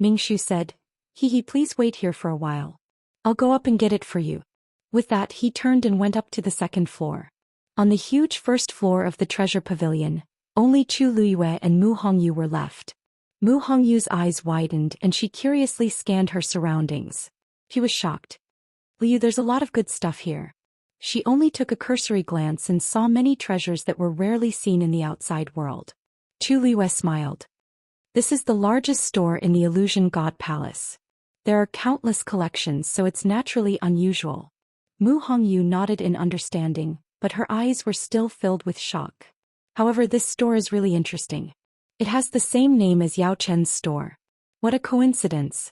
A: Mingshu said, Please wait here for a while. I'll go up and get it for you." With that, he turned and went up to the second floor. On the huge first floor of the treasure pavilion, only Chu Luiyue and Mu Hongyu were left. Mu Hongyu's eyes widened and she curiously scanned her surroundings. He was shocked. "Liu, there's a lot of good stuff here. She only took a cursory glance and saw many treasures that were rarely seen in the outside world. Chu Liwei smiled. This is the largest store in the Illusion God Palace. There are countless collections, so it's naturally unusual. Mu Hongyu nodded in understanding, but her eyes were still filled with shock. However, this store is really interesting. It has the same name as Yao Chen's store. What a coincidence.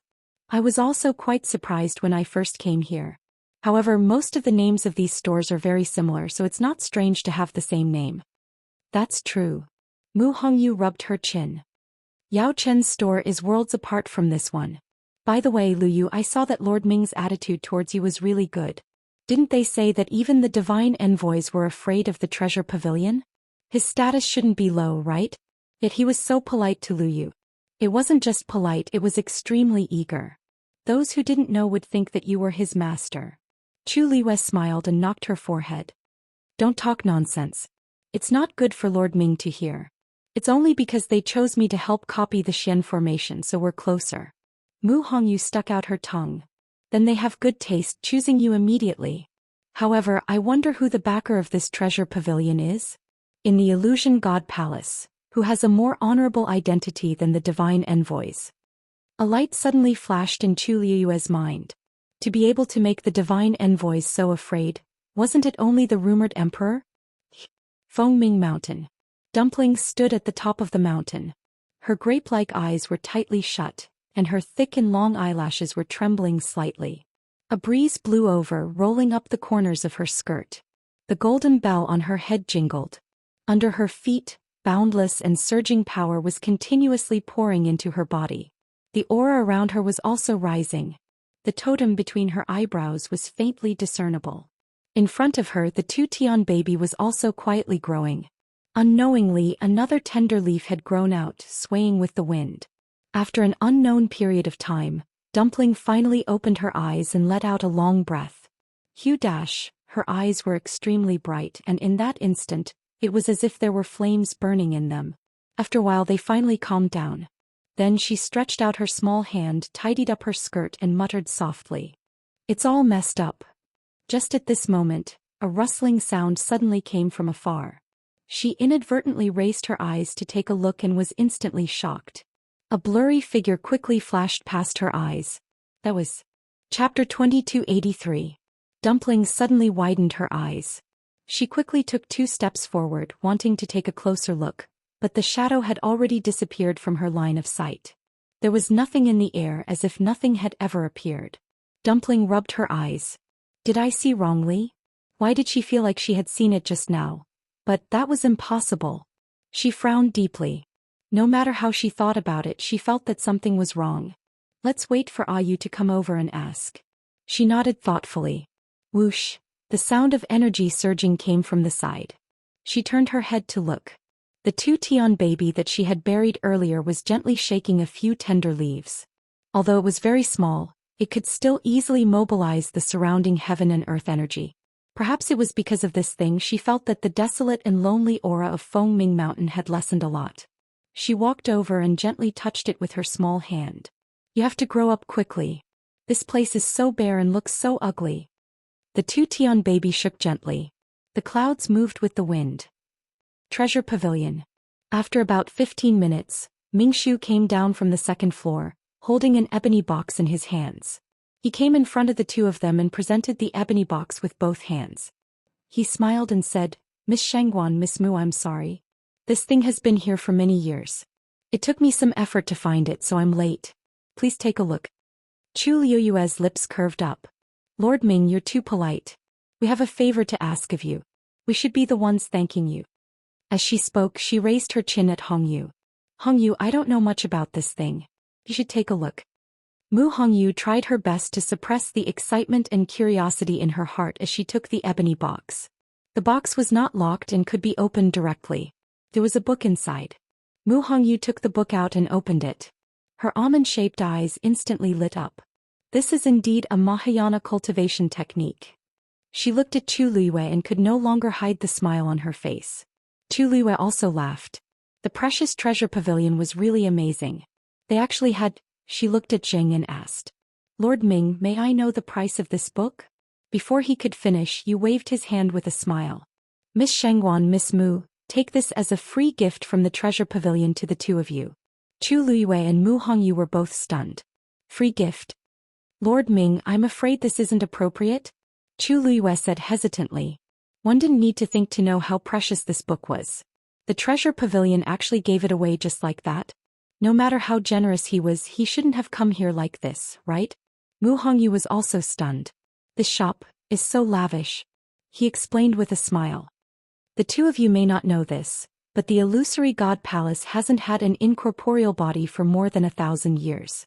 A: I was also quite surprised when I first came here. However, most of the names of these stores are very similar, so it's not strange to have the same name. That's true. Mu Hongyu rubbed her chin. Yao Chen's store is worlds apart from this one. By the way, Lu Yu, I saw that Lord Ming's attitude towards you was really good. Didn't they say that even the divine envoys were afraid of the treasure pavilion? His status shouldn't be low, right? Yet he was so polite to Lu Yu. It wasn't just polite, it was extremely eager. Those who didn't know would think that you were his master. Chu Liwei smiled and knocked her forehead. Don't talk nonsense. It's not good for Lord Ming to hear. It's only because they chose me to help copy the Xian formation, so we're closer. Mu Hongyu stuck out her tongue. Then they have good taste, choosing you immediately. However, I wonder who the backer of this treasure pavilion is? In the Illusion God Palace, who has a more honorable identity than the divine envoys. A light suddenly flashed in Chu Liu's mind. To be able to make the divine envoys so afraid, wasn't it only the rumored emperor? Fengming Mountain. Dumpling stood at the top of the mountain. Her grape-like eyes were tightly shut, and her thick and long eyelashes were trembling slightly. A breeze blew over, rolling up the corners of her skirt. The golden bell on her head jingled. Under her feet, boundless and surging power was continuously pouring into her body. The aura around her was also rising. The totem between her eyebrows was faintly discernible. In front of her, the two-tian baby was also quietly growing. Unknowingly, another tender leaf had grown out, swaying with the wind. After an unknown period of time, Dumpling finally opened her eyes and let out a long breath. Her eyes were extremely bright, and in that instant, it was as if there were flames burning in them. After a while they finally calmed down. Then she stretched out her small hand, tidied up her skirt and muttered softly. It's all messed up. Just at this moment, a rustling sound suddenly came from afar. She inadvertently raised her eyes to take a look and was instantly shocked. A blurry figure quickly flashed past her eyes. That was Chapter 2283. Dumpling suddenly widened her eyes. She quickly took 2 steps forward, wanting to take a closer look, but the shadow had already disappeared from her line of sight. There was nothing in the air, as if nothing had ever appeared. Dumpling rubbed her eyes. Did I see wrongly? Why did she feel like she had seen it just now? But that was impossible. She frowned deeply. No matter how she thought about it, she felt that something was wrong. Let's wait for Ayu to come over and ask. She nodded thoughtfully. Whoosh! The sound of energy surging came from the side. She turned her head to look. The two-tian baby that she had buried earlier was gently shaking a few tender leaves. Although it was very small, it could still easily mobilize the surrounding heaven and earth energy. Perhaps it was because of this thing she felt that the desolate and lonely aura of Fengming Mountain had lessened a lot. She walked over and gently touched it with her small hand. You have to grow up quickly. This place is so bare and looks so ugly. The two-tian baby shook gently. The clouds moved with the wind. Treasure Pavilion. After about 15 minutes, Mingshu came down from the second floor, holding an ebony box in his hands. He came in front of the two of them and presented the ebony box with both hands. He smiled and said, Miss Shangguan, Miss Mu, I'm sorry. This thing has been here for many years. It took me some effort to find it, so I'm late. Please take a look. Chu Liuyue's lips curved up. Lord Ming, you're too polite. We have a favor to ask of you. We should be the ones thanking you. As she spoke, she raised her chin at Hongyu. Hongyu, I don't know much about this thing. You should take a look. Mu Hongyu tried her best to suppress the excitement and curiosity in her heart as she took the ebony box. The box was not locked and could be opened directly. There was a book inside. Mu Hongyu took the book out and opened it. Her almond-shaped eyes instantly lit up. This is indeed a Mahayana cultivation technique. She looked at Chu Liwei and could no longer hide the smile on her face. Chu Liwei also laughed. The precious treasure pavilion was really amazing. They actually had... She looked at Zheng and asked. Lord Ming, may I know the price of this book? Before he could finish, Yu waved his hand with a smile. Miss Shangguan, Miss Mu, take this as a free gift from the treasure pavilion to the two of you. Chu Luiyue and Mu Hongyu were both stunned. Free gift? Lord Ming, I'm afraid this isn't appropriate? Chu Luiyue said hesitantly. One didn't need to think to know how precious this book was. The treasure pavilion actually gave it away just like that. No matter how generous he was, he shouldn't have come here like this, right? Mu Hongyu was also stunned. This shop is so lavish, he explained with a smile. The two of you may not know this, but the illusory god palace hasn't had an incorporeal body for more than 1,000 years.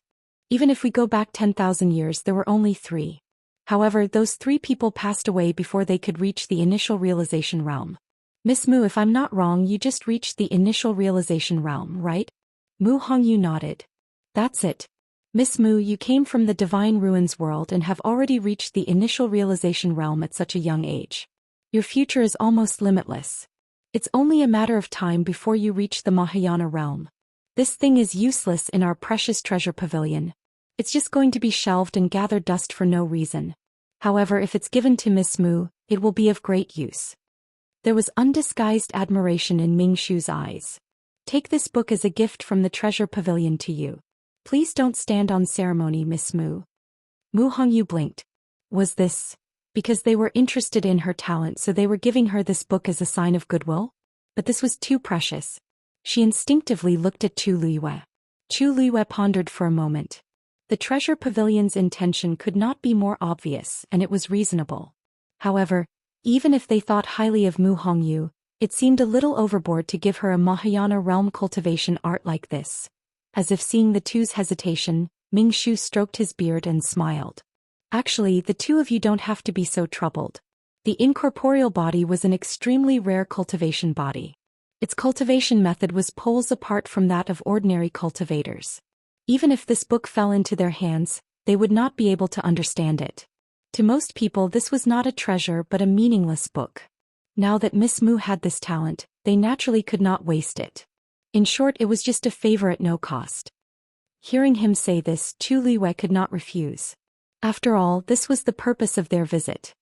A: Even if we go back 10,000 years, there were only 3. However, those 3 people passed away before they could reach the initial realization realm. Miss Mu, if I'm not wrong, you just reached the initial realization realm, right? Mu Hongyu nodded. That's it. Miss Mu, you came from the Divine Ruins world and have already reached the initial realization realm at such a young age. Your future is almost limitless. It's only a matter of time before you reach the Mahayana realm. This thing is useless in our precious treasure pavilion. It's just going to be shelved and gather dust for no reason. However, if it's given to Miss Mu, it will be of great use. There was undisguised admiration in Ming Shu's eyes. Take this book as a gift from the treasure pavilion to you. Please don't stand on ceremony, Miss Mu. Mu Hongyu blinked. Was this because they were interested in her talent, so they were giving her this book as a sign of goodwill? But this was too precious. She instinctively looked at Chu Luiyue. Chu Luiyue pondered for a moment. The treasure pavilion's intention could not be more obvious, and it was reasonable. However, even if they thought highly of Mu Hongyu, it seemed a little overboard to give her a Mahayana realm cultivation art like this. As if seeing the two's hesitation, Ming Shu stroked his beard and smiled. Actually, the two of you don't have to be so troubled. The incorporeal body was an extremely rare cultivation body. Its cultivation method was poles apart from that of ordinary cultivators. Even if this book fell into their hands, they would not be able to understand it. To most people, this was not a treasure but a meaningless book. Now that Miss Mu had this talent, they naturally could not waste it. In short, it was just a favor at no cost. Hearing him say this, Chu Luiyue could not refuse. After all, this was the purpose of their visit.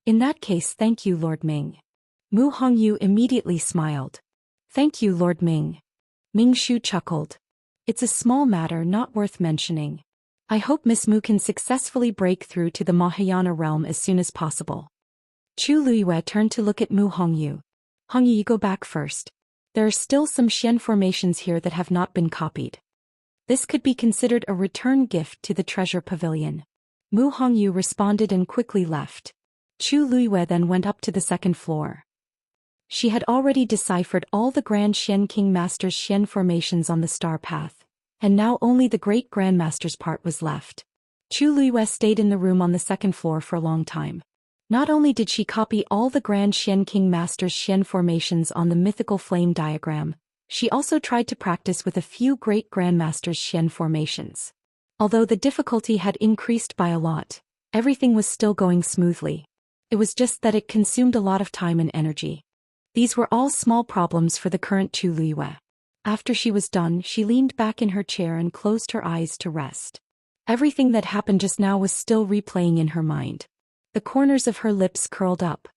A: In that case, thank you, Lord Ming. Mu Hongyu immediately smiled. Thank you, Lord Ming. Ming Shu chuckled. It's a small matter not worth mentioning. I hope Miss Mu can successfully break through to the Mahayana realm as soon as possible. Chu Luiyue turned to look at Mu Hongyu. Hongyu, you go back first. There are still some Xian formations here that have not been copied. This could be considered a return gift to the treasure pavilion. Mu Hongyu responded and quickly left. Chu Luiyue then went up to the second floor. She had already deciphered all the Grand Xian King Master's Xian formations on the star path, and now only the Great Grandmaster's part was left. Chu Luiyue stayed in the room on the second floor for a long time. Not only did she copy all the Grand Xian King Master's Xian formations on the mythical flame diagram, she also tried to practice with a few Great Grandmaster's Xian formations. Although the difficulty had increased by a lot, everything was still going smoothly. It was just that it consumed a lot of time and energy. These were all small problems for the current Chu Luiyue. After she was done, she leaned back in her chair and closed her eyes to rest. Everything that happened just now was still replaying in her mind. The corners of her lips curled up.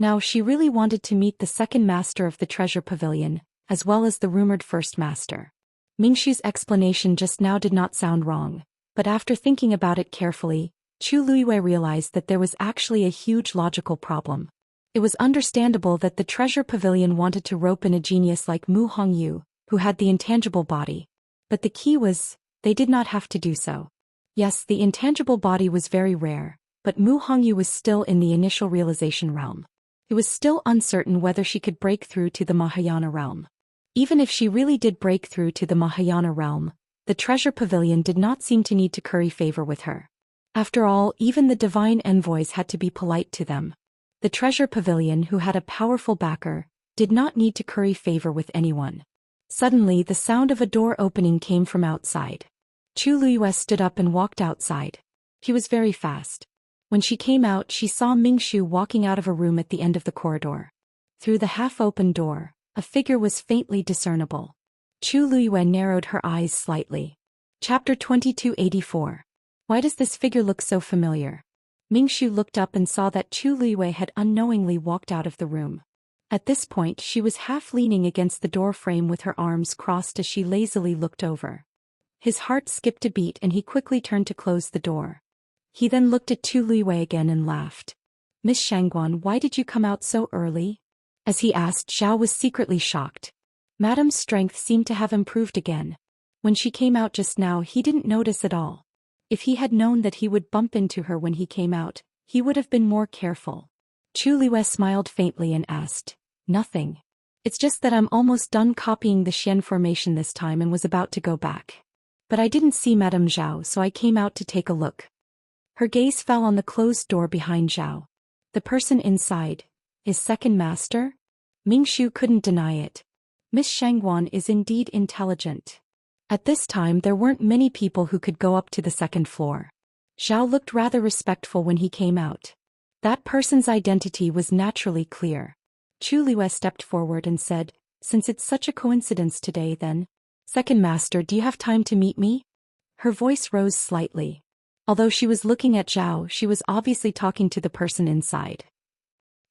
A: Now she really wanted to meet the second master of the treasure pavilion, as well as the rumored first master. Mingshu's explanation just now did not sound wrong, but after thinking about it carefully, Chu Luiyue realized that there was actually a huge logical problem. It was understandable that the treasure pavilion wanted to rope in a genius like Mu Hongyu, who had the intangible body. But the key was, they did not have to do so. Yes, the intangible body was very rare, but Mu Hongyu was still in the initial realization realm. It was still uncertain whether she could break through to the Mahayana realm. Even if she really did break through to the Mahayana realm, the treasure pavilion did not seem to need to curry favor with her. After all, even the divine envoys had to be polite to them. The treasure pavilion, who had a powerful backer, did not need to curry favor with anyone. Suddenly, the sound of a door opening came from outside. Chu Luiyue stood up and walked outside. He was very fast. When she came out, she saw Ming Shu walking out of a room at the end of the corridor. Through the half-open door, a figure was faintly discernible. Chu Luiyue narrowed her eyes slightly. Chapter 2284. Why does this figure look so familiar? Mingshu looked up and saw that Chu Liwei had unknowingly walked out of the room. At this point she was half leaning against the door frame with her arms crossed as she lazily looked over. His heart skipped a beat and he quickly turned to close the door. He then looked at Chu Liwei again and laughed. "Miss Shangguan, why did you come out so early?" As he asked, Zhao was secretly shocked. Madame's strength seemed to have improved again. When she came out just now he didn't notice at all. If he had known that he would bump into her when he came out, he would have been more careful. Chu Liwei smiled faintly and asked, "Nothing. It's just that I'm almost done copying the Xian formation this time and was about to go back. But I didn't see Madame Zhao, so I came out to take a look." Her gaze fell on the closed door behind Zhao. The person inside is second master? Mingshu couldn't deny it. Miss Shangguan is indeed intelligent. At this time there weren't many people who could go up to the second floor. Zhao looked rather respectful when he came out. That person's identity was naturally clear. Chu Liwei stepped forward and said, "Since it's such a coincidence today then, second master, do you have time to meet me?" Her voice rose slightly. Although she was looking at Zhao, she was obviously talking to the person inside.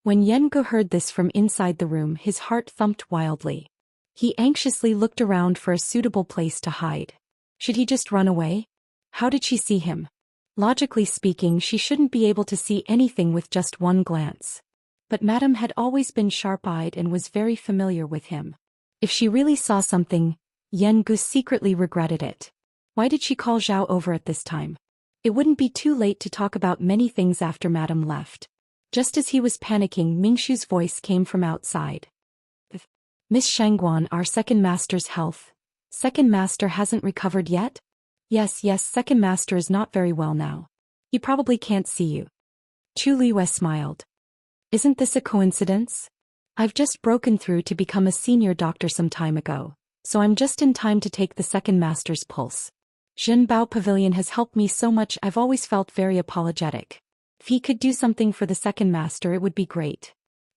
A: When Yen Gu heard this from inside the room, his heart thumped wildly. He anxiously looked around for a suitable place to hide. Should he just run away? How did she see him? Logically speaking, she shouldn't be able to see anything with just one glance. But Madame had always been sharp-eyed and was very familiar with him. If she really saw something, Yen Gu secretly regretted it. Why did she call Zhao over at this time? It wouldn't be too late to talk about many things after Madame left. Just as he was panicking, Mingshu's voice came from outside. "Miss Shangguan, our second master's health. Second master hasn't recovered yet?" Yes, second master is not very well now. He probably can't see you." Chu Liwei smiled. "Isn't this a coincidence? I've just broken through to become a senior doctor some time ago, so I'm just in time to take the second master's pulse. Zhenbao Pavilion has helped me so much. I've always felt very apologetic. If he could do something for the second master, it would be great."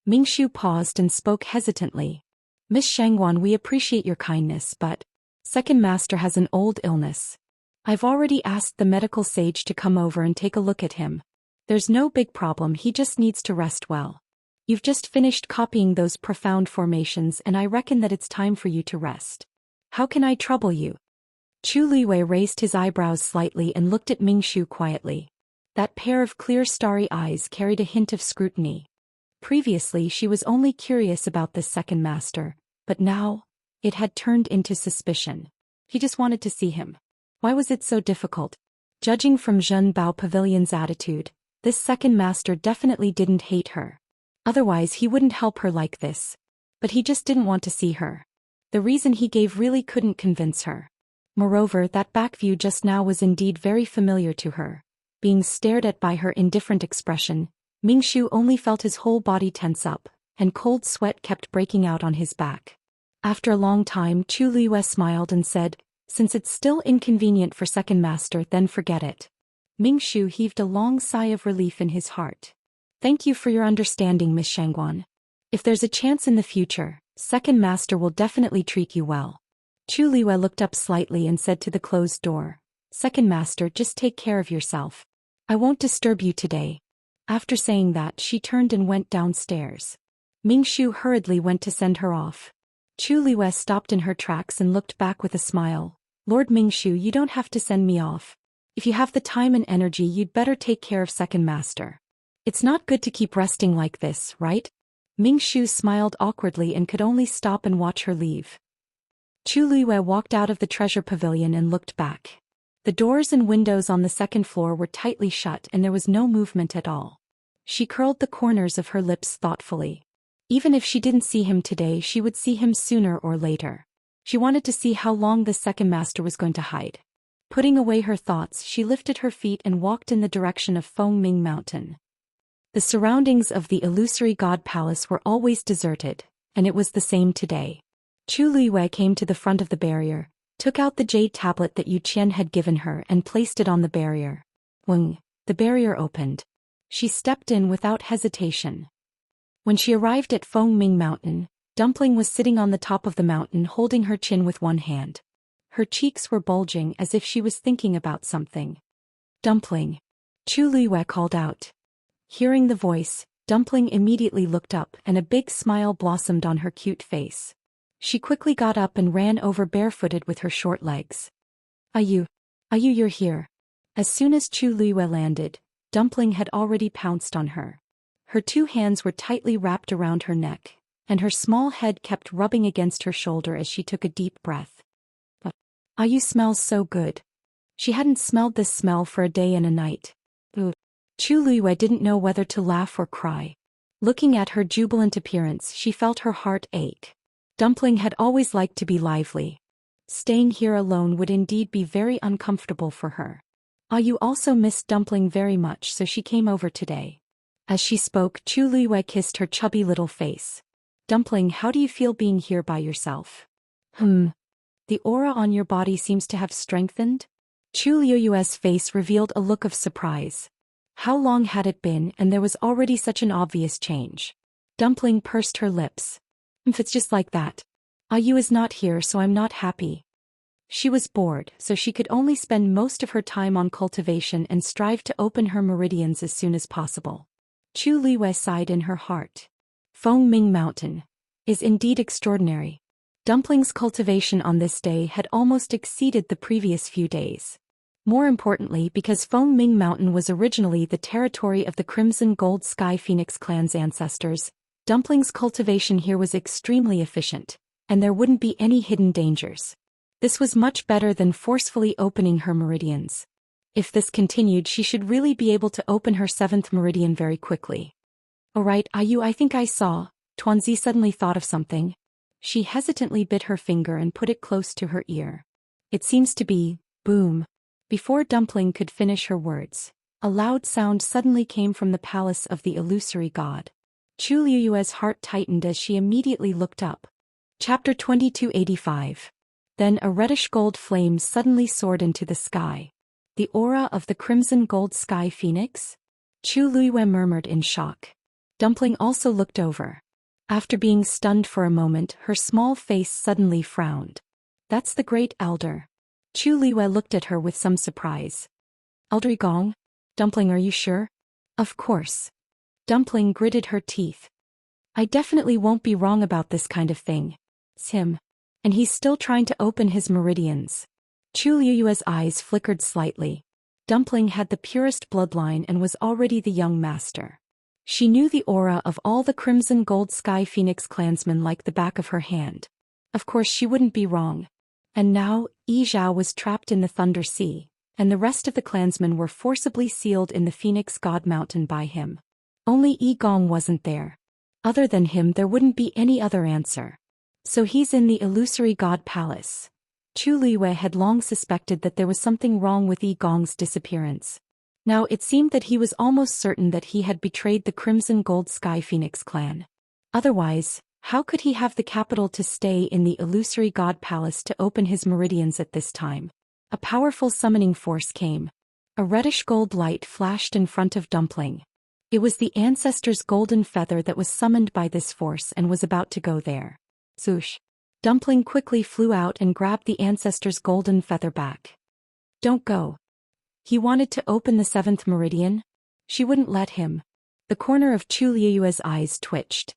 A: Mingshu paused and spoke hesitantly. "Miss Shangguan, we appreciate your kindness, but second master has an old illness. I've already asked the medical sage to come over and take a look at him. There's no big problem, he just needs to rest well. You've just finished copying those profound formations and I reckon that it's time for you to rest. How can I trouble you?" Chu Liwei raised his eyebrows slightly and looked at Mingshu quietly. That pair of clear starry eyes carried a hint of scrutiny. Previously she was only curious about this second master, but now, it had turned into suspicion. He just wanted to see him. Why was it so difficult? Judging from Zhenbao Pavilion's attitude, this second master definitely didn't hate her. Otherwise he wouldn't help her like this. But he just didn't want to see her. The reason he gave really couldn't convince her. Moreover, that back view just now was indeed very familiar to her. Being stared at by her indifferent expression, Mingshu only felt his whole body tense up, and cold sweat kept breaking out on his back. After a long time, Chu Liwei smiled and said, "Since it's still inconvenient for second master, then forget it." Mingshu heaved a long sigh of relief in his heart. "Thank you for your understanding, Miss Shangguan. If there's a chance in the future, second master will definitely treat you well." Chu Liwei looked up slightly and said to the closed door, "Second master, just take care of yourself. I won't disturb you today." After saying that, she turned and went downstairs. Mingshu hurriedly went to send her off. Chu Liwei stopped in her tracks and looked back with a smile. "Lord Mingshu, you don't have to send me off. If you have the time and energy, you'd better take care of second master. It's not good to keep resting like this, right?" Mingshu smiled awkwardly and could only stop and watch her leave. Chu Liwei walked out of the treasure pavilion and looked back. The doors and windows on the second floor were tightly shut and there was no movement at all. She curled the corners of her lips thoughtfully. Even if she didn't see him today, she would see him sooner or later. She wanted to see how long the second master was going to hide. Putting away her thoughts, she lifted her feet and walked in the direction of Fengming Mountain. The surroundings of the illusory god palace were always deserted, and it was the same today. Chu Liwei came to the front of the barrier, took out the jade tablet that Yu Qian had given her and placed it on the barrier. Weng, the barrier opened. She stepped in without hesitation. When she arrived at Fengming Mountain, Dumpling was sitting on the top of the mountain holding her chin with one hand. Her cheeks were bulging as if she was thinking about something. "Dumpling." Chu Liyue called out. Hearing the voice, Dumpling immediately looked up and a big smile blossomed on her cute face. She quickly got up and ran over barefooted with her short legs. Ayu, you're here. As soon as Chu Liyue landed, Dumpling had already pounced on her. Her 2 hands were tightly wrapped around her neck, and her small head kept rubbing against her shoulder as she took a deep breath. Ayu smells so good. She hadn't smelled this smell for a day and a night. Chu Liyue didn't know whether to laugh or cry. Looking at her jubilant appearance, she felt her heart ache. Dumpling had always liked to be lively. Staying here alone would indeed be very uncomfortable for her. Ayu also missed Dumpling very much, so she came over today. As she spoke, Chu Liyue kissed her chubby little face. Dumpling, how do you feel being here by yourself? The aura on your body seems to have strengthened? Chu Liyue's face revealed a look of surprise. How long had it been, and there was already such an obvious change? Dumpling pursed her lips. If it's just like that. Ayu is not here, so I'm not happy. She was bored, so she could only spend most of her time on cultivation and strive to open her meridians as soon as possible. Chu Liyue sighed in her heart. Fengming Mountain is indeed extraordinary. Dumpling's cultivation on this day had almost exceeded the previous few days. More importantly, because Fengming Mountain was originally the territory of the Crimson Gold Sky Phoenix clan's ancestors, Dumpling's cultivation here was extremely efficient, and there wouldn't be any hidden dangers. This was much better than forcefully opening her meridians. If this continued, she should really be able to open her 7th meridian very quickly. Alright, Ayu, I think I saw. Tuanzi suddenly thought of something. She hesitantly bit her finger and put it close to her ear. It seems to be, boom. Before Dumpling could finish her words, a loud sound suddenly came from the palace of the illusory god. Chu Liyue's heart tightened as she immediately looked up. Chapter 2285. Then a reddish gold flame suddenly soared into the sky. The aura of the Crimson Gold Sky Phoenix? Chu Liyue murmured in shock. Dumpling also looked over. After being stunned for a moment, her small face suddenly frowned. That's the Great Elder. Chu Liyue looked at her with some surprise. Elder Gong? Dumpling, are you sure? Of course. Dumpling gritted her teeth. I definitely won't be wrong about this kind of thing. It's him. And he's still trying to open his meridians. Chu Liyue's eyes flickered slightly. Dumpling had the purest bloodline and was already the young master. She knew the aura of all the Crimson Gold Sky Phoenix clansmen like the back of her hand. Of course she wouldn't be wrong. And now, Yi Zhao was trapped in the Thunder Sea, and the rest of the clansmen were forcibly sealed in the Phoenix God Mountain by him. Only Yi Gong wasn't there. Other than him, there wouldn't be any other answer. So he's in the illusory God Palace. Chu Liyue had long suspected that there was something wrong with Yi Gong's disappearance. Now it seemed that he was almost certain that he had betrayed the Crimson Gold Sky Phoenix clan. Otherwise, how could he have the capital to stay in the illusory God Palace to open his meridians at this time? A powerful summoning force came. A reddish gold light flashed in front of Dumpling. It was the ancestor's golden feather that was summoned by this force and was about to go there. Zoosh. Dumpling quickly flew out and grabbed the ancestor's golden feather back. Don't go. He wanted to open the 7th meridian. She wouldn't let him. The corner of Chu Liyue's eyes twitched.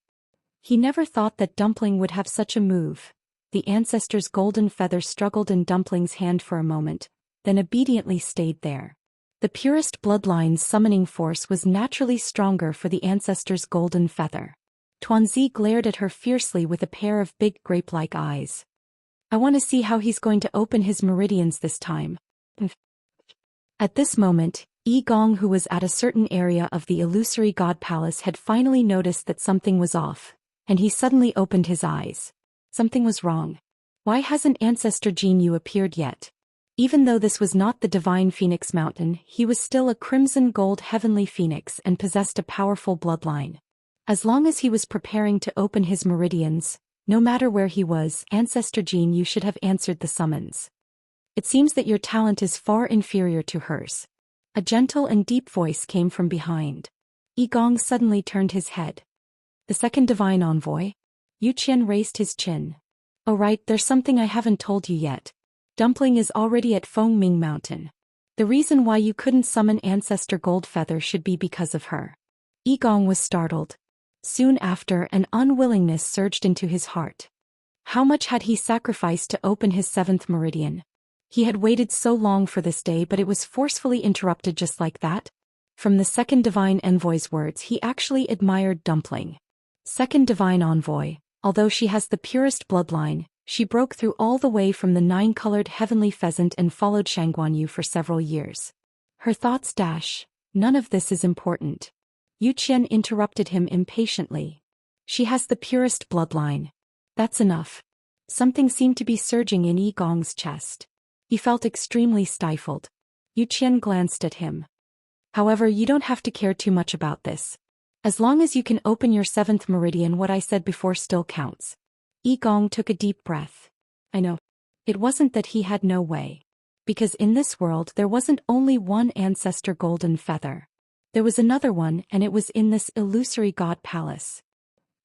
A: He never thought that Dumpling would have such a move. The ancestor's golden feather struggled in Dumpling's hand for a moment, then obediently stayed there. The purest bloodline's summoning force was naturally stronger for the ancestor's golden feather. Tuanzi glared at her fiercely with a pair of big grape-like eyes. I want to see how he's going to open his meridians this time. At this moment, Yi Gong, who was at a certain area of the illusory god palace, had finally noticed that something was off, and he suddenly opened his eyes. Something was wrong. Why hasn't Ancestor Jin Yu appeared yet? Even though this was not the divine Phoenix Mountain, he was still a crimson gold heavenly phoenix and possessed a powerful bloodline. As long as he was preparing to open his meridians, no matter where he was, Ancestor Jin Yu should have answered the summons. It seems that your talent is far inferior to hers. A gentle and deep voice came from behind. Yi Gong suddenly turned his head. The second divine envoy? Yu Qian raised his chin. Oh right, there's something I haven't told you yet. Dumpling is already at Fengming Mountain. The reason why you couldn't summon Ancestor Goldfeather should be because of her. Yigong was startled. Soon after, an unwillingness surged into his heart. How much had he sacrificed to open his 7th meridian? He had waited so long for this day, but it was forcefully interrupted just like that. From the second divine envoy's words, he actually admired Dumpling. Second divine envoy, although she has the purest bloodline, she broke through all the way from the 9-colored heavenly pheasant and followed Shangguanyu for several years. Her thoughts dash. None of this is important. Zhou Xian interrupted him impatiently. She has the purest bloodline. That's enough. Something seemed to be surging in Yigong's chest. He felt extremely stifled. Zhou Xian glanced at him. However, you don't have to care too much about this. As long as you can open your 7th meridian, what I said before still counts. Yigong took a deep breath. I know. It wasn't that he had no way. Because in this world there wasn't only one ancestor golden feather. There was another one, and it was in this illusory god palace.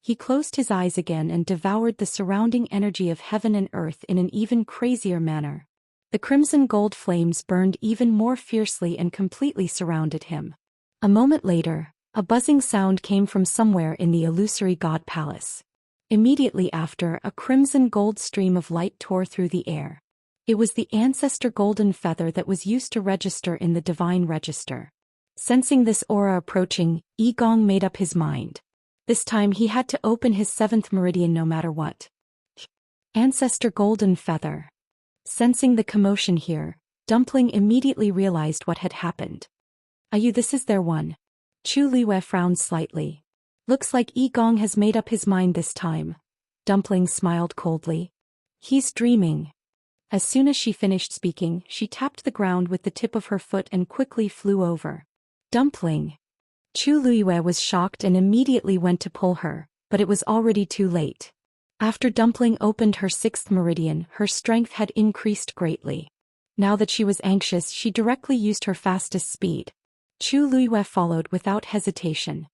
A: He closed his eyes again and devoured the surrounding energy of heaven and earth in an even crazier manner. The crimson gold flames burned even more fiercely and completely surrounded him. A moment later, a buzzing sound came from somewhere in the illusory god palace. Immediately after, a crimson gold stream of light tore through the air. It was the ancestor golden feather that was used to register in the divine register. Sensing this aura approaching, Yigong made up his mind. This time he had to open his 7th meridian no matter what. Ancestor golden feather. Sensing the commotion here, Dumpling immediately realized what had happened. Ayu, this is their one. Chu Liwei frowned slightly. Looks like Yigong has made up his mind this time. Dumpling smiled coldly. He's dreaming. As soon as she finished speaking, she tapped the ground with the tip of her foot and quickly flew over. Dumpling. Chu Liwei was shocked and immediately went to pull her, but it was already too late. After Dumpling opened her 6th meridian, her strength had increased greatly. Now that she was anxious, she directly used her fastest speed. Chu Liwei followed without hesitation.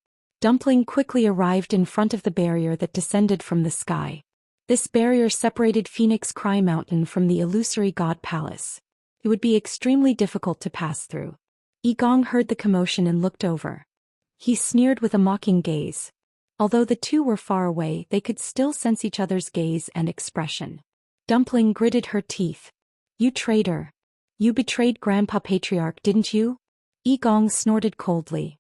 A: Dumpling quickly arrived in front of the barrier that descended from the sky. This barrier separated Phoenix Cry Mountain from the illusory god palace. It would be extremely difficult to pass through. Yigong heard the commotion and looked over. He sneered with a mocking gaze. Although the two were far away, they could still sense each other's gaze and expression. Dumpling gritted her teeth. You traitor. You betrayed Grandpa Patriarch, didn't you? Yigong snorted coldly.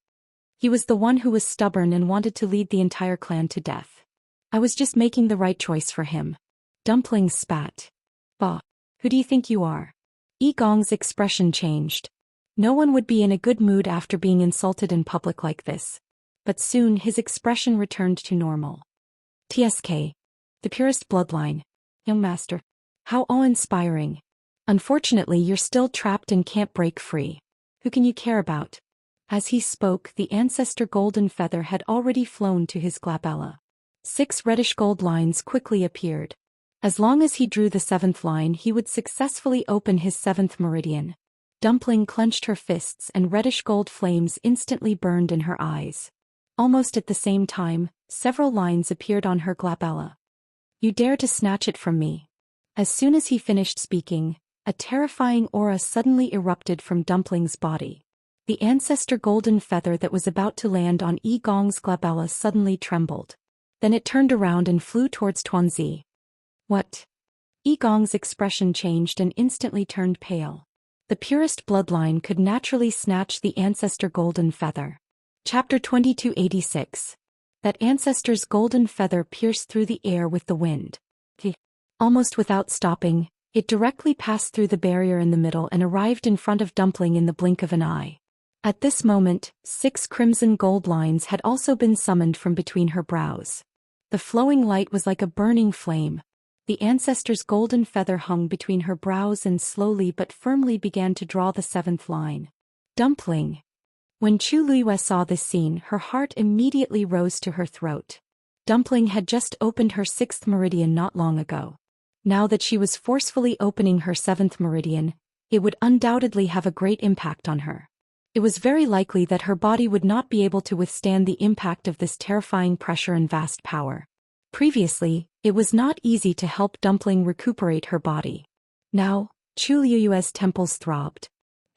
A: He was the one who was stubborn and wanted to lead the entire clan to death. I was just making the right choice for him. Dumpling spat. Bah. Who do you think you are? Yigong's expression changed. No one would be in a good mood after being insulted in public like this. But soon his expression returned to normal. TSK. The purest bloodline. Young master. How awe-inspiring. Unfortunately, you're still trapped and can't break free. Who can you care about? As he spoke, the ancestor golden feather had already flown to his glabella. 6 reddish gold lines quickly appeared. As long as he drew the 7th line, he would successfully open his 7th meridian. Dumpling clenched her fists and reddish gold flames instantly burned in her eyes. Almost at the same time, several lines appeared on her glabella. You dare to snatch it from me. As soon as he finished speaking, a terrifying aura suddenly erupted from Dumpling's body. The ancestor golden feather that was about to land on Yigong's glabella suddenly trembled. Then it turned around and flew towards Tuanzi. What? Yigong's expression changed and instantly turned pale. The purest bloodline could naturally snatch the ancestor golden feather. Chapter 2286. That ancestor's golden feather pierced through the air with the wind. Almost without stopping, it directly passed through the barrier in the middle and arrived in front of Dumpling in the blink of an eye. At this moment, 6 crimson gold lines had also been summoned from between her brows. The flowing light was like a burning flame. The ancestor's golden feather hung between her brows and slowly but firmly began to draw the 7th line. Dumpling. When Chu Liwei saw this scene, her heart immediately rose to her throat. Dumpling had just opened her 6th meridian not long ago. Now that she was forcefully opening her 7th meridian, it would undoubtedly have a great impact on her. It was very likely that her body would not be able to withstand the impact of this terrifying pressure and vast power. Previously, it was not easy to help Dumpling recuperate her body. Now, Chu Liu's temples throbbed.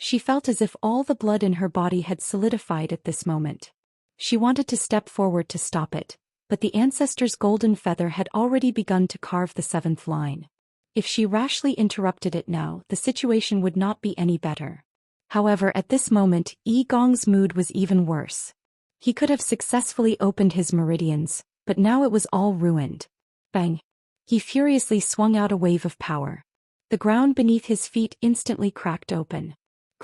A: She felt as if all the blood in her body had solidified at this moment. She wanted to step forward to stop it, but the ancestor's golden feather had already begun to carve the seventh line. If she rashly interrupted it now, the situation would not be any better. However, at this moment, Yi Gong's mood was even worse. He could have successfully opened his meridians, but now it was all ruined. Bang! He furiously swung out a wave of power. The ground beneath his feet instantly cracked open.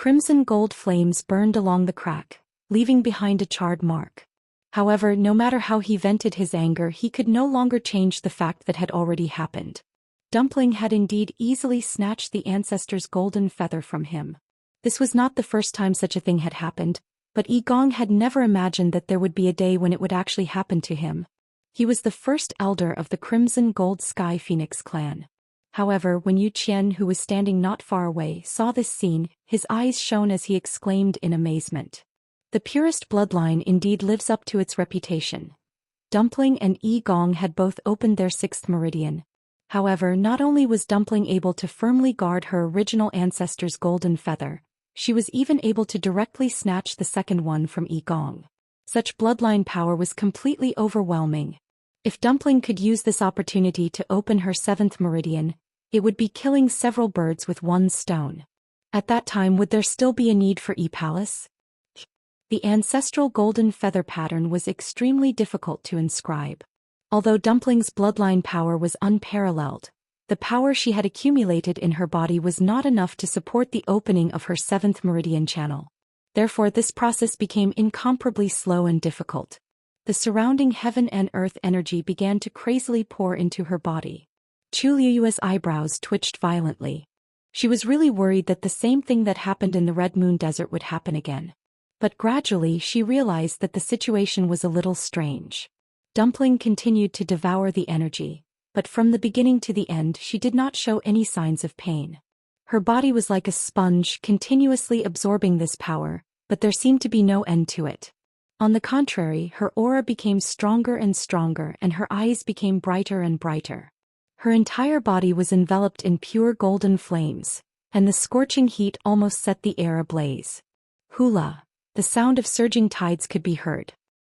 A: Crimson gold flames burned along the crack, leaving behind a charred mark. However, no matter how he vented his anger, he could no longer change the fact that had already happened. Dumpling had indeed easily snatched the ancestor's golden feather from him. This was not the first time such a thing had happened, but Yi Gong had never imagined that there would be a day when it would actually happen to him. He was the first elder of the Crimson Gold Sky Phoenix clan. However, when Zhou Xian, who was standing not far away, saw this scene, his eyes shone as he exclaimed in amazement. The purest bloodline indeed lives up to its reputation. Dumpling and Yi Gong had both opened their sixth meridian. However, not only was Dumpling able to firmly guard her original ancestor's golden feather, she was even able to directly snatch the second one from Yi Gong. Such bloodline power was completely overwhelming. If Dumpling could use this opportunity to open her seventh meridian, it would be killing several birds with one stone. At that time, would there still be a need for E-Palace? The ancestral golden feather pattern was extremely difficult to inscribe. Although Dumpling's bloodline power was unparalleled, the power she had accumulated in her body was not enough to support the opening of her seventh meridian channel. Therefore, this process became incomparably slow and difficult. The surrounding heaven and earth energy began to crazily pour into her body. Chu Liyue's eyebrows twitched violently. She was really worried that the same thing that happened in the Red Moon Desert would happen again. But gradually she realized that the situation was a little strange. Dumpling continued to devour the energy, but from the beginning to the end she did not show any signs of pain. Her body was like a sponge, continuously absorbing this power, but there seemed to be no end to it. On the contrary, her aura became stronger and stronger and her eyes became brighter and brighter. Her entire body was enveloped in pure golden flames, and the scorching heat almost set the air ablaze. Hula! The sound of surging tides could be heard.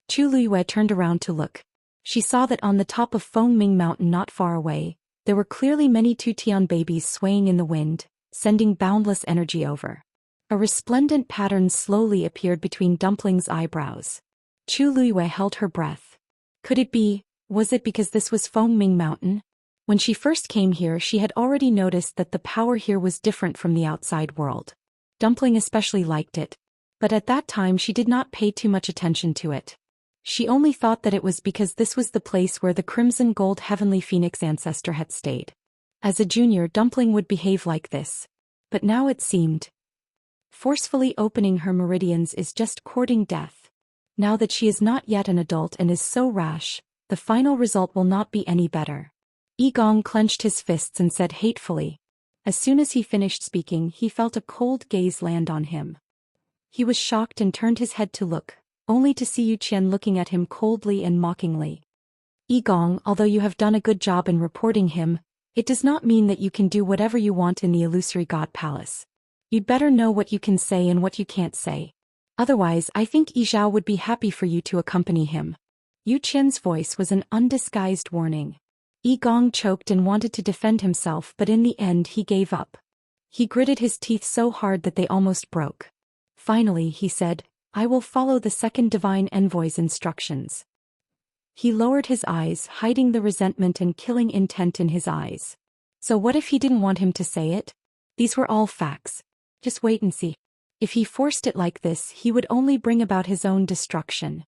A: Chu Liyue turned around to look. She saw that on the top of Fengming Mountain not far away, there were clearly many Tutian babies swaying in the wind, sending boundless energy over. A resplendent pattern slowly appeared between Dumpling's eyebrows. Chu Liyue held her breath. Could it be, was it because this was Fengming Mountain? When she first came here she had already noticed that the power here was different from the outside world. Dumpling especially liked it, but at that time she did not pay too much attention to it. She only thought that it was because this was the place where the Crimson Gold Heavenly Phoenix ancestor had stayed. As a junior, Dumpling would behave like this. But now it seemed. Forcefully opening her meridians is just courting death. Now that she is not yet an adult and is so rash, the final result will not be any better. Yi Gong clenched his fists and said hatefully. As soon as he finished speaking, he felt a cold gaze land on him. He was shocked and turned his head to look, only to see Zhou Xian looking at him coldly and mockingly. Yi Gong, although you have done a good job in reporting him, it does not mean that you can do whatever you want in the illusory God Palace. You'd better know what you can say and what you can't say. Otherwise, I think Yi Zhao would be happy for you to accompany him. Zhou Qian's voice was an undisguised warning. Yi Gong choked and wanted to defend himself, but in the end he gave up. He gritted his teeth so hard that they almost broke. Finally, he said, I will follow the second divine envoy's instructions. He lowered his eyes, hiding the resentment and killing intent in his eyes. So what if he didn't want him to say it? These were all facts. Just wait and see. If he forced it like this, he would only bring about his own destruction.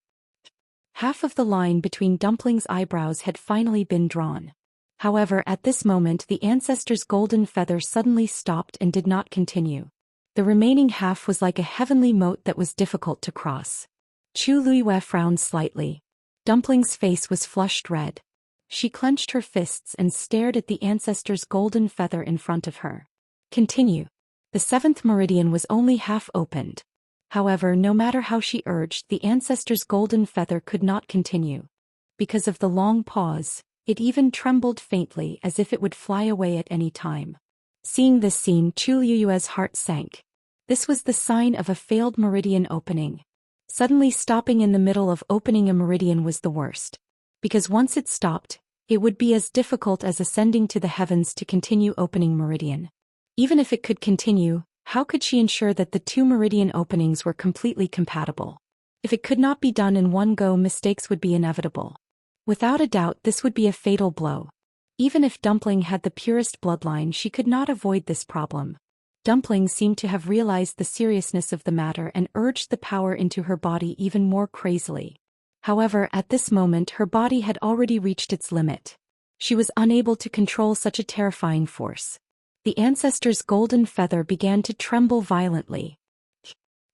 A: Half of the line between Dumpling's eyebrows had finally been drawn. However, at this moment the ancestor's golden feather suddenly stopped and did not continue. The remaining half was like a heavenly moat that was difficult to cross. Chu Liyue frowned slightly. Dumpling's face was flushed red. She clenched her fists and stared at the ancestor's golden feather in front of her. Continue. The seventh meridian was only half opened. However, no matter how she urged, the ancestor's golden feather could not continue. Because of the long pause, it even trembled faintly as if it would fly away at any time. Seeing this scene, Chu Liyue's heart sank. This was the sign of a failed meridian opening. Suddenly stopping in the middle of opening a meridian was the worst. Because once it stopped, it would be as difficult as ascending to the heavens to continue opening meridian. Even if it could continue, how could she ensure that the two meridian openings were completely compatible? If it could not be done in one go, mistakes would be inevitable. Without a doubt, this would be a fatal blow. Even if Dumpling had the purest bloodline, she could not avoid this problem. Dumpling seemed to have realized the seriousness of the matter and urged the power into her body even more crazily. However, at this moment her body had already reached its limit. She was unable to control such a terrifying force. The ancestor's golden feather began to tremble violently.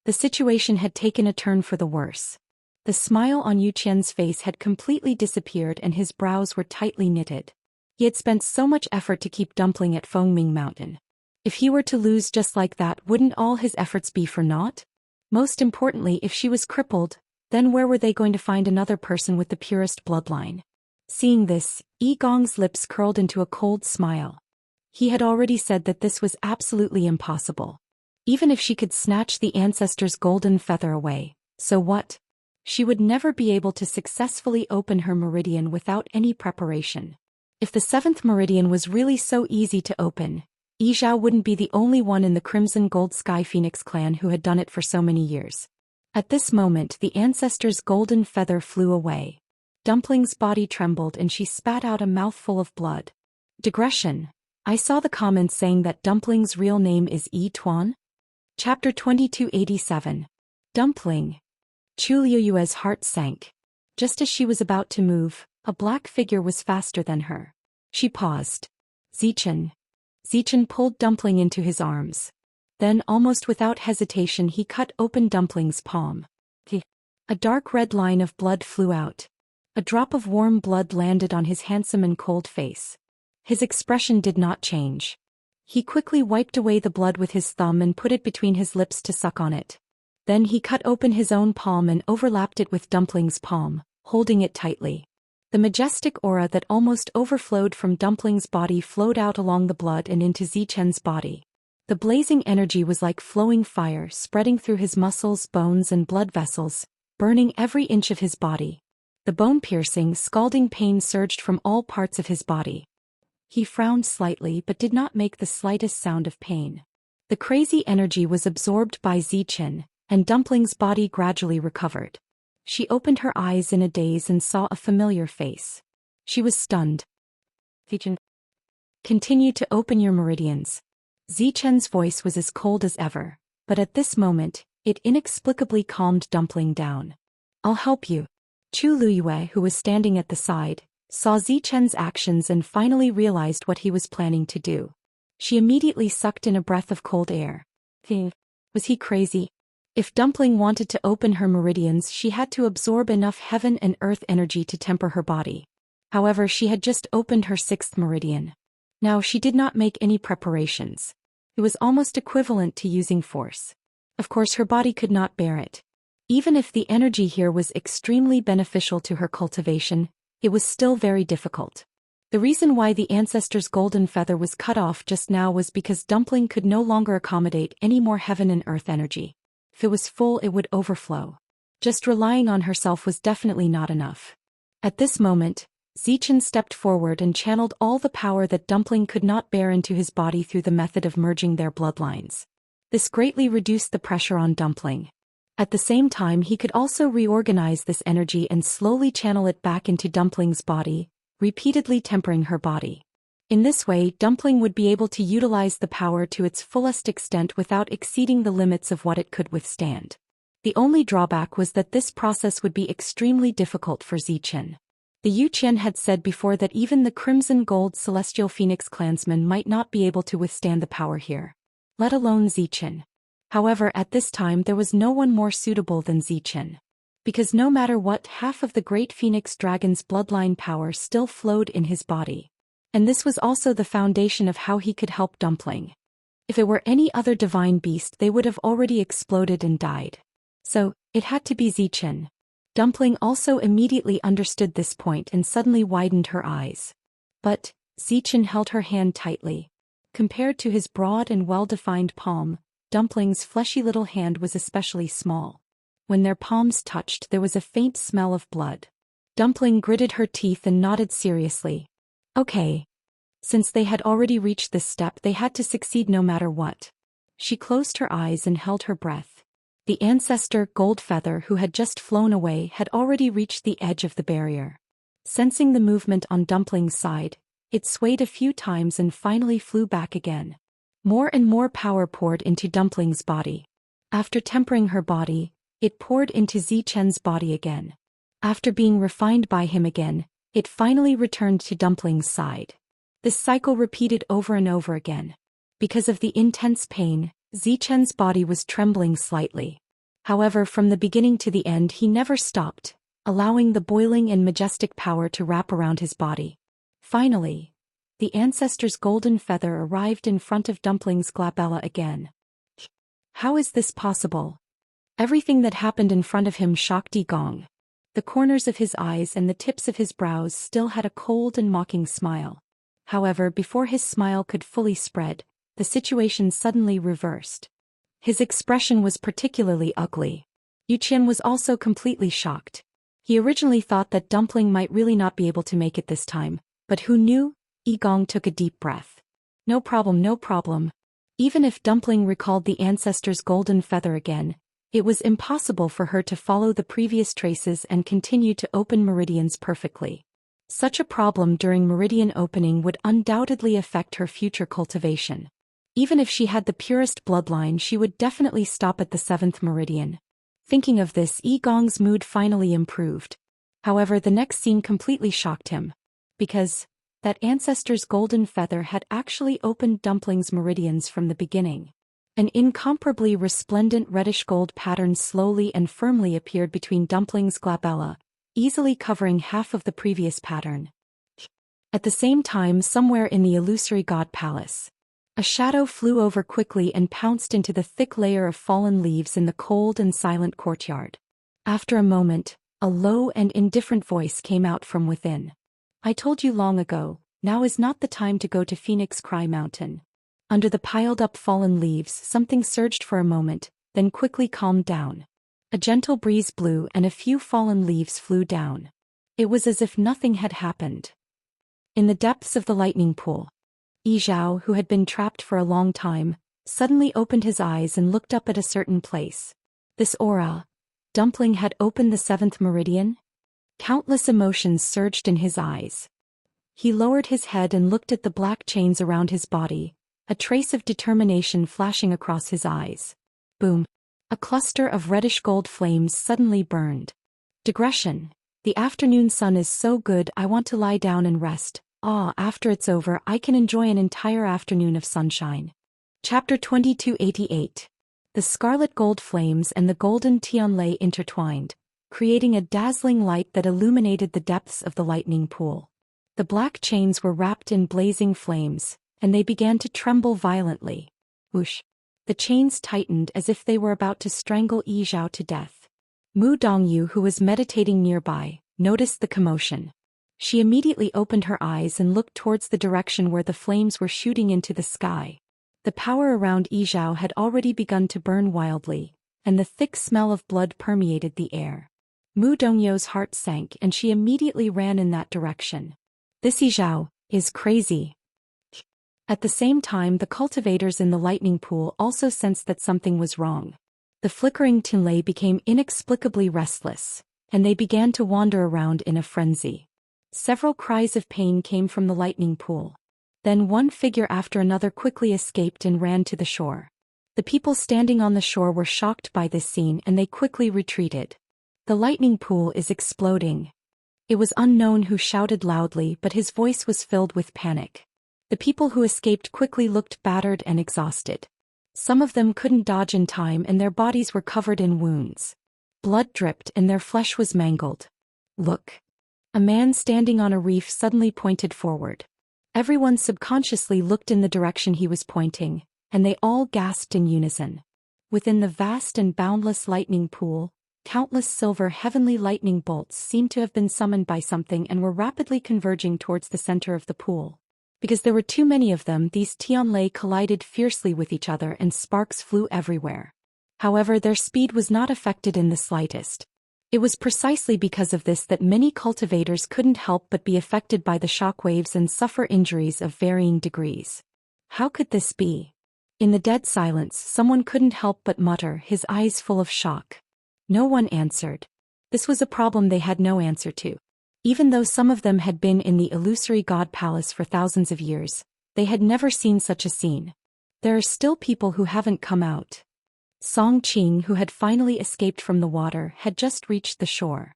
A: The situation had taken a turn for the worse. The smile on Zhou Xian's face had completely disappeared and his brows were tightly knitted. He had spent so much effort to keep Dumpling at Fengming Mountain. If he were to lose just like that, wouldn't all his efforts be for naught? Most importantly, if she was crippled, then where were they going to find another person with the purest bloodline? Seeing this, Yi Gong's lips curled into a cold smile. He had already said that this was absolutely impossible. Even if she could snatch the ancestor's golden feather away, so what? She would never be able to successfully open her meridian without any preparation. If the 7th meridian was really so easy to open, Yi Zhao wouldn't be the only one in the Crimson Gold Sky Phoenix clan who had done it for so many years. At this moment the ancestor's golden feather flew away. Dumpling's body trembled and she spat out a mouthful of blood. Digression. I saw the comments saying that Dumpling's real name is Yi Tuan. Chapter 2287. Dumpling. Chu Liuyue's heart sank. Just as she was about to move, a black figure was faster than her. She paused. Zichen. Zichen pulled Dumpling into his arms. Then, almost without hesitation, he cut open Dumpling's palm. A dark red line of blood flew out. A drop of warm blood landed on his handsome and cold face. His expression did not change. He quickly wiped away the blood with his thumb and put it between his lips to suck on it. Then he cut open his own palm and overlapped it with Dumpling's palm, holding it tightly. The majestic aura that almost overflowed from Dumpling's body flowed out along the blood and into Zichen's body. The blazing energy was like flowing fire, spreading through his muscles, bones and blood vessels, burning every inch of his body. The bone-piercing, scalding pain surged from all parts of his body. He frowned slightly but did not make the slightest sound of pain. The crazy energy was absorbed by Zichen, and Dumpling's body gradually recovered. She opened her eyes in a daze and saw a familiar face. She was stunned. Zichen. Continue to open your meridians. Zichen's voice was as cold as ever, but at this moment, it inexplicably calmed Dumpling down. I'll help you. Chu Liyue, who was standing at the side, saw Zichen's actions and finally realized what he was planning to do. She immediately sucked in a breath of cold air. Was he crazy? If Dumpling wanted to open her meridians, she had to absorb enough heaven and earth energy to temper her body. However, she had just opened her 6th meridian. Now she did not make any preparations. It was almost equivalent to using force. Of course her body could not bear it. Even if the energy here was extremely beneficial to her cultivation, it was still very difficult. The reason why the ancestor's golden feather was cut off just now was because Dumpling could no longer accommodate any more heaven and earth energy. If it was full, it would overflow. Just relying on herself was definitely not enough. At this moment, Zichen stepped forward and channeled all the power that Dumpling could not bear into his body through the method of merging their bloodlines. This greatly reduced the pressure on Dumpling. At the same time, he could also reorganize this energy and slowly channel it back into Dumpling's body, repeatedly tempering her body. In this way, Dumpling would be able to utilize the power to its fullest extent without exceeding the limits of what it could withstand. The only drawback was that this process would be extremely difficult for Zichen. The Zhou Xian had said before that even the Crimson Gold Celestial Phoenix clansmen might not be able to withstand the power here, let alone Zichen. However, at this time there was no one more suitable than Zichen. Because no matter what, half of the Great Phoenix Dragon's bloodline power still flowed in his body. And this was also the foundation of how he could help Dumpling. If it were any other divine beast, they would have already exploded and died. So, it had to be Zichen. Dumpling also immediately understood this point and suddenly widened her eyes. But, Zichen held her hand tightly. Compared to his broad and well-defined palm, Dumpling's fleshy little hand was especially small. When their palms touched, there was a faint smell of blood. Dumpling gritted her teeth and nodded seriously. Okay. Since they had already reached this step, they had to succeed no matter what. She closed her eyes and held her breath. The ancestor, Goldfeather, who had just flown away, had already reached the edge of the barrier. Sensing the movement on Dumpling's side, it swayed a few times and finally flew back again. More and more power poured into Dumpling's body. After tempering her body, it poured into Xianxia's body again. After being refined by him again, it finally returned to Dumpling's side. This cycle repeated over and over again. Because of the intense pain, Xianxia's body was trembling slightly. However, from the beginning to the end he never stopped, allowing the boiling and majestic power to wrap around his body. Finally, the ancestor's golden feather arrived in front of Dumpling's glabella again. How is this possible? Everything that happened in front of him shocked Yi Gong. The corners of his eyes and the tips of his brows still had a cold and mocking smile. However, before his smile could fully spread, the situation suddenly reversed. His expression was particularly ugly. Yu Qian was also completely shocked. He originally thought that Dumpling might really not be able to make it this time, but who knew? Yi Gong took a deep breath. No problem, no problem. Even if Dumpling recalled the ancestor's golden feather again, it was impossible for her to follow the previous traces and continue to open meridians perfectly. Such a problem during meridian opening would undoubtedly affect her future cultivation. Even if she had the purest bloodline, she would definitely stop at the 7th meridian. Thinking of this, Yi Gong's mood finally improved. However, the next scene completely shocked him. Because that ancestor's golden feather had actually opened Dumpling's meridians from the beginning. An incomparably resplendent reddish-gold pattern slowly and firmly appeared between Dumpling's glabella, easily covering half of the previous pattern. At the same time, somewhere in the illusory god palace, a shadow flew over quickly and pounced into the thick layer of fallen leaves in the cold and silent courtyard. After a moment, a low and indifferent voice came out from within. I told you long ago, now is not the time to go to Phoenix Cry Mountain. Under the piled-up fallen leaves, something surged for a moment, then quickly calmed down. A gentle breeze blew and a few fallen leaves flew down. It was as if nothing had happened. In the depths of the lightning pool, Yi Zhao, who had been trapped for a long time, suddenly opened his eyes and looked up at a certain place. This aura. Dumpling had opened the 7th meridian? Countless emotions surged in his eyes. He lowered his head and looked at the black chains around his body, a trace of determination flashing across his eyes. Boom. A cluster of reddish gold flames suddenly burned. Digression. The afternoon sun is so good, I want to lie down and rest. After it's over I can enjoy an entire afternoon of sunshine. Chapter 2288. The scarlet gold flames and the golden Tianlei intertwined, creating a dazzling light that illuminated the depths of the lightning pool. The black chains were wrapped in blazing flames, and they began to tremble violently. Whoosh! The chains tightened as if they were about to strangle Yi Zhao to death. Mu Dongyu, who was meditating nearby, noticed the commotion. She immediately opened her eyes and looked towards the direction where the flames were shooting into the sky. The power around Yi Zhao had already begun to burn wildly, and the thick smell of blood permeated the air. Mu Dongyu's heart sank and she immediately ran in that direction. This Yi Zhao is crazy. At the same time, the cultivators in the lightning pool also sensed that something was wrong. The flickering Tianlei became inexplicably restless, and they began to wander around in a frenzy. Several cries of pain came from the lightning pool. Then one figure after another quickly escaped and ran to the shore. The people standing on the shore were shocked by this scene and they quickly retreated. The lightning pool is exploding. It was unknown who shouted loudly, but his voice was filled with panic. The people who escaped quickly looked battered and exhausted. Some of them couldn't dodge in time and their bodies were covered in wounds. Blood dripped and their flesh was mangled. Look! A man standing on a reef suddenly pointed forward. Everyone subconsciously looked in the direction he was pointing, and they all gasped in unison. Within the vast and boundless lightning pool, countless silver heavenly lightning bolts seemed to have been summoned by something and were rapidly converging towards the center of the pool. Because there were too many of them, these Tianlei collided fiercely with each other and sparks flew everywhere. However, their speed was not affected in the slightest. It was precisely because of this that many cultivators couldn't help but be affected by the shockwaves and suffer injuries of varying degrees. How could this be? In the dead silence, someone couldn't help but mutter, his eyes full of shock. No one answered. This was a problem they had no answer to. Even though some of them had been in the illusory god palace for thousands of years, they had never seen such a scene. There are still people who haven't come out. Song Qing, who had finally escaped from the water, had just reached the shore.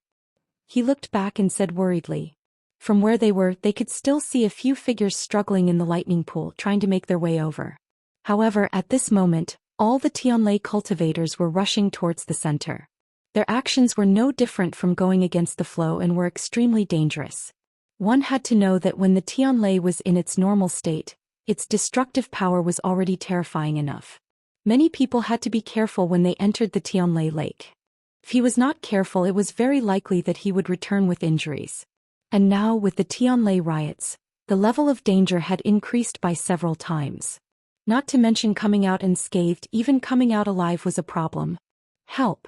A: He looked back and said worriedly. From where they were, they could still see a few figures struggling in the lightning pool trying to make their way over. However, at this moment, all the Tianlei cultivators were rushing towards the center. Their actions were no different from going against the flow and were extremely dangerous. One had to know that when the Tianlei was in its normal state, its destructive power was already terrifying enough. Many people had to be careful when they entered the Tianlei lake. If he was not careful, it was very likely that he would return with injuries. And now, with the Tianlei riots, the level of danger had increased by several times. Not to mention coming out unscathed, even coming out alive was a problem. Help!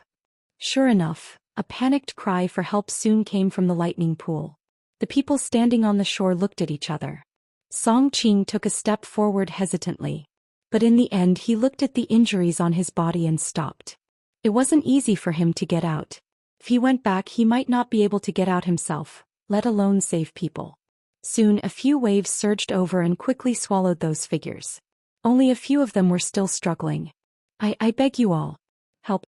A: Sure enough, a panicked cry for help soon came from the lightning pool. The people standing on the shore looked at each other. Song Qing took a step forward hesitantly. But in the end he looked at the injuries on his body and stopped. It wasn't easy for him to get out. If he went back, he might not be able to get out himself, let alone save people. Soon a few waves surged over and quickly swallowed those figures. Only a few of them were still struggling. I beg you all. Help.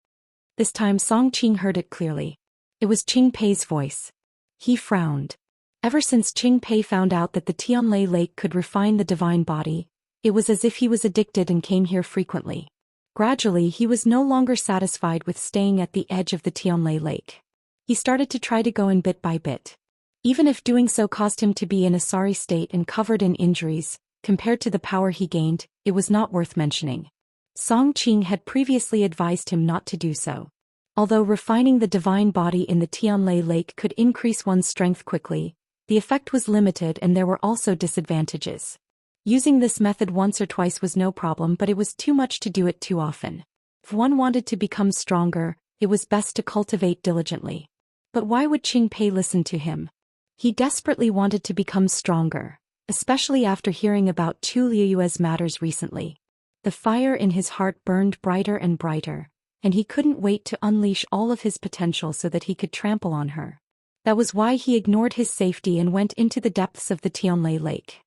A: This time Song Qing heard it clearly. It was Qing Pei's voice. He frowned. Ever since Qing Pei found out that the Tianlei lake could refine the divine body, it was as if he was addicted and came here frequently. Gradually he was no longer satisfied with staying at the edge of the Tianlei lake. He started to try to go in bit by bit. Even if doing so caused him to be in a sorry state and covered in injuries, compared to the power he gained, it was not worth mentioning. Song Qing had previously advised him not to do so. Although refining the divine body in the Tianlei lake could increase one's strength quickly, the effect was limited and there were also disadvantages. Using this method once or twice was no problem, but it was too much to do it too often. If one wanted to become stronger, it was best to cultivate diligently. But why would Qing Pei listen to him? He desperately wanted to become stronger, especially after hearing about Chu Liuyue's matters recently. The fire in his heart burned brighter and brighter, and he couldn't wait to unleash all of his potential so that he could trample on her. That was why he ignored his safety and went into the depths of the Tianlei lake.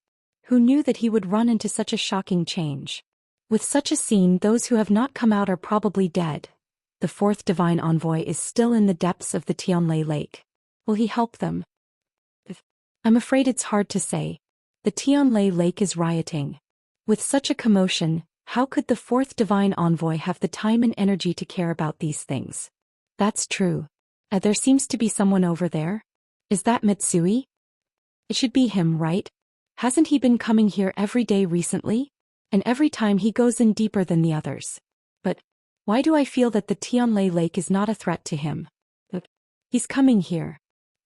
A: Who knew that he would run into such a shocking change? With such a scene, those who have not come out are probably dead. The fourth divine envoy is still in the depths of the Tianlei lake. Will he help them? I'm afraid it's hard to say. The Tianlei lake is rioting. With such a commotion, how could the fourth divine envoy have the time and energy to care about these things? That's true. There seems to be someone over there. Is that Mitsui? It should be him, right? Hasn't he been coming here every day recently? And every time he goes in deeper than the others. But why do I feel that the Tianlei lake is not a threat to him? He's coming here.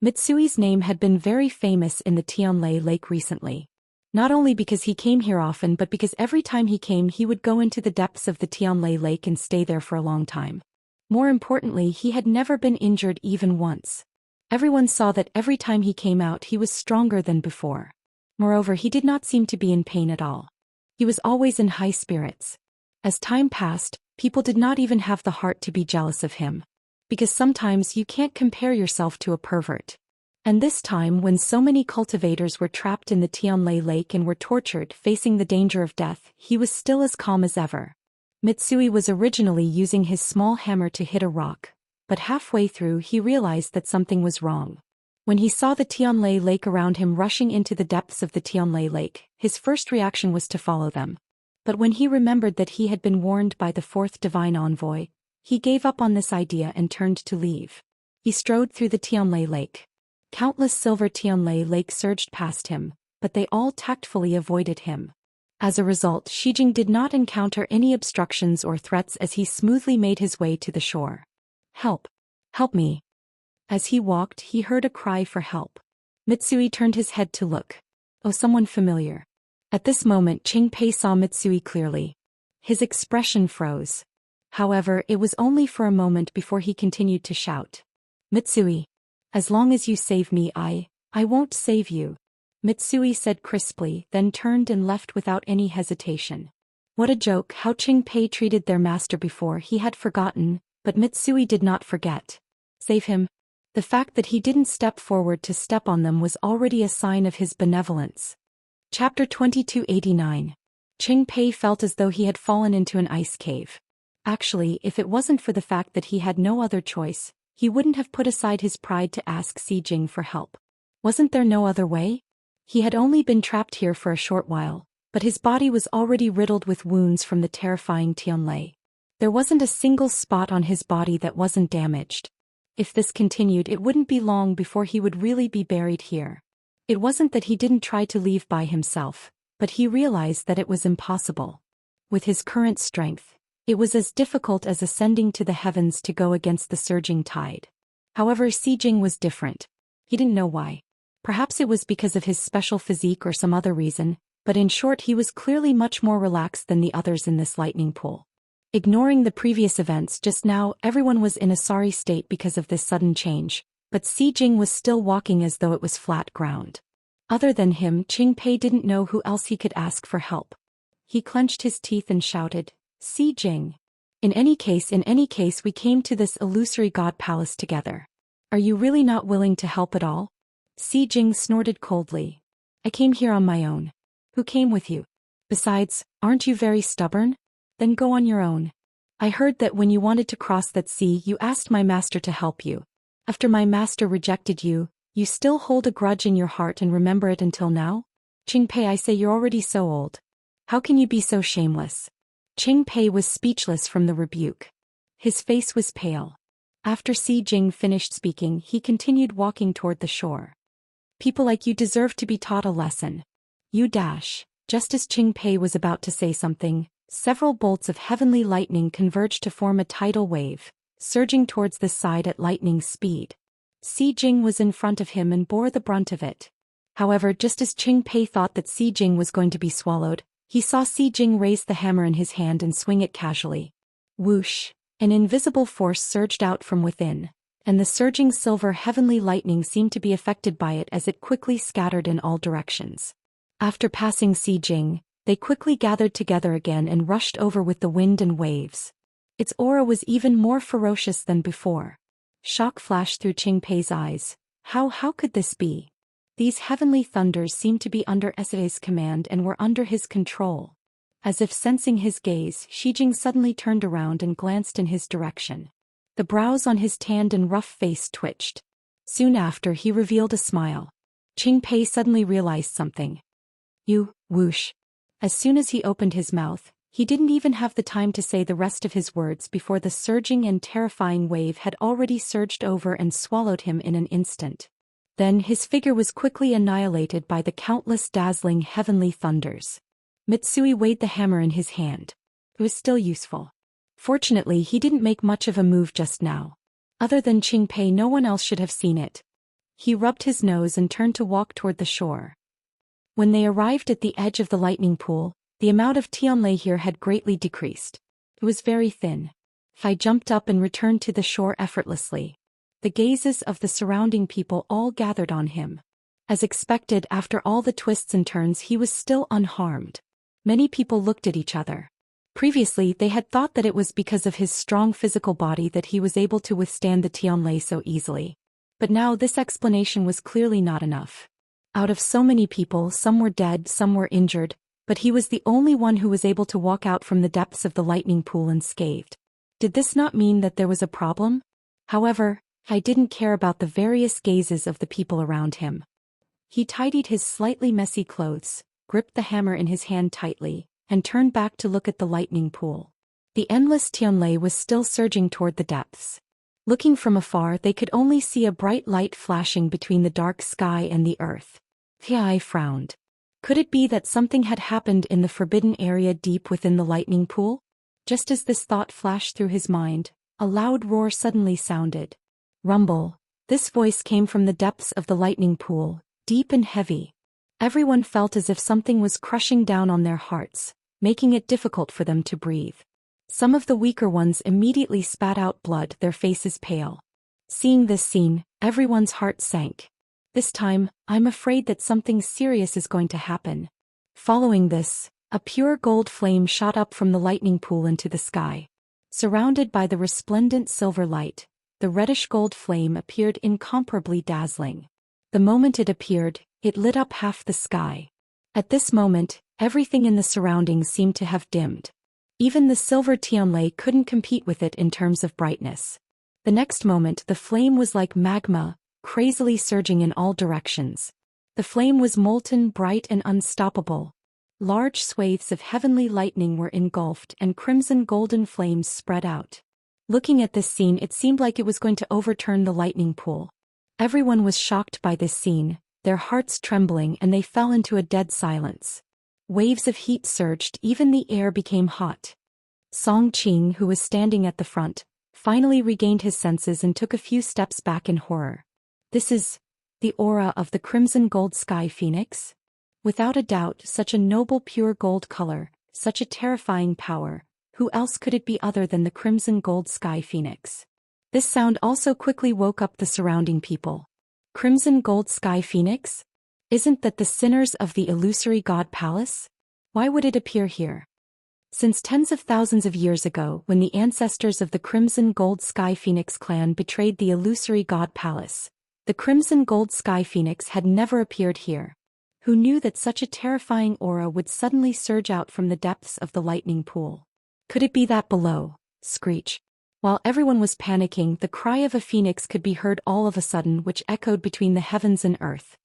A: Mitsui's name had been very famous in the Tianlei lake recently. Not only because he came here often, but because every time he came he would go into the depths of the Tianlei lake and stay there for a long time. More importantly, he had never been injured even once. Everyone saw that every time he came out he was stronger than before. Moreover, he did not seem to be in pain at all. He was always in high spirits. As time passed, people did not even have the heart to be jealous of him. Because sometimes you can't compare yourself to a pervert. And this time, when so many cultivators were trapped in the Tianlei lake and were tortured, facing the danger of death, he was still as calm as ever. Mitsui was originally using his small hammer to hit a rock, but halfway through he realized that something was wrong. When he saw the Tianlei lake around him rushing into the depths of the Tianlei lake, his first reaction was to follow them. But when he remembered that he had been warned by the fourth divine envoy, he gave up on this idea and turned to leave. He strode through the Tianlei lake. Countless silver Tianlei lakes surged past him, but they all tactfully avoided him. As a result, Shijing did not encounter any obstructions or threats as he smoothly made his way to the shore. Help! Help me! As he walked, he heard a cry for help. Mitsui turned his head to look. Oh, someone familiar. At this moment Qingpei saw Mitsui clearly. His expression froze. However, it was only for a moment before he continued to shout. Mitsui. As long as you save me I won't save you. Mitsui said crisply, then turned and left without any hesitation. What a joke how Qingpei treated their master before. He had forgotten, but Mitsui did not forget. Save him? The fact that he didn't step forward to step on them was already a sign of his benevolence. Chapter 2289. Qingpei felt as though he had fallen into an ice cave. Actually, if it wasn't for the fact that he had no other choice, he wouldn't have put aside his pride to ask Xi Jing for help. Wasn't there no other way? He had only been trapped here for a short while, but his body was already riddled with wounds from the terrifying Tianlei. There wasn't a single spot on his body that wasn't damaged. If this continued, it wouldn't be long before he would really be buried here. It wasn't that he didn't try to leave by himself, but he realized that it was impossible. With his current strength, it was as difficult as ascending to the heavens to go against the surging tide. However, Xi Jing was different. He didn't know why. Perhaps it was because of his special physique or some other reason, but in short he was clearly much more relaxed than the others in this lightning pool. Ignoring the previous events just now, everyone was in a sorry state because of this sudden change, but Xi Jing was still walking as though it was flat ground. Other than him, Qingpei didn't know who else he could ask for help. He clenched his teeth and shouted, Xi Jing. In any case we came to this illusory god palace together. Are you really not willing to help at all? Xi Jing snorted coldly. I came here on my own. Who came with you? Besides, aren't you very stubborn? Then go on your own. I heard that when you wanted to cross that sea you asked my master to help you. After my master rejected you, you still hold a grudge in your heart and remember it until now? Qingpei, I say you're already so old. How can you be so shameless? Qingpei was speechless from the rebuke. His face was pale. After Xi Jing finished speaking, he continued walking toward the shore. People like you deserve to be taught a lesson. You dash. Just as Qingpei was about to say something, several bolts of heavenly lightning converged to form a tidal wave, surging towards the side at lightning speed. Xi Jing was in front of him and bore the brunt of it. However, just as Qingpei thought that Xi Jing was going to be swallowed, he saw Xi Jing raise the hammer in his hand and swing it casually. Whoosh! An invisible force surged out from within, and the surging silver heavenly lightning seemed to be affected by it as it quickly scattered in all directions. After passing Xi Jing, they quickly gathered together again and rushed over with the wind and waves. Its aura was even more ferocious than before. Shock flashed through Qingpei's eyes. How could this be? These heavenly thunders seemed to be under Esai's command and were under his control. As if sensing his gaze, Xi Jing suddenly turned around and glanced in his direction. The brows on his tanned and rough face twitched. Soon after, he revealed a smile. Qingpei suddenly realized something. You, whoosh. As soon as he opened his mouth, he didn't even have the time to say the rest of his words before the surging and terrifying wave had already surged over and swallowed him in an instant. Then his figure was quickly annihilated by the countless dazzling heavenly thunders. Mitsui weighed the hammer in his hand. It was still useful. Fortunately, he didn't make much of a move just now. Other than Qingpei, no one else should have seen it. He rubbed his nose and turned to walk toward the shore. When they arrived at the edge of the lightning pool, the amount of Tianlei here had greatly decreased. It was very thin. Fai jumped up and returned to the shore effortlessly. The gazes of the surrounding people all gathered on him. As expected, after all the twists and turns, he was still unharmed. Many people looked at each other. Previously, they had thought that it was because of his strong physical body that he was able to withstand the Tianlei so easily. But now this explanation was clearly not enough. Out of so many people, some were dead, some were injured, but he was the only one who was able to walk out from the depths of the lightning pool unscathed. Did this not mean that there was a problem? However, I didn't care about the various gazes of the people around him. He tidied his slightly messy clothes, gripped the hammer in his hand tightly, and turned back to look at the lightning pool. The endless Tianlei was still surging toward the depths. Looking from afar, they could only see a bright light flashing between the dark sky and the earth. Tiai frowned. Could it be that something had happened in the forbidden area deep within the lightning pool? Just as this thought flashed through his mind, a loud roar suddenly sounded. Rumble. This voice came from the depths of the lightning pool, deep and heavy. Everyone felt as if something was crushing down on their hearts, making it difficult for them to breathe. Some of the weaker ones immediately spat out blood, their faces pale. Seeing this scene, everyone's heart sank. This time, I'm afraid that something serious is going to happen. Following this, a pure gold flame shot up from the lightning pool into the sky. Surrounded by the resplendent silver light, the reddish-gold flame appeared incomparably dazzling. The moment it appeared, it lit up half the sky. At this moment, everything in the surroundings seemed to have dimmed. Even the silver Tianlei couldn't compete with it in terms of brightness. The next moment the flame was like magma, crazily surging in all directions. The flame was molten, bright and unstoppable. Large swathes of heavenly lightning were engulfed and crimson golden flames spread out. Looking at this scene, it seemed like it was going to overturn the lightning pool. Everyone was shocked by this scene, their hearts trembling, and they fell into a dead silence. Waves of heat surged, even the air became hot. Song Qing, who was standing at the front, finally regained his senses and took a few steps back in horror. This is the aura of the crimson gold sky phoenix? Without a doubt, such a noble pure gold color, such a terrifying power. Who else could it be other than the crimson gold sky phoenix? This sound also quickly woke up the surrounding people. Crimson gold sky phoenix? Isn't that the sinners of the illusory god palace? Why would it appear here? Since tens of thousands of years ago, when the ancestors of the Crimson Gold Sky Phoenix clan betrayed the illusory god palace, the Crimson Gold Sky Phoenix had never appeared here. Who knew that such a terrifying aura would suddenly surge out from the depths of the lightning pool? Could it be that below? Screech. While everyone was panicking, the cry of a phoenix could be heard all of a sudden, which echoed between the heavens and earth.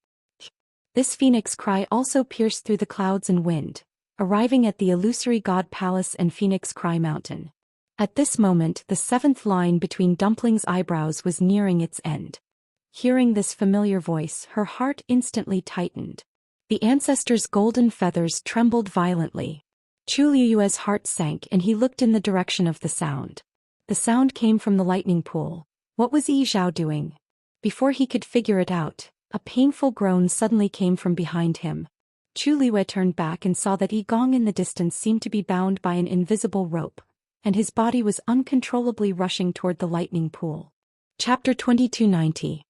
A: This phoenix cry also pierced through the clouds and wind, arriving at the illusory god palace and Phoenix Cry Mountain. At this moment, the seventh line between Dumpling's eyebrows was nearing its end. Hearing this familiar voice, her heart instantly tightened. The ancestor's golden feathers trembled violently. Chu Liyue's heart sank and he looked in the direction of the sound. The sound came from the lightning pool. What was Yi Zhao doing? Before he could figure it out, a painful groan suddenly came from behind him. Chu Liyue turned back and saw that Yi Gong in the distance seemed to be bound by an invisible rope, and his body was uncontrollably rushing toward the lightning pool. Chapter 2290.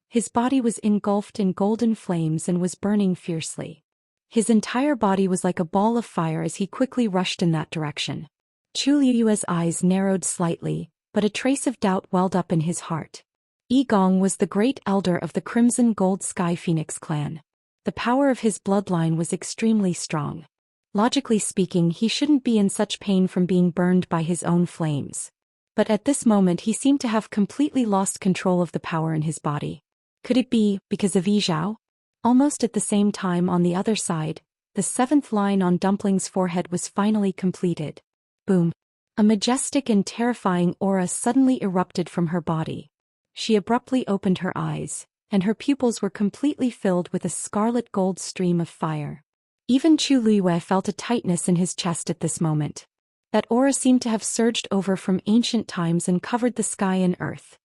A: His body was engulfed in golden flames and was burning fiercely. His entire body was like a ball of fire as he quickly rushed in that direction. Chu Liyue's eyes narrowed slightly, but a trace of doubt welled up in his heart. Yi Gong was the great elder of the Crimson Gold Sky Phoenix clan. The power of his bloodline was extremely strong. Logically speaking, he shouldn't be in such pain from being burned by his own flames. But at this moment he seemed to have completely lost control of the power in his body. Could it be because of Yi Zhao? Almost at the same time on the other side, the seventh line on Dumpling's forehead was finally completed. Boom! A majestic and terrifying aura suddenly erupted from her body. She abruptly opened her eyes, and her pupils were completely filled with a scarlet gold stream of fire. Even Chu Liyue felt a tightness in his chest at this moment. That aura seemed to have surged over from ancient times and covered the sky and earth.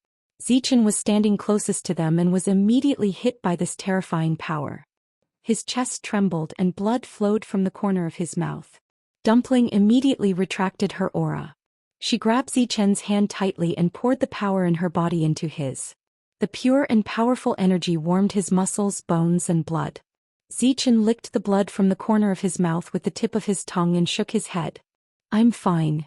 A: Zichen was standing closest to them and was immediately hit by this terrifying power. His chest trembled and blood flowed from the corner of his mouth. Dumpling immediately retracted her aura. She grabbed Zichen's hand tightly and poured the power in her body into his. The pure and powerful energy warmed his muscles, bones, and blood. Zichen licked the blood from the corner of his mouth with the tip of his tongue and shook his head. I'm fine.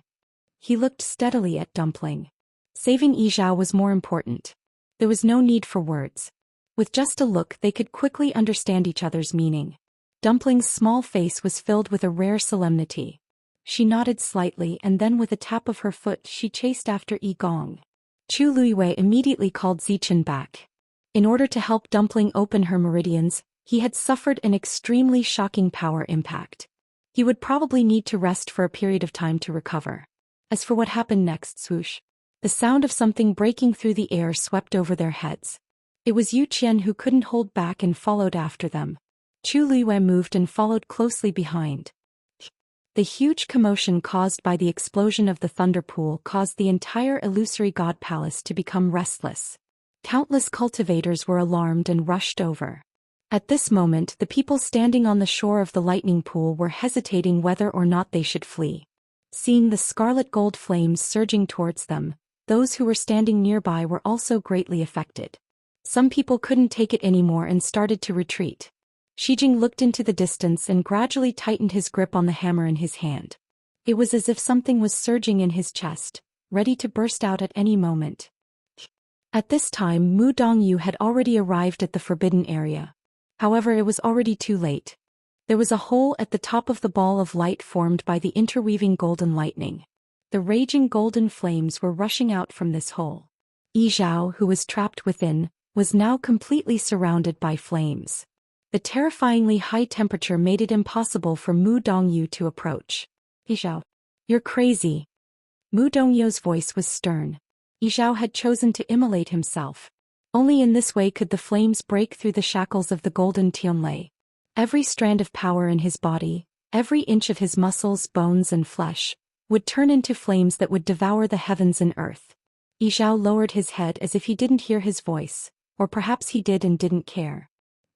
A: He looked steadily at Dumpling. Saving Yi Zhao was more important. There was no need for words. With just a look they could quickly understand each other's meaning. Dumpling's small face was filled with a rare solemnity. She nodded slightly and then with a tap of her foot she chased after Yi Gong. Chu Liyue immediately called Zichen back. In order to help Dumpling open her meridians, he had suffered an extremely shocking power impact. He would probably need to rest for a period of time to recover. As for what happened next, swoosh. The sound of something breaking through the air swept over their heads. It was Yu Qian who couldn't hold back and followed after them. Chu Liyue moved and followed closely behind. The huge commotion caused by the explosion of the thunder pool caused the entire illusory god palace to become restless. Countless cultivators were alarmed and rushed over. At this moment, the people standing on the shore of the lightning pool were hesitating whether or not they should flee. Seeing the scarlet gold flames surging towards them, those who were standing nearby were also greatly affected. Some people couldn't take it anymore and started to retreat. Shijing looked into the distance and gradually tightened his grip on the hammer in his hand. It was as if something was surging in his chest, ready to burst out at any moment. At this time, Mu Dongyu had already arrived at the forbidden area. However, it was already too late. There was a hole at the top of the ball of light formed by the interweaving golden lightning. The raging golden flames were rushing out from this hole. Yi Zhao, who was trapped within, was now completely surrounded by flames. The terrifyingly high temperature made it impossible for Mu Dongyu to approach. Yi Zhao, you're crazy. Mu Dongyu's voice was stern. Yi Zhao had chosen to immolate himself. Only in this way could the flames break through the shackles of the golden Tianlei. Every strand of power in his body, every inch of his muscles, bones and flesh, would turn into flames that would devour the heavens and earth. Yi Zhao lowered his head as if he didn't hear his voice, or perhaps he did and didn't care.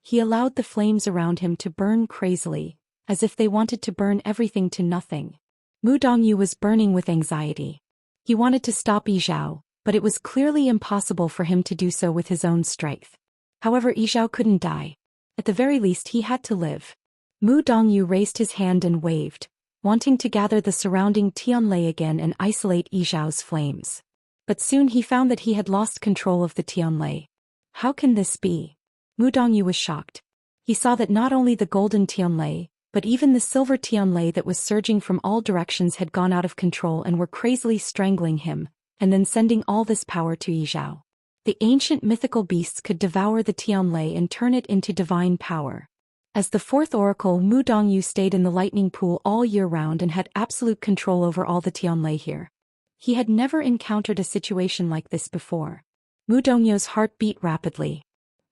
A: He allowed the flames around him to burn crazily, as if they wanted to burn everything to nothing. Mu Dongyu was burning with anxiety. He wanted to stop Yi Zhao, but it was clearly impossible for him to do so with his own strength. However, Yi Zhao couldn't die. At the very least he had to live. Mu Dongyu raised his hand and waved, wanting to gather the surrounding Tianlei again and isolate Yi Zhao's flames. But soon he found that he had lost control of the Tianlei. How can this be? Mu Dongyu was shocked. He saw that not only the golden Tianlei, but even the silver Tianlei that was surging from all directions had gone out of control and were crazily strangling him, and then sending all this power to Yi Zhao. The ancient mythical beasts could devour the Tianlei and turn it into divine power. As the fourth oracle, Mu Dongyu stayed in the lightning pool all year round and had absolute control over all the Tianlei here. He had never encountered a situation like this before. Mu Dongyu's heart beat rapidly.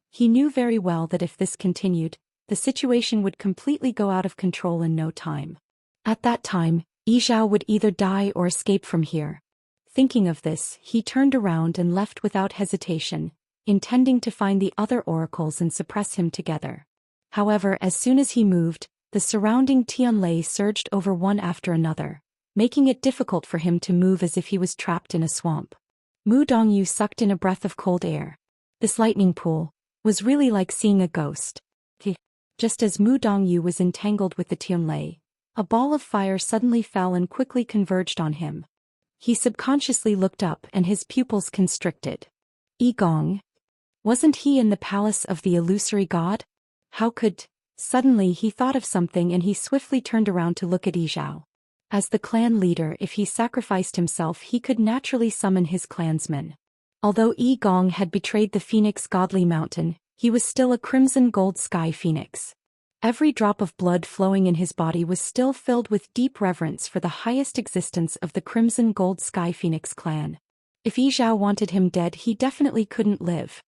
A: He knew very well that if this continued, the situation would completely go out of control in no time. At that time, Yi Zhao would either die or escape from here. Thinking of this, he turned around and left without hesitation, intending to find the other oracles and suppress him together. However, as soon as he moved, the surrounding Tianlei surged over one after another, making it difficult for him to move as if he was trapped in a swamp. Mu Dongyu sucked in a breath of cold air. This lightning pool was really like seeing a ghost. Just as Mu Dongyu was entangled with the Tianlei, a ball of fire suddenly fell and quickly converged on him. He subconsciously looked up and his pupils constricted. Yi Gong? Wasn't he in the palace of the illusory god? How could... Suddenly he thought of something and he swiftly turned around to look at Yi Zhao. As the clan leader, if he sacrificed himself he could naturally summon his clansmen. Although Yi Gong had betrayed the phoenix godly mountain, he was still a crimson gold sky phoenix. Every drop of blood flowing in his body was still filled with deep reverence for the highest existence of the Crimson Gold Sky Phoenix clan. If Yi Zhao wanted him dead, he definitely couldn't live.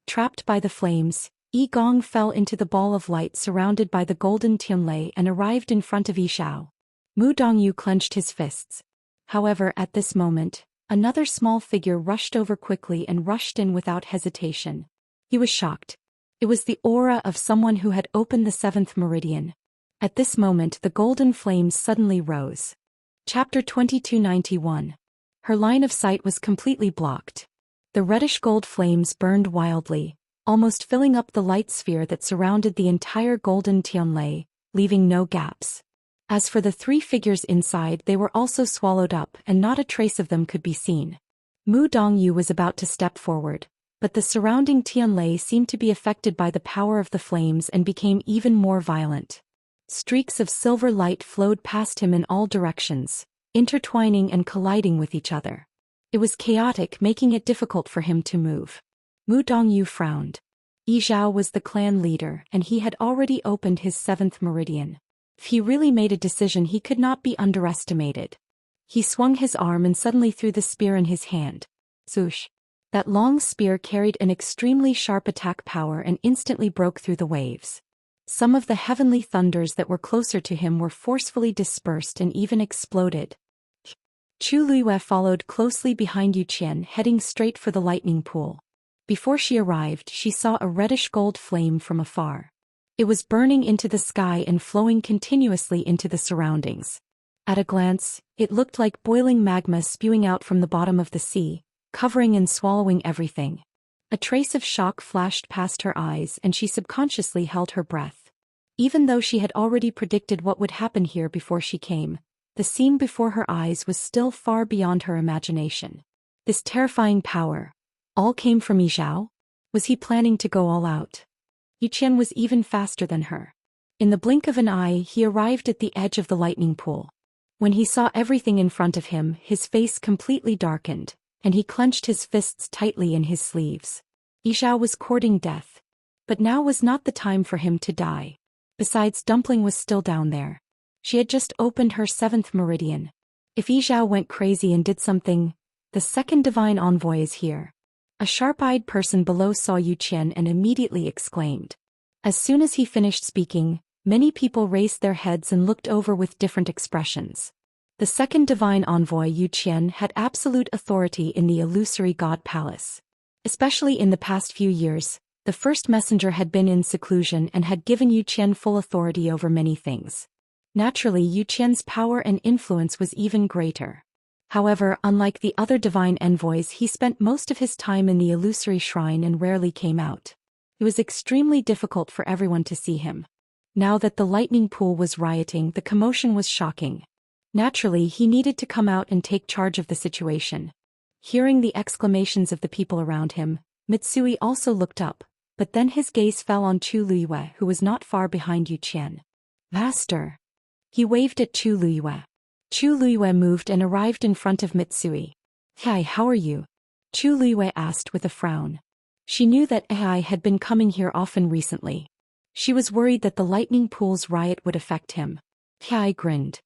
A: Trapped by the flames, Yi Gong fell into the ball of light surrounded by the golden Tianlei and arrived in front of Yi Zhao. Mu Dongyu clenched his fists. However, at this moment, another small figure rushed over quickly and rushed in without hesitation. He was shocked. It was the aura of someone who had opened the seventh meridian. At this moment the golden flames suddenly rose. Chapter 2291. Her line of sight was completely blocked. The reddish gold flames burned wildly, almost filling up the light sphere that surrounded the entire golden Tianlei, leaving no gaps. As for the three figures inside, they were also swallowed up and not a trace of them could be seen. Mu Dongyu was about to step forward, but the surrounding Tianlei seemed to be affected by the power of the flames and became even more violent. Streaks of silver light flowed past him in all directions, intertwining and colliding with each other. It was chaotic, making it difficult for him to move. Mu Dongyu frowned. Yi Zhao was the clan leader and he had already opened his seventh meridian. If he really made a decision, he could not be underestimated. He swung his arm and suddenly threw the spear in his hand. Swoosh! That long spear carried an extremely sharp attack power and instantly broke through the waves. Some of the heavenly thunders that were closer to him were forcefully dispersed and even exploded. Chu Luiyue followed closely behind Zhou Xian, heading straight for the lightning pool. Before she arrived, she saw a reddish gold flame from afar. It was burning into the sky and flowing continuously into the surroundings. At a glance, it looked like boiling magma spewing out from the bottom of the sea, covering and swallowing everything. A trace of shock flashed past her eyes and she subconsciously held her breath. Even though she had already predicted what would happen here before she came, the scene before her eyes was still far beyond her imagination. This terrifying power all came from Zhou? Was he planning to go all out? Zhou Xian was even faster than her. In the blink of an eye, he arrived at the edge of the lightning pool. When he saw everything in front of him, his face completely darkened, and he clenched his fists tightly in his sleeves. Zhou was courting death. But now was not the time for him to die. Besides, Dumpling was still down there. She had just opened her 7th meridian. If Zhou went crazy and did something, the second divine envoy is here. A sharp-eyed person below saw Zhou Xian and immediately exclaimed. As soon as he finished speaking, many people raised their heads and looked over with different expressions. The second divine envoy Zhou Xian had absolute authority in the illusory god palace. Especially in the past few years, the first messenger had been in seclusion and had given Zhou Xian full authority over many things. Naturally, Zhou Xian's power and influence was even greater. However, unlike the other divine envoys, he spent most of his time in the illusory shrine and rarely came out. It was extremely difficult for everyone to see him. Now that the lightning pool was rioting, the commotion was shocking. Naturally, he needed to come out and take charge of the situation. Hearing the exclamations of the people around him, Mitsui also looked up, but then his gaze fell on Chu Liyue, who was not far behind Zhou Xian. Master! He waved at Chu Liyue. Chu Liyue moved and arrived in front of Mitsui. Hi, how are you? Chu Liyue asked with a frown. She knew that Ai had been coming here often recently. She was worried that the lightning pool's riot would affect him. Ai grinned.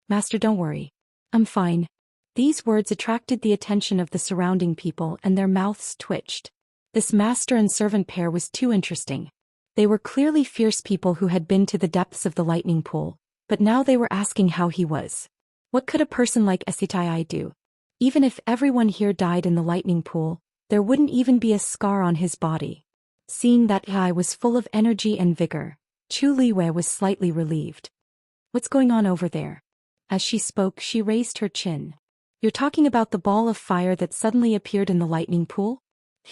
A: Master, don't worry. I'm fine. These words attracted the attention of the surrounding people and their mouths twitched. This master and servant pair was too interesting. They were clearly fierce people who had been to the depths of the lightning pool, but now they were asking how he was. What could a person like Sitai do? Even if everyone here died in the lightning pool, there wouldn't even be a scar on his body. Seeing that Ai was full of energy and vigor, Chu Liyue was slightly relieved. What's going on over there? As she spoke, she raised her chin. You're talking about the ball of fire that suddenly appeared in the lightning pool?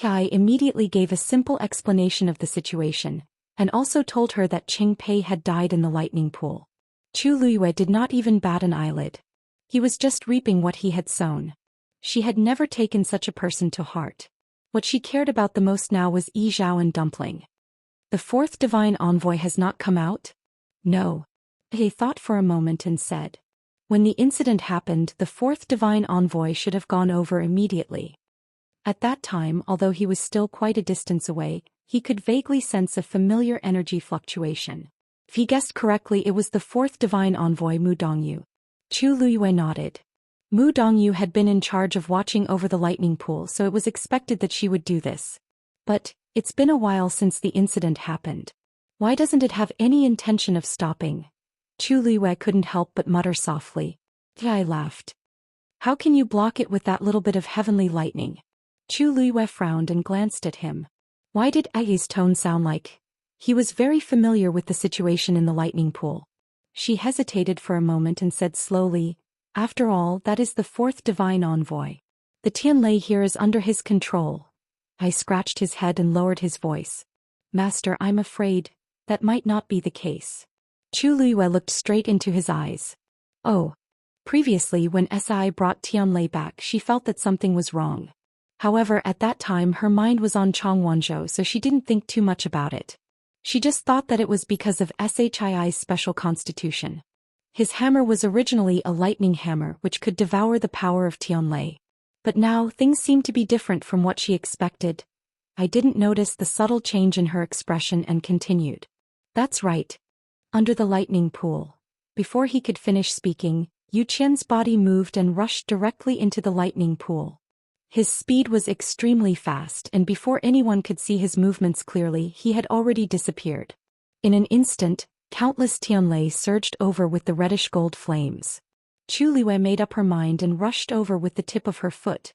A: Ai immediately gave a simple explanation of the situation, and also told her that Cheng Pei had died in the lightning pool. Chu Liyue did not even bat an eyelid. He was just reaping what he had sown. She had never taken such a person to heart. What she cared about the most now was Zhou and Dumpling. The 4th divine envoy has not come out? No. He thought for a moment and said. When the incident happened, the 4th divine envoy should have gone over immediately. At that time, although he was still quite a distance away, he could vaguely sense a familiar energy fluctuation. If he guessed correctly, it was the 4th divine envoy Mu Dongyu. Chu Liyue nodded. Mu Dongyu had been in charge of watching over the lightning pool, so it was expected that she would do this. But, it's been a while since the incident happened. Why doesn't it have any intention of stopping? Chu Liyue couldn't help but mutter softly. I laughed. How can you block it with that little bit of heavenly lightning? Chu Liyue frowned and glanced at him. Why did Ai's tone sound like? He was very familiar with the situation in the lightning pool. She hesitated for a moment and said slowly, after all, that is the 4th divine envoy. The Tianlei here is under his control. I scratched his head and lowered his voice. Master, I'm afraid that might not be the case. Chu Liyue looked straight into his eyes. Oh. Previously, when Si brought Tianlei back, she felt that something was wrong. However, at that time her mind was on Chang Wanzhou, so she didn't think too much about it. She just thought that it was because of Shii's special constitution. His hammer was originally a lightning hammer which could devour the power of Tianlei. But now, things seemed to be different from what she expected. I didn't notice the subtle change in her expression and continued. That's right. Under the lightning pool. Before he could finish speaking, Zhou Xian's body moved and rushed directly into the lightning pool. His speed was extremely fast, and before anyone could see his movements clearly, he had already disappeared. In an instant, countless Tianlei surged over with the reddish gold flames. Chu Liyue made up her mind and rushed over with the tip of her foot.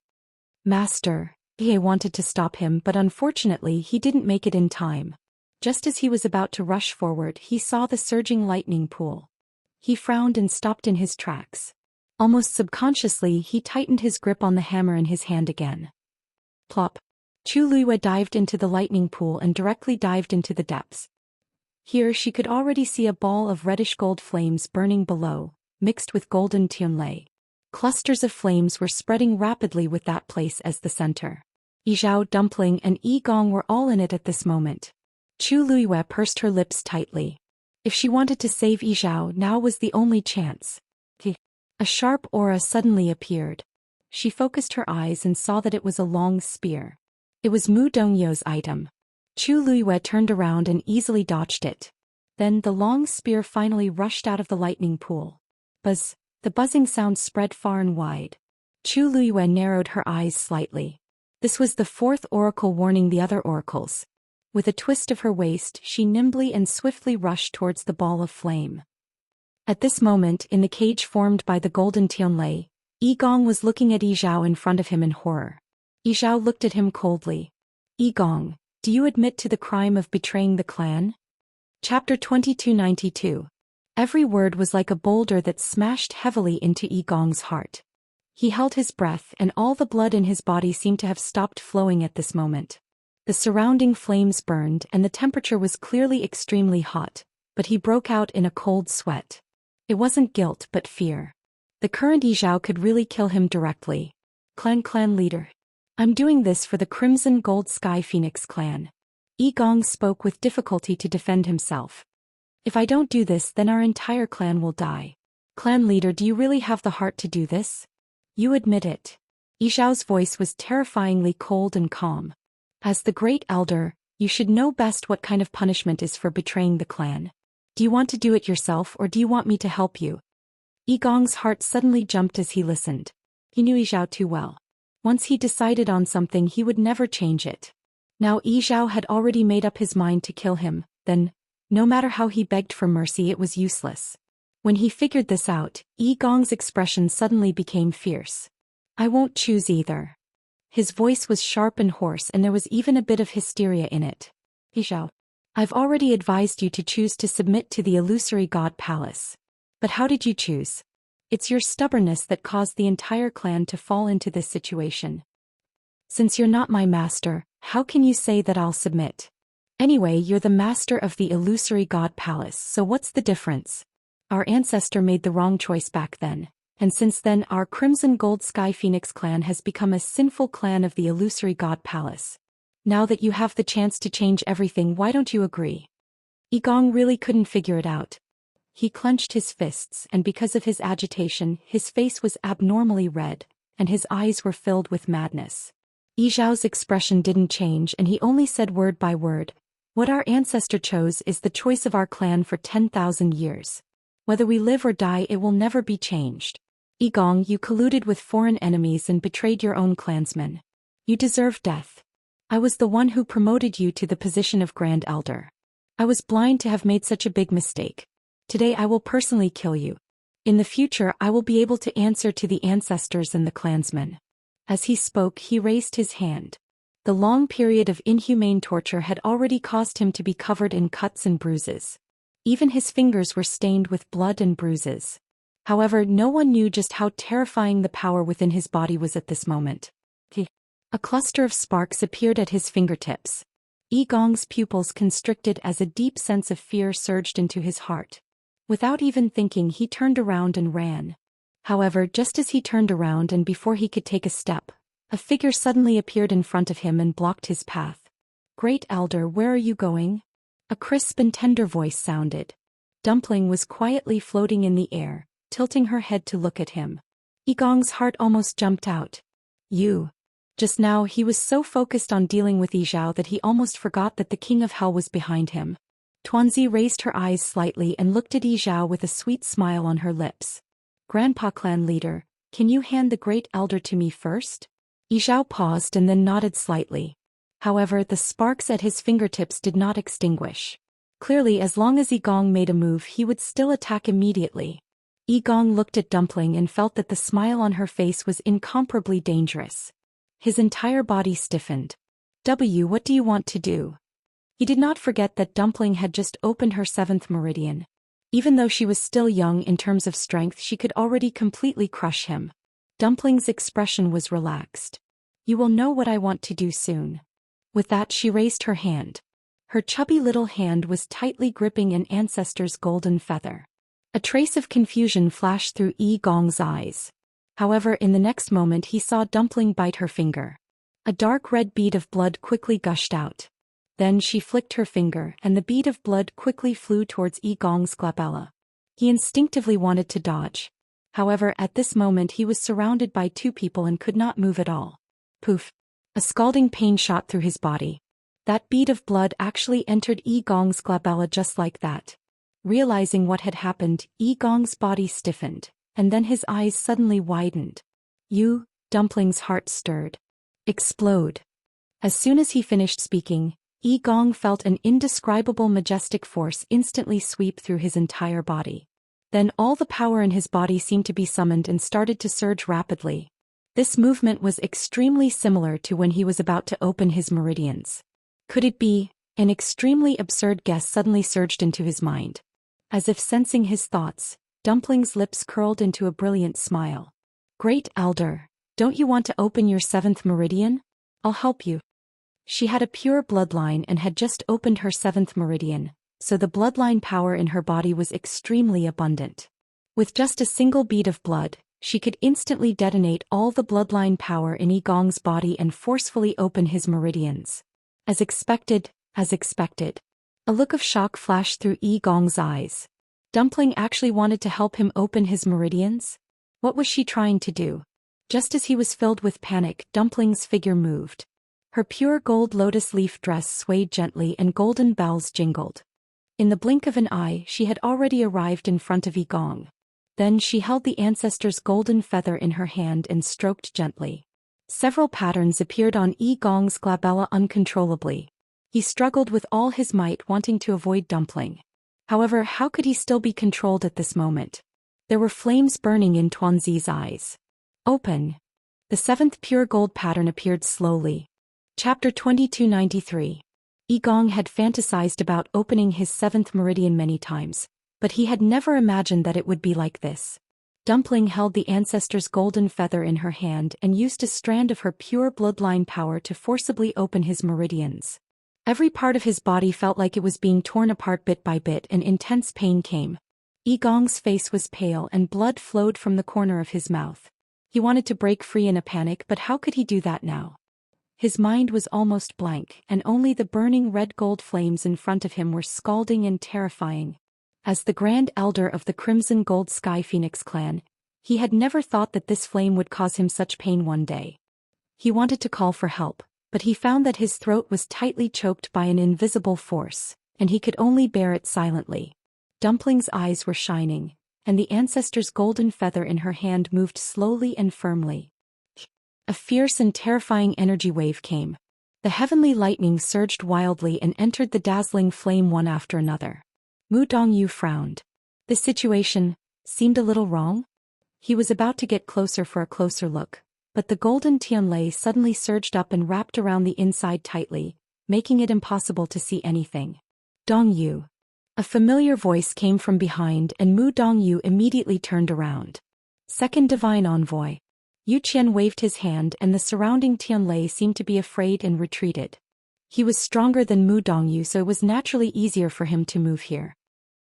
A: Master, He wanted to stop him, but unfortunately he didn't make it in time. Just as he was about to rush forward, he saw the surging lightning pool. He frowned and stopped in his tracks. Almost subconsciously, he tightened his grip on the hammer in his hand again. Plop. Chu Luiyue dived into the lightning pool and directly dived into the depths. Here she could already see a ball of reddish-gold flames burning below, mixed with golden tianlei. Clusters of flames were spreading rapidly with that place as the center. Yizhao, Dumpling, and Yi Gong were all in it at this moment. Chu Luiyue pursed her lips tightly. If she wanted to save Yizhao, now was the only chance. A sharp aura suddenly appeared. She focused her eyes and saw that it was a long spear. It was Mu Dongyu's item. Chu Luiyue turned around and easily dodged it. Then the long spear finally rushed out of the lightning pool. Buzz! The buzzing sound spread far and wide. Chu Luiyue narrowed her eyes slightly. This was the fourth oracle warning the other oracles. With a twist of her waist, she nimbly and swiftly rushed towards the ball of flame. At this moment, in the cage formed by the golden tianlei, Yi Gong was looking at Yizhao in front of him in horror. Yizhao looked at him coldly. Yi Gong, do you admit to the crime of betraying the clan? Chapter 2292. Every word was like a boulder that smashed heavily into Yi Gong's heart. He held his breath, and all the blood in his body seemed to have stopped flowing at this moment. The surrounding flames burned, and the temperature was clearly extremely hot, but he broke out in a cold sweat. It wasn't guilt but fear. The current Yizhao could really kill him directly. Clan leader. I'm doing this for the Crimson Gold Sky Phoenix clan. Yi Gong spoke with difficulty to defend himself. If I don't do this, then our entire clan will die. Clan leader, do you really have the heart to do this? You admit it. Yizhao's voice was terrifyingly cold and calm. As the great elder, you should know best what kind of punishment is for betraying the clan. Do you want to do it yourself, or do you want me to help you? Yi Gong's heart suddenly jumped as he listened. He knew Yizhao too well. Once he decided on something, he would never change it. Now Yizhao had already made up his mind to kill him, then, no matter how he begged for mercy, it was useless. When he figured this out, Yi Gong's expression suddenly became fierce. I won't choose either. His voice was sharp and hoarse, and there was even a bit of hysteria in it. Yizhao, I've already advised you to choose to submit to the illusory god palace. But how did you choose? It's your stubbornness that caused the entire clan to fall into this situation. Since you're not my master, how can you say that I'll submit? Anyway, you're the master of the illusory god palace, so what's the difference? Our ancestor made the wrong choice back then, and since then our Crimson Gold Sky Phoenix clan has become a sinful clan of the illusory god palace. Now that you have the chance to change everything, why don't you agree? Yi Gong really couldn't figure it out. He clenched his fists, and because of his agitation, his face was abnormally red, and his eyes were filled with madness. Yizhao's expression didn't change, and he only said word by word, what our ancestor chose is the choice of our clan for 10,000 years. Whether we live or die, it will never be changed. Yi Gong, you colluded with foreign enemies and betrayed your own clansmen. You deserve death. I was the one who promoted you to the position of Grand Elder. I was blind to have made such a big mistake. Today I will personally kill you. In the future I will be able to answer to the ancestors and the clansmen. As he spoke, he raised his hand. The long period of inhumane torture had already caused him to be covered in cuts and bruises. Even his fingers were stained with blood and bruises. However, no one knew just how terrifying the power within his body was at this moment. A cluster of sparks appeared at his fingertips. Yi Gong's pupils constricted as a deep sense of fear surged into his heart. Without even thinking, he turned around and ran. However, just as he turned around and before he could take a step, a figure suddenly appeared in front of him and blocked his path. Great Elder, where are you going? A crisp and tender voice sounded. Dumpling was quietly floating in the air, tilting her head to look at him. Yi Gong's heart almost jumped out. You. Just now he was so focused on dealing with Yizhao that he almost forgot that the King of Hell was behind him. Tuanzi raised her eyes slightly and looked at Yizhao with a sweet smile on her lips. Grandpa clan leader, can you hand the Great Elder to me first? Yizhao paused and then nodded slightly. However, the sparks at his fingertips did not extinguish. Clearly, as long as Yi Gong made a move, he would still attack immediately. Yi Gong looked at Dumpling and felt that the smile on her face was incomparably dangerous. His entire body stiffened. What do you want to do? He did not forget that Dumpling had just opened her 7th meridian. Even though she was still young in terms of strength, she could already completely crush him. Dumpling's expression was relaxed. You will know what I want to do soon. With that, she raised her hand. Her chubby little hand was tightly gripping an ancestor's golden feather. A trace of confusion flashed through Yi Gong's eyes. However, in the next moment he saw Dumpling bite her finger. A dark red bead of blood quickly gushed out. Then she flicked her finger and the bead of blood quickly flew towards Yi Gong's glabella. He instinctively wanted to dodge. However, at this moment he was surrounded by 2 people and could not move at all. Poof! A scalding pain shot through his body. That bead of blood actually entered Yi Gong's glabella just like that. Realizing what had happened, Yi Gong's body stiffened, and then his eyes suddenly widened. Dumpling's heart stirred. Explode. As soon as he finished speaking, Yi Gong felt an indescribable majestic force instantly sweep through his entire body. Then all the power in his body seemed to be summoned and started to surge rapidly. This movement was extremely similar to when he was about to open his meridians. Could it be? An extremely absurd guess suddenly surged into his mind. As if sensing his thoughts, Dumpling's lips curled into a brilliant smile. Great Elder, don't you want to open your 7th meridian? I'll help you. She had a pure bloodline and had just opened her 7th meridian, so the bloodline power in her body was extremely abundant. With just a single bead of blood, she could instantly detonate all the bloodline power in Yi Gong's body and forcefully open his meridians. As expected. A look of shock flashed through Yi Gong's eyes. Dumpling actually wanted to help him open his meridians? What was she trying to do? Just as he was filled with panic, Dumpling's figure moved. Her pure gold lotus leaf dress swayed gently and golden bells jingled. In the blink of an eye, she had already arrived in front of Yi Gong. Then she held the ancestor's golden feather in her hand and stroked gently. Several patterns appeared on Yi Gong's glabella uncontrollably. He struggled with all his might, wanting to avoid Dumpling. However, how could he still be controlled at this moment? There were flames burning in Tuanzi's eyes. Open. The 7th pure gold pattern appeared slowly. Chapter 2293. Yi Gong had fantasized about opening his 7th meridian many times, but he had never imagined that it would be like this. Dumpling held the ancestor's golden feather in her hand and used a strand of her pure bloodline power to forcibly open his meridians. Every part of his body felt like it was being torn apart bit by bit, and intense pain came. Yi Gong's face was pale and blood flowed from the corner of his mouth. He wanted to break free in a panic, but how could he do that now? His mind was almost blank, and only the burning red gold flames in front of him were scalding and terrifying. As the Grand Elder of the Crimson Gold Sky Phoenix clan, he had never thought that this flame would cause him such pain one day. He wanted to call for help, but he found that his throat was tightly choked by an invisible force, and he could only bear it silently. Dumpling's eyes were shining, and the ancestor's golden feather in her hand moved slowly and firmly. A fierce and terrifying energy wave came. The heavenly lightning surged wildly and entered the dazzling flame one after another. Mu Dongyu frowned. This situation seemed a little wrong. He was about to get closer for a closer look, but the golden Tianlei suddenly surged up and wrapped around the inside tightly, making it impossible to see anything. Dongyu. A familiar voice came from behind, and Mu Dongyu immediately turned around. Second Divine Envoy. Yu Qian waved his hand, and the surrounding Tianlei seemed to be afraid and retreated. He was stronger than Mu Dongyu, so it was naturally easier for him to move here.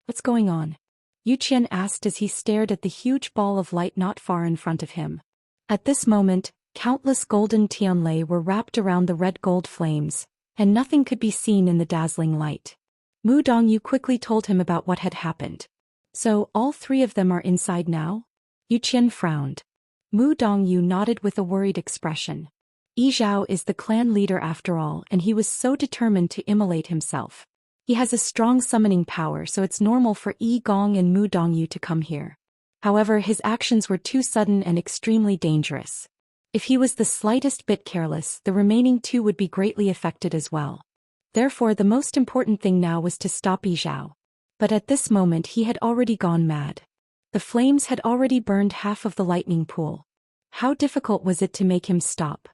A: What's going on? Yu Qian asked as he stared at the huge ball of light not far in front of him. At this moment, countless golden Tianlei were wrapped around the red gold flames, and nothing could be seen in the dazzling light. Mu Dongyu quickly told him about what had happened. So, all 3 of them are inside now? Yu Qian frowned. Mu Dongyu nodded with a worried expression. Yi Zhao is the clan leader after all, and he was so determined to immolate himself. He has a strong summoning power, so it's normal for Yi Gong and Mu Dongyu to come here. However, his actions were too sudden and extremely dangerous. If he was the slightest bit careless, the remaining 2 would be greatly affected as well. Therefore, the most important thing now was to stop Yi Zhao. But at this moment he had already gone mad. The flames had already burned half of the lightning pool. How difficult was it to make him stop?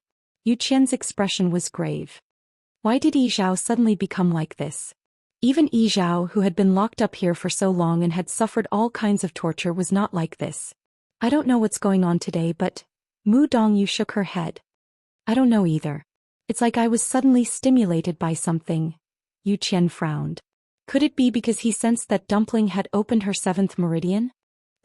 A: Yu Qian's expression was grave. Why did Yi Zhao suddenly become like this? Even Yi Zhao, who had been locked up here for so long and had suffered all kinds of torture, was not like this. I don't know what's going on today, but... Mu Dongyu shook her head. I don't know either. It's like I was suddenly stimulated by something. Yu Qian frowned. Could it be because he sensed that Dumpling had opened her 7th meridian?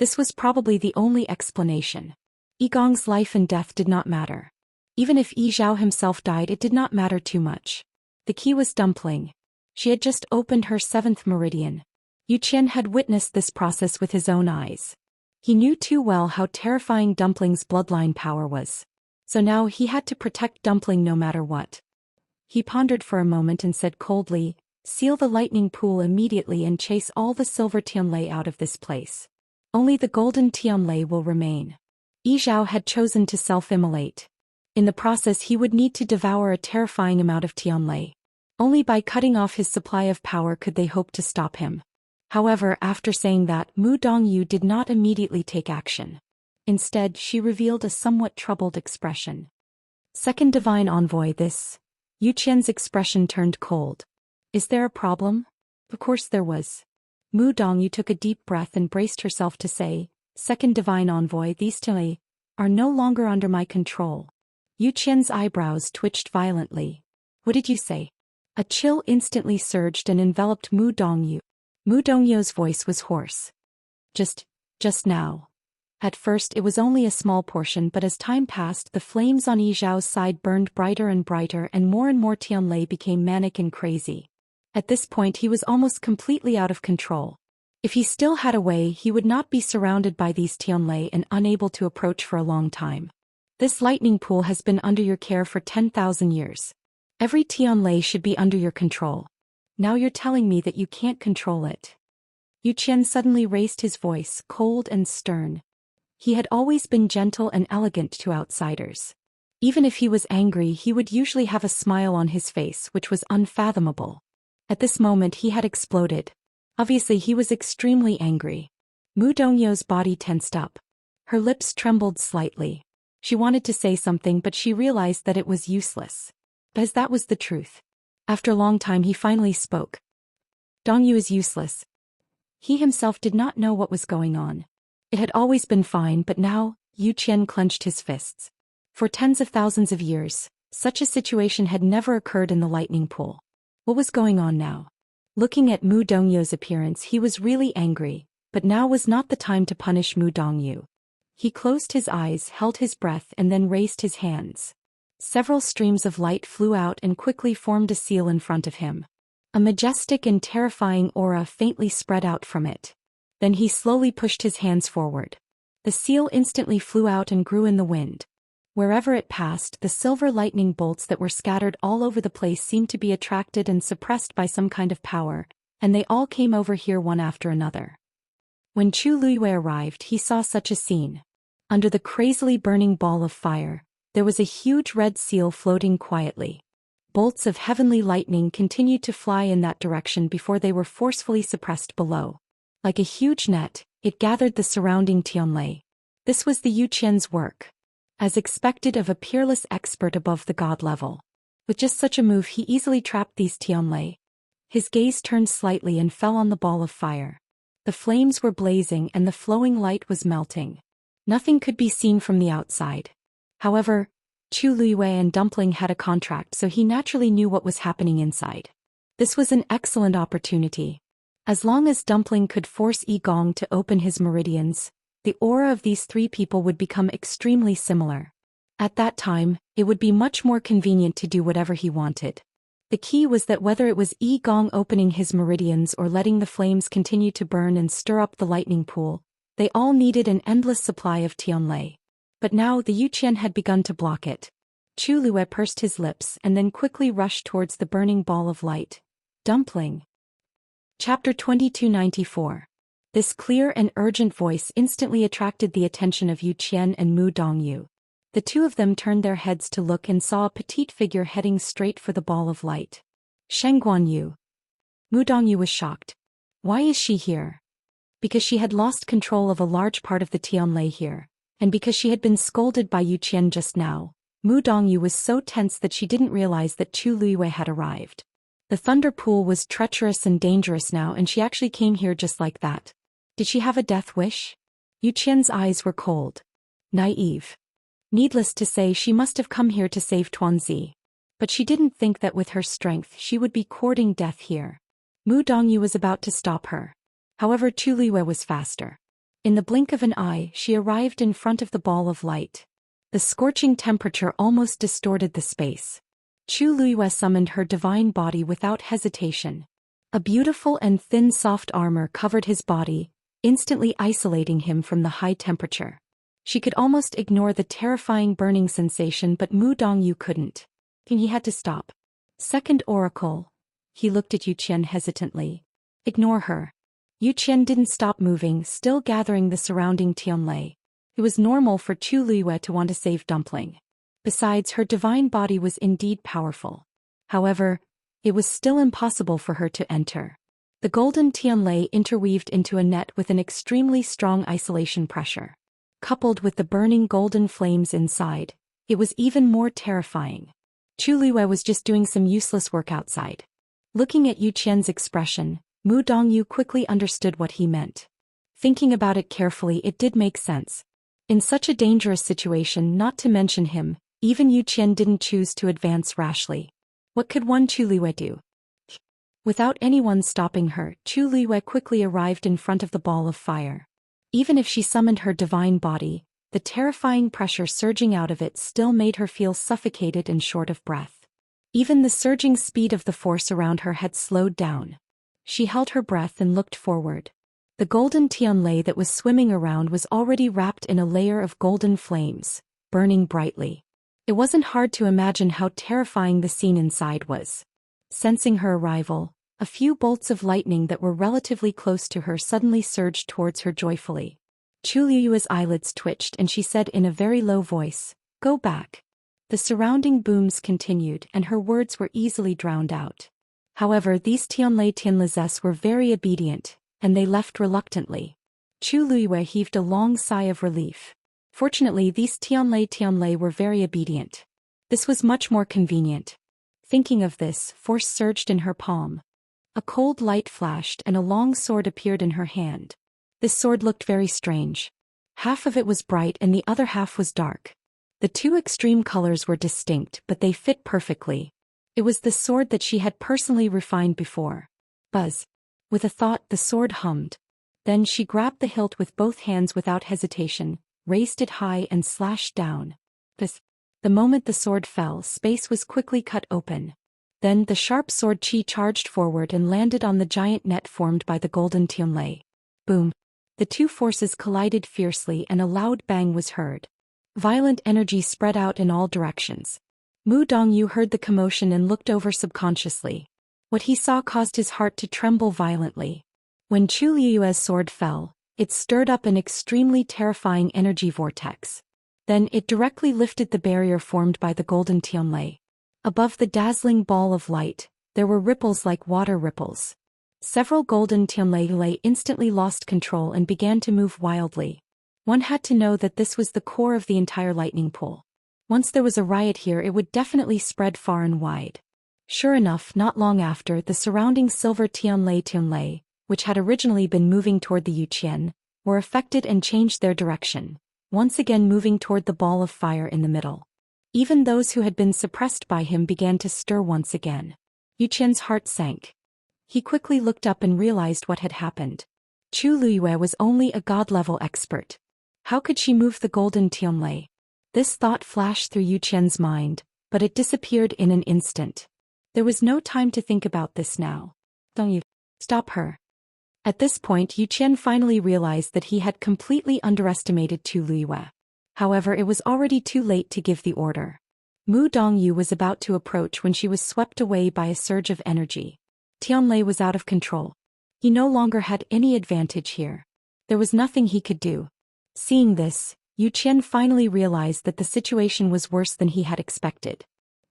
A: This was probably the only explanation. Yi Gong's life and death did not matter. Even if Yi Zhao himself died, it did not matter too much. The key was Dumpling. She had just opened her 7th meridian. Yu Qian had witnessed this process with his own eyes. He knew too well how terrifying Dumpling's bloodline power was. So now he had to protect Dumpling no matter what. He pondered for a moment and said coldly, seal the lightning pool immediately and chase all the silver Tianlei out of this place. Only the golden Tianlei will remain. Yi Zhao had chosen to self-immolate. In the process he would need to devour a terrifying amount of Tianlei. Only by cutting off his supply of power could they hope to stop him. However, after saying that, Mu Dongyu did not immediately take action. Instead, she revealed a somewhat troubled expression. Second Divine Envoy, this. Yu Qian's expression turned cold. Is there a problem? Of course there was. Mu Dongyu took a deep breath and braced herself to say, Second Divine Envoy, these Tianlei are no longer under my control. Yu Qian's eyebrows twitched violently. What did you say? A chill instantly surged and enveloped Mu Dongyu. Mu Dongyu's voice was hoarse. Just now. At first it was only a small portion, but as time passed the flames on Yi Zhao's side burned brighter and brighter and more Tianlei became manic and crazy. At this point he was almost completely out of control. If he still had a way, he would not be surrounded by these Tianlei and unable to approach for a long time. This lightning pool has been under your care for 10,000 years. Every Tianlei should be under your control. Now you're telling me that you can't control it. Yu Qian suddenly raised his voice, cold and stern. He had always been gentle and elegant to outsiders. Even if he was angry, he would usually have a smile on his face, which was unfathomable. At this moment he had exploded. Obviously he was extremely angry. Mu Dongyu's body tensed up. Her lips trembled slightly. She wanted to say something, but she realized that it was useless. Because that was the truth. After a long time he finally spoke. Dongyu is useless. He himself did not know what was going on. It had always been fine, but now, Yu Qian clenched his fists. For tens of thousands of years, such a situation had never occurred in the lightning pool. What was going on now? Looking at Mu Dongyu's appearance, he was really angry, but now was not the time to punish Mu Dongyu. He closed his eyes, held his breath, and then raised his hands. Several streams of light flew out and quickly formed a seal in front of him. A majestic and terrifying aura faintly spread out from it. Then he slowly pushed his hands forward. The seal instantly flew out and grew in the wind. Wherever it passed, the silver lightning bolts that were scattered all over the place seemed to be attracted and suppressed by some kind of power, and they all came over here one after another. When Chu Luyue arrived, he saw such a scene. Under the crazily burning ball of fire, there was a huge red seal floating quietly. Bolts of heavenly lightning continued to fly in that direction before they were forcefully suppressed below. Like a huge net, it gathered the surrounding Tianlei. This was the Yu Qian's work. As expected of a peerless expert above the god level. With just such a move he easily trapped these Tianlei. His gaze turned slightly and fell on the ball of fire. The flames were blazing and the flowing light was melting. Nothing could be seen from the outside. However, Chu Luyue and Dumpling had a contract, so he naturally knew what was happening inside. This was an excellent opportunity. As long as Dumpling could force Yi Gong to open his meridians, the aura of these three people would become extremely similar. At that time, it would be much more convenient to do whatever he wanted. The key was that whether it was Yi Gong opening his meridians or letting the flames continue to burn and stir up the lightning pool, they all needed an endless supply of Tianlei. But now the Yu Qian had begun to block it. Chu Luyue pursed his lips and then quickly rushed towards the burning ball of light. Dumpling. Chapter 2294. This clear and urgent voice instantly attracted the attention of Yu Qian and Mu Dongyu. The two of them turned their heads to look and saw a petite figure heading straight for the ball of light. Shengguan Yu. Mu Dongyu was shocked. Why is she here? Because she had lost control of a large part of the Tianlei here, and because she had been scolded by Yu Qian just now, Mu Dongyu was so tense that she didn't realize that Chu Liyue had arrived. The thunder pool was treacherous and dangerous now, and she actually came here just like that. Did she have a death wish? Yu Qian's eyes were cold. Naive. Needless to say, she must have come here to save Tuanzi. But she didn't think that with her strength she would be courting death here. Mu Dongyu was about to stop her. However, Chu Liyue was faster. In the blink of an eye, she arrived in front of the ball of light. The scorching temperature almost distorted the space. Chu Liyue summoned her divine body without hesitation. A beautiful and thin soft armor covered his body, instantly isolating him from the high temperature. She could almost ignore the terrifying burning sensation, but Mu Dongyu couldn't. He had to stop. Second Oracle. He looked at Yu Qian hesitantly. Ignore her. Yu Qian didn't stop moving, still gathering the surrounding Tianlei. It was normal for Chu Liyue to want to save Dumpling. Besides, her divine body was indeed powerful. However, it was still impossible for her to enter. The golden Tianlei interweaved into a net with an extremely strong isolation pressure. Coupled with the burning golden flames inside, it was even more terrifying. Chu Liyue was just doing some useless work outside. Looking at Yu Qian's expression, Mu Dongyu quickly understood what he meant. Thinking about it carefully, it did make sense. In such a dangerous situation, not to mention him, even Yu Qian didn't choose to advance rashly. What could one Chu Liyue do? Without anyone stopping her, Chu Liyue quickly arrived in front of the ball of fire. Even if she summoned her divine body, the terrifying pressure surging out of it still made her feel suffocated and short of breath. Even the surging speed of the force around her had slowed down. She held her breath and looked forward. The golden Tianlei that was swimming around was already wrapped in a layer of golden flames, burning brightly. It wasn't hard to imagine how terrifying the scene inside was. Sensing her arrival, a few bolts of lightning that were relatively close to her suddenly surged towards her joyfully. Chu Liyue's eyelids twitched and she said in a very low voice, "Go back." The surrounding booms continued and her words were easily drowned out. However, these Tianlei Tianlezes were very obedient, and they left reluctantly. Chu Liyue heaved a long sigh of relief. Fortunately, these Tianlei were very obedient. This was much more convenient. Thinking of this, force surged in her palm. A cold light flashed and a long sword appeared in her hand. This sword looked very strange. Half of it was bright and the other half was dark. The two extreme colors were distinct, but they fit perfectly. It was the sword that she had personally refined before. Buzz. With a thought, the sword hummed. Then she grabbed the hilt with both hands without hesitation, raised it high and slashed down. The moment the sword fell, space was quickly cut open. Then the sharp sword chi charged forward and landed on the giant net formed by the golden Tianlei. Boom. The two forces collided fiercely and a loud bang was heard. Violent energy spread out in all directions. Mu Dongyu heard the commotion and looked over subconsciously. What he saw caused his heart to tremble violently. When Chu Liyue's sword fell, it stirred up an extremely terrifying energy vortex. Then it directly lifted the barrier formed by the golden Tianlei. Above the dazzling ball of light, there were ripples like water ripples. Several golden Tianlei instantly lost control and began to move wildly. One had to know that this was the core of the entire lightning pool. Once there was a riot here, it would definitely spread far and wide. Sure enough, not long after, the surrounding silver Tianlei, which had originally been moving toward the Yu Qian, were affected and changed their direction, once again moving toward the ball of fire in the middle. Even those who had been suppressed by him began to stir once again. Yu Qian's heart sank. He quickly looked up and realized what had happened. Chu Liyue was only a god-level expert. How could she move the golden Tianlei? This thought flashed through Yu Qian's mind, but it disappeared in an instant. There was no time to think about this now. Don't you stop her. At this point, Yu Qian finally realized that he had completely underestimated Chu Liyue. However, it was already too late to give the order. Mu Dongyu was about to approach when she was swept away by a surge of energy. Tianlei was out of control. He no longer had any advantage here. There was nothing he could do. Seeing this, Yu Qian finally realized that the situation was worse than he had expected.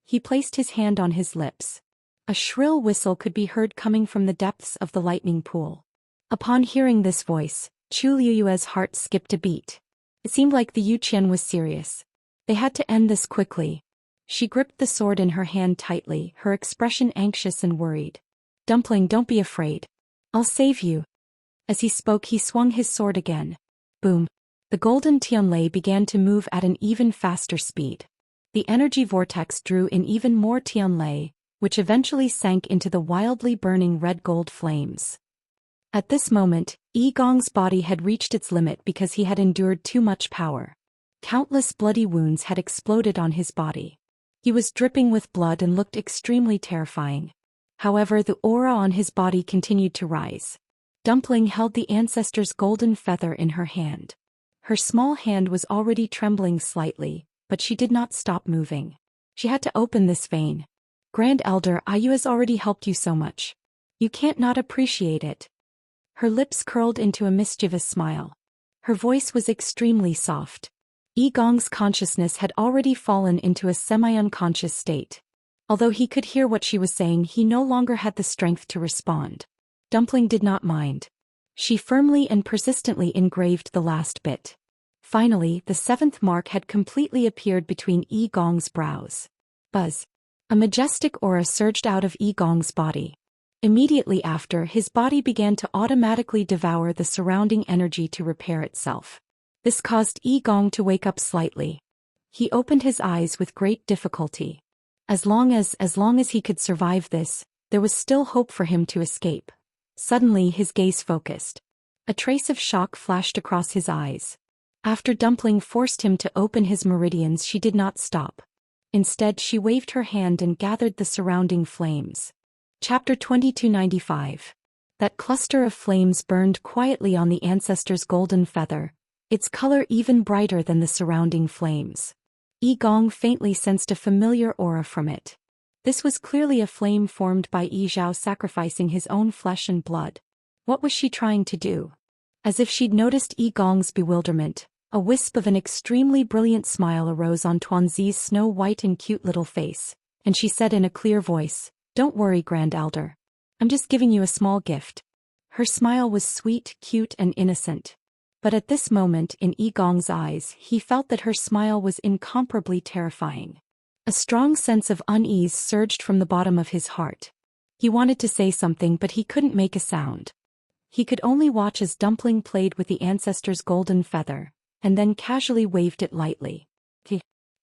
A: He placed his hand on his lips. A shrill whistle could be heard coming from the depths of the lightning pool. Upon hearing this voice, Chu Liyue's heart skipped a beat. It seemed like the Yu Qian was serious. They had to end this quickly. She gripped the sword in her hand tightly, her expression anxious and worried. Dumpling, don't be afraid. I'll save you. As he spoke, he swung his sword again. Boom. The golden Tianlei began to move at an even faster speed. The energy vortex drew in even more Tianlei, which eventually sank into the wildly burning red-gold flames. At this moment, Yi Gong's body had reached its limit because he had endured too much power. Countless bloody wounds had exploded on his body. He was dripping with blood and looked extremely terrifying. However, the aura on his body continued to rise. Dumpling held the ancestor's golden feather in her hand. Her small hand was already trembling slightly, but she did not stop moving. She had to open this vein. Grand Elder, Ayu has already helped you so much. You can't not appreciate it. Her lips curled into a mischievous smile. Her voice was extremely soft. Yi Gong's consciousness had already fallen into a semi-unconscious state. Although he could hear what she was saying, he no longer had the strength to respond. Dumpling did not mind. She firmly and persistently engraved the last bit. Finally, the 7th mark had completely appeared between Yi Gong's brows. Buzz. A majestic aura surged out of Yi Gong's body. Immediately after, his body began to automatically devour the surrounding energy to repair itself. This caused Yi Gong to wake up slightly. He opened his eyes with great difficulty. As long as he could survive this, there was still hope for him to escape. Suddenly his gaze focused. A trace of shock flashed across his eyes. After Dumpling forced him to open his meridians, she did not stop. Instead, she waved her hand and gathered the surrounding flames. Chapter 2295. That cluster of flames burned quietly on the ancestor's golden feather, its color even brighter than the surrounding flames. Yi Gong faintly sensed a familiar aura from it. This was clearly a flame formed by Yi Zhao sacrificing his own flesh and blood. What was she trying to do? As if she'd noticed Yi Gong's bewilderment, a wisp of an extremely brilliant smile arose on Tuanzi's snow-white and cute little face, and she said in a clear voice, "Don't worry, Grand Elder. I'm just giving you a small gift." Her smile was sweet, cute, and innocent. But at this moment, in Yi Gong's eyes, he felt that her smile was incomparably terrifying. A strong sense of unease surged from the bottom of his heart. He wanted to say something, but he couldn't make a sound. He could only watch as Dumpling played with the ancestor's golden feather, and then casually waved it lightly.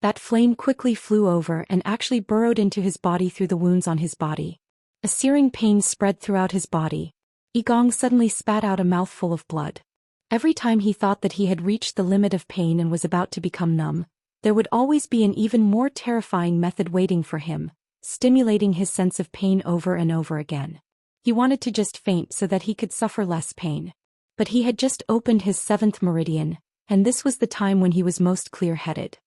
A: That flame quickly flew over and actually burrowed into his body through the wounds on his body. A searing pain spread throughout his body. Yi Gong suddenly spat out a mouthful of blood. Every time he thought that he had reached the limit of pain and was about to become numb, there would always be an even more terrifying method waiting for him, stimulating his sense of pain over and over again. He wanted to just faint so that he could suffer less pain. But he had just opened his 7th meridian, and this was the time when he was most clear-headed.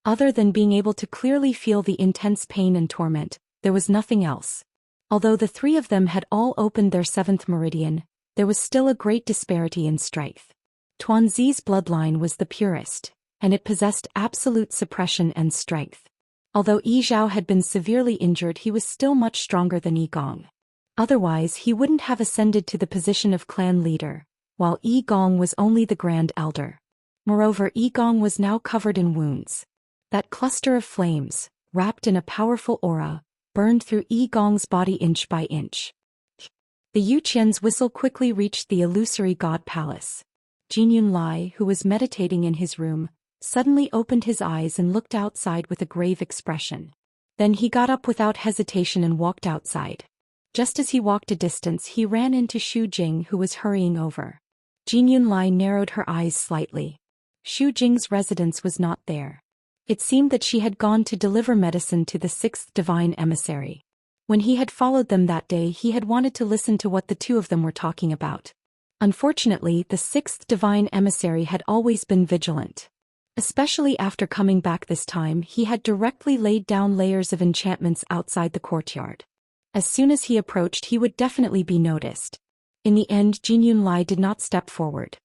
A: Other than being able to clearly feel the intense pain and torment, there was nothing else. Although the 3 of them had all opened their 7th meridian, there was still a great disparity in strength. Tuanzi's bloodline was the purest, and it possessed absolute suppression and strength. Although Yi Zhao had been severely injured, he was still much stronger than Yi Gong. Otherwise, he wouldn't have ascended to the position of clan leader, while Yi Gong was only the Grand Elder. Moreover, Yi Gong was now covered in wounds. That cluster of flames, wrapped in a powerful aura, burned through Yi Gong's body inch by inch. The Yu Qian's whistle quickly reached the illusory god palace. Jinyun Lai, who was meditating in his room, suddenly opened his eyes and looked outside with a grave expression. Then he got up without hesitation and walked outside. Just as he walked a distance, he ran into Xu Jing, who was hurrying over. Jinyun Lai narrowed her eyes slightly. Xu Jing's residence was not there. It seemed that she had gone to deliver medicine to the 6th divine emissary. When he had followed them that day, he had wanted to listen to what the 2 of them were talking about. Unfortunately, the 6th divine emissary had always been vigilant. Especially after coming back this time, he had directly laid down layers of enchantments outside the courtyard. As soon as he approached, he would definitely be noticed. In the end, Jinyun Lai did not step forward.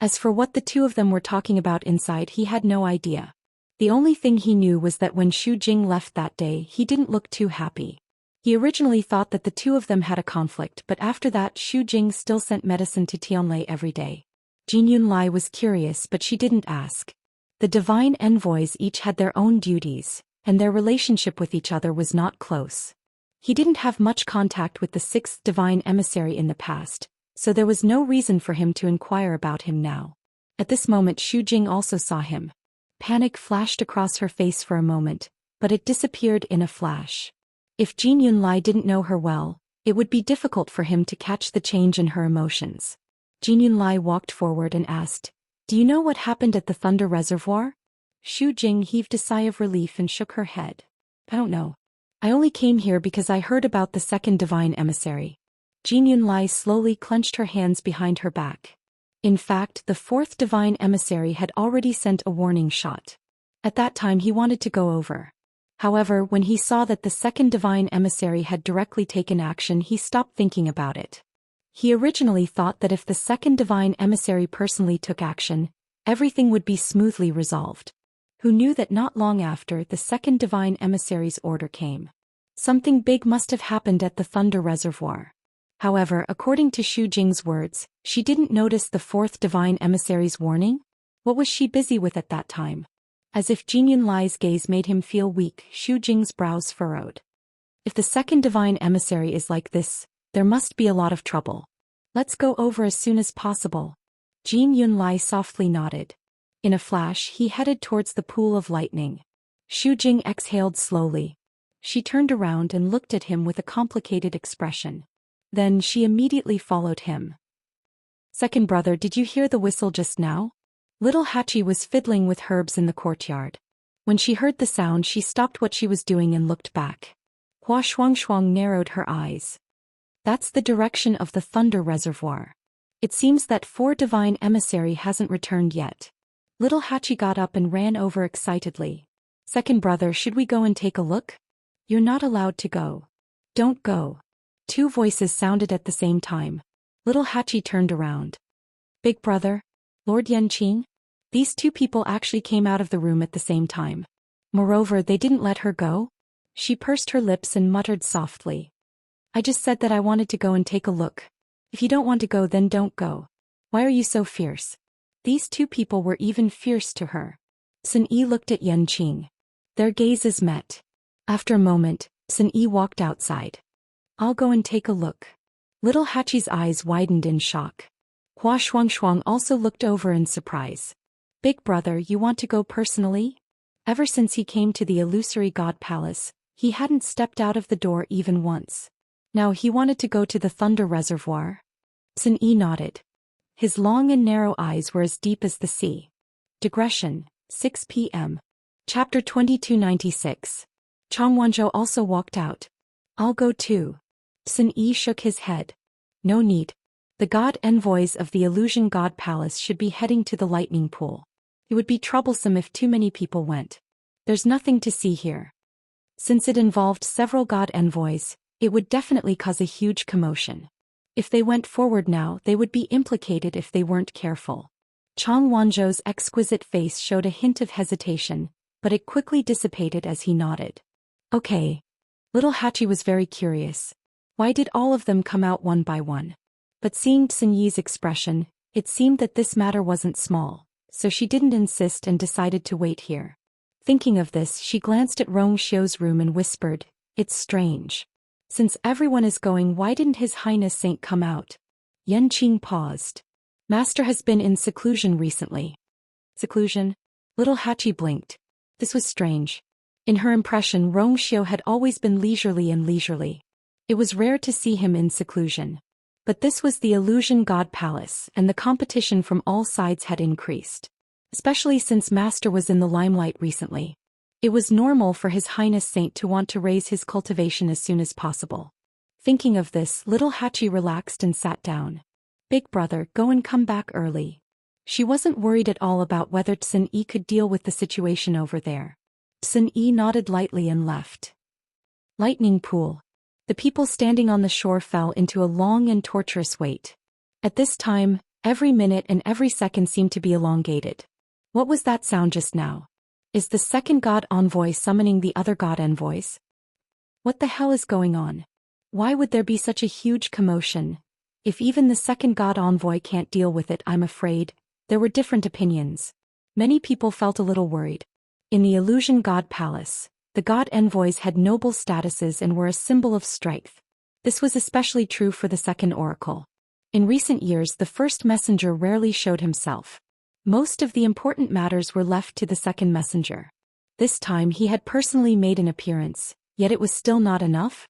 A: As for what the 2 of them were talking about inside, he had no idea. The only thing he knew was that when Xu Jing left that day, he didn't look too happy. He originally thought that the 2 of them had a conflict, but after that Xu Jing still sent medicine to Tianlei every day. Jinyun Lai was curious, but she didn't ask. The divine envoys each had their own duties, and their relationship with each other was not close. He didn't have much contact with the sixth divine emissary in the past, so there was no reason for him to inquire about him now. At this moment Xu Jing also saw him. Panic flashed across her face for a moment, but it disappeared in a flash. If Jin Yunlai didn't know her well, it would be difficult for him to catch the change in her emotions. Jin Yunlai walked forward and asked, "Do you know what happened at the Thunder Reservoir?" Xu Jing heaved a sigh of relief and shook her head. "I don't know. I only came here because I heard about the second divine emissary." Jin Yunlai slowly clenched her hands behind her back. In fact, the fourth divine emissary had already sent a warning shot. At that time he wanted to go over. However, when he saw that the second divine emissary had directly taken action, he stopped thinking about it. He originally thought that if the second divine emissary personally took action, everything would be smoothly resolved. Who knew that not long after the second divine emissary's order came? Something big must have happened at the Thunder Reservoir. However, according to Xu Jing's words, she didn't notice the fourth divine emissary's warning? What was she busy with at that time? As if Jin Yunlai's gaze made him feel weak, Xu Jing's brows furrowed. If the second divine emissary is like this, there must be a lot of trouble. Let's go over as soon as possible. Jin Yunlai softly nodded. In a flash he headed towards the pool of lightning. Xu Jing exhaled slowly. She turned around and looked at him with a complicated expression. Then she immediately followed him. "Second brother, did you hear the whistle just now?" Little Hachi was fiddling with herbs in the courtyard. When she heard the sound she stopped what she was doing and looked back. Hua Shuang narrowed her eyes. "That's the direction of the Thunder Reservoir. It seems that four divine emissary hasn't returned yet." Little Hachi got up and ran over excitedly. "Second brother, should we go and take a look?" "You're not allowed to go." "Don't go." Two voices sounded at the same time. Little Hachi turned around. "Big brother? Lord Yanqing?" These two people actually came out of the room at the same time. Moreover, they didn't let her go? She pursed her lips and muttered softly. "I just said that I wanted to go and take a look. If you don't want to go, then don't go. Why are you so fierce?" These two people were even fierce to her. Sun Yi looked at Yanqing. Their gazes met. After a moment, Sun Yi walked outside. "I'll go and take a look." Little Hachi's eyes widened in shock. Hua Shuang also looked over in surprise. "Big brother, you want to go personally?" Ever since he came to the illusory god palace, he hadn't stepped out of the door even once. Now he wanted to go to the Thunder Reservoir? Sun Yi nodded. His long and narrow eyes were as deep as the sea. Digression, 6 p.m. Chapter 2296. Chang Wanzhou also walked out. "I'll go too." Sun Yi shook his head. "No need. The god envoys of the illusion god palace should be heading to the lightning pool. It would be troublesome if too many people went. There's nothing to see here." Since it involved several god envoys, it would definitely cause a huge commotion. If they went forward now, they would be implicated if they weren't careful. Chang Wanzhou's exquisite face showed a hint of hesitation, but it quickly dissipated as he nodded. "Okay." Little Hachi was very curious. Why did all of them come out one by one? But seeing Sun Yi's expression, it seemed that this matter wasn't small, so she didn't insist and decided to wait here. Thinking of this, she glanced at Rong Xiu's room and whispered, "It's strange. Since everyone is going, why didn't His Highness Saint come out?" Yanqing paused. "Master has been in seclusion recently." Seclusion? Little Hachi blinked. This was strange. In her impression, Rong Xiu had always been leisurely. It was rare to see him in seclusion. But this was the illusion god palace, and the competition from all sides had increased. Especially since Master was in the limelight recently. It was normal for His Highness Saint to want to raise his cultivation as soon as possible. Thinking of this, little Hachi relaxed and sat down. "Big brother, go and come back early." She wasn't worried at all about whether Sun Yi could deal with the situation over there. Sun Yi nodded lightly and left. Lightning pool. The people standing on the shore fell into a long and torturous wait. At this time, every minute and every second seemed to be elongated. What was that sound just now? Is the second god envoy summoning the other god envoys? What the hell is going on? Why would there be such a huge commotion? If even the second god envoy can't deal with it, I'm afraid. There were different opinions. Many people felt a little worried. In the Illusion God Palace, the god envoys had noble statuses and were a symbol of strength. This was especially true for the second oracle. In recent years, the first messenger rarely showed himself. Most of the important matters were left to the second messenger. This time he had personally made an appearance, yet it was still not enough?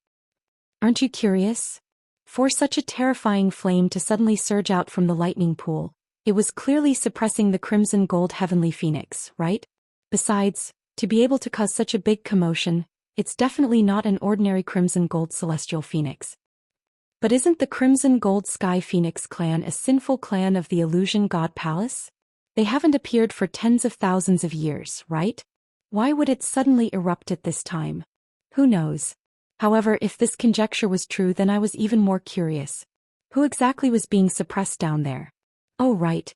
A: Aren't you curious? For such a terrifying flame to suddenly surge out from the lightning pool, it was clearly suppressing the crimson gold heavenly phoenix, right? Besides, to be able to cause such a big commotion, it's definitely not an ordinary crimson gold celestial phoenix. But isn't the Crimson Gold Sky Phoenix clan a sinful clan of the Illusion God Palace? They haven't appeared for tens of thousands of years, right? Why would it suddenly erupt at this time? Who knows? However, if this conjecture was true, then I was even more curious. Who exactly was being suppressed down there? Oh right.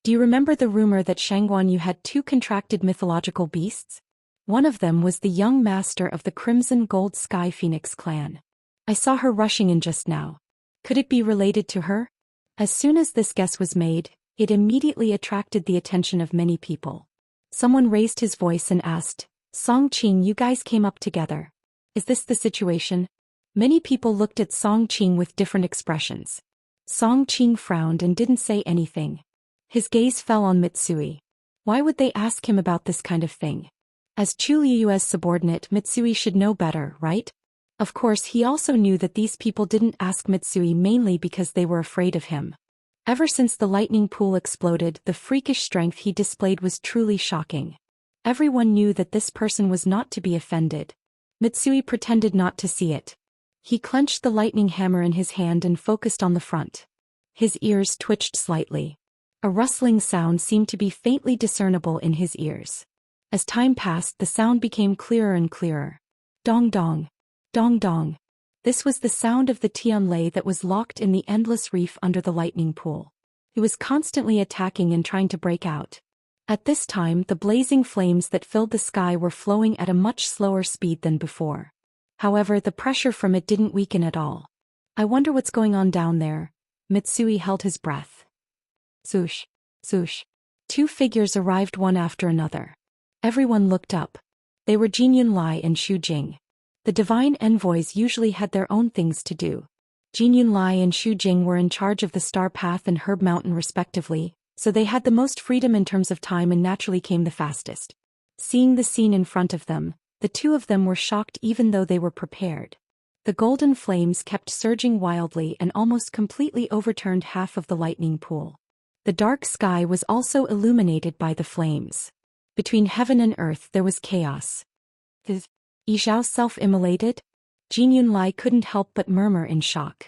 A: Do you remember the rumor that Shangguan Yu had two contracted mythological beasts? One of them was the young master of the Crimson Gold Sky Phoenix clan. I saw her rushing in just now. Could it be related to her? As soon as this guess was made, it immediately attracted the attention of many people. Someone raised his voice and asked, Song Qing, you guys came up together. Is this the situation? Many people looked at Song Qing with different expressions. Song Qing frowned and didn't say anything. His gaze fell on Mitsui. Why would they ask him about this kind of thing? As Chu Liu's subordinate, Mitsui should know better, right? Of course, he also knew that these people didn't ask Mitsui mainly because they were afraid of him. Ever since the lightning pool exploded, the freakish strength he displayed was truly shocking. Everyone knew that this person was not to be offended. Mitsui pretended not to see it. He clenched the lightning hammer in his hand and focused on the front. His ears twitched slightly. A rustling sound seemed to be faintly discernible in his ears. As time passed, the sound became clearer and clearer. Dong dong. Dong dong. This was the sound of the Tianlei that was locked in the endless reef under the lightning pool. It was constantly attacking and trying to break out. At this time, the blazing flames that filled the sky were flowing at a much slower speed than before. However, the pressure from it didn't weaken at all. I wonder what's going on down there. Mitsui held his breath. Swoosh, swoosh. Two figures arrived one after another. Everyone looked up. They were Jin Yunlai and Xu Jing. The divine envoys usually had their own things to do. Jin Yunlai and Xu Jing were in charge of the Star Path and Herb Mountain respectively, so they had the most freedom in terms of time and naturally came the fastest. Seeing the scene in front of them, the two of them were shocked even though they were prepared. The golden flames kept surging wildly and almost completely overturned half of the lightning pool. The dark sky was also illuminated by the flames. Between heaven and earth there was chaos. Is Yizhao self-immolated? Jin Yunlai couldn't help but murmur in shock.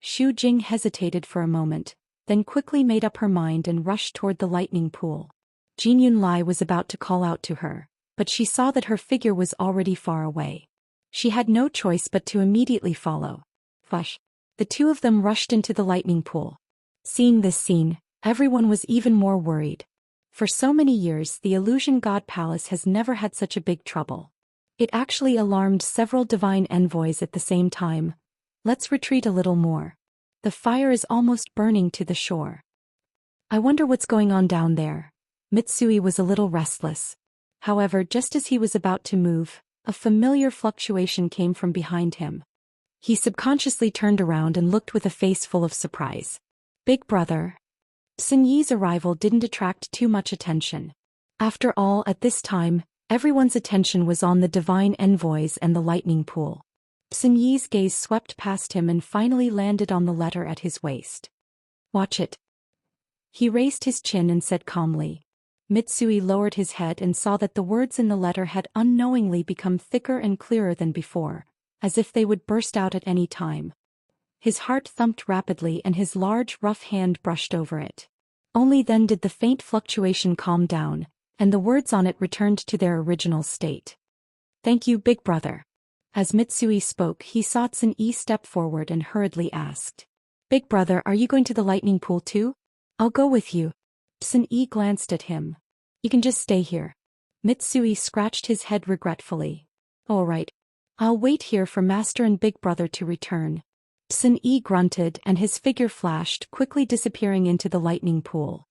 A: Xu Jing hesitated for a moment, then quickly made up her mind and rushed toward the lightning pool. Jin Yunlai was about to call out to her, but she saw that her figure was already far away. She had no choice but to immediately follow. Fush! The two of them rushed into the lightning pool. Seeing this scene, everyone was even more worried. For so many years, the Illusion God Palace has never had such a big trouble. It actually alarmed several divine envoys at the same time. Let's retreat a little more. The fire is almost burning to the shore. I wonder what's going on down there. Mitsui was a little restless. However, just as he was about to move, a familiar fluctuation came from behind him. He subconsciously turned around and looked with a face full of surprise. Big brother. Sun Yi's arrival didn't attract too much attention. After all, at this time, everyone's attention was on the divine envoys and the lightning pool. Sun Yi's gaze swept past him and finally landed on the letter at his waist. Watch it. He raised his chin and said calmly. Mitsui lowered his head and saw that the words in the letter had unknowingly become thicker and clearer than before, as if they would burst out at any time. His heart thumped rapidly and his large, rough hand brushed over it. Only then did the faint fluctuation calm down, and the words on it returned to their original state. Thank you, big brother. As Mitsui spoke, he saw Sun Yi step forward and hurriedly asked. Big brother, are you going to the lightning pool too? I'll go with you. Sun Yi glanced at him. You can just stay here. Mitsui scratched his head regretfully. All right. I'll wait here for Master and Big Brother to return. Sun Yi grunted and his figure flashed, quickly disappearing into the lightning pool.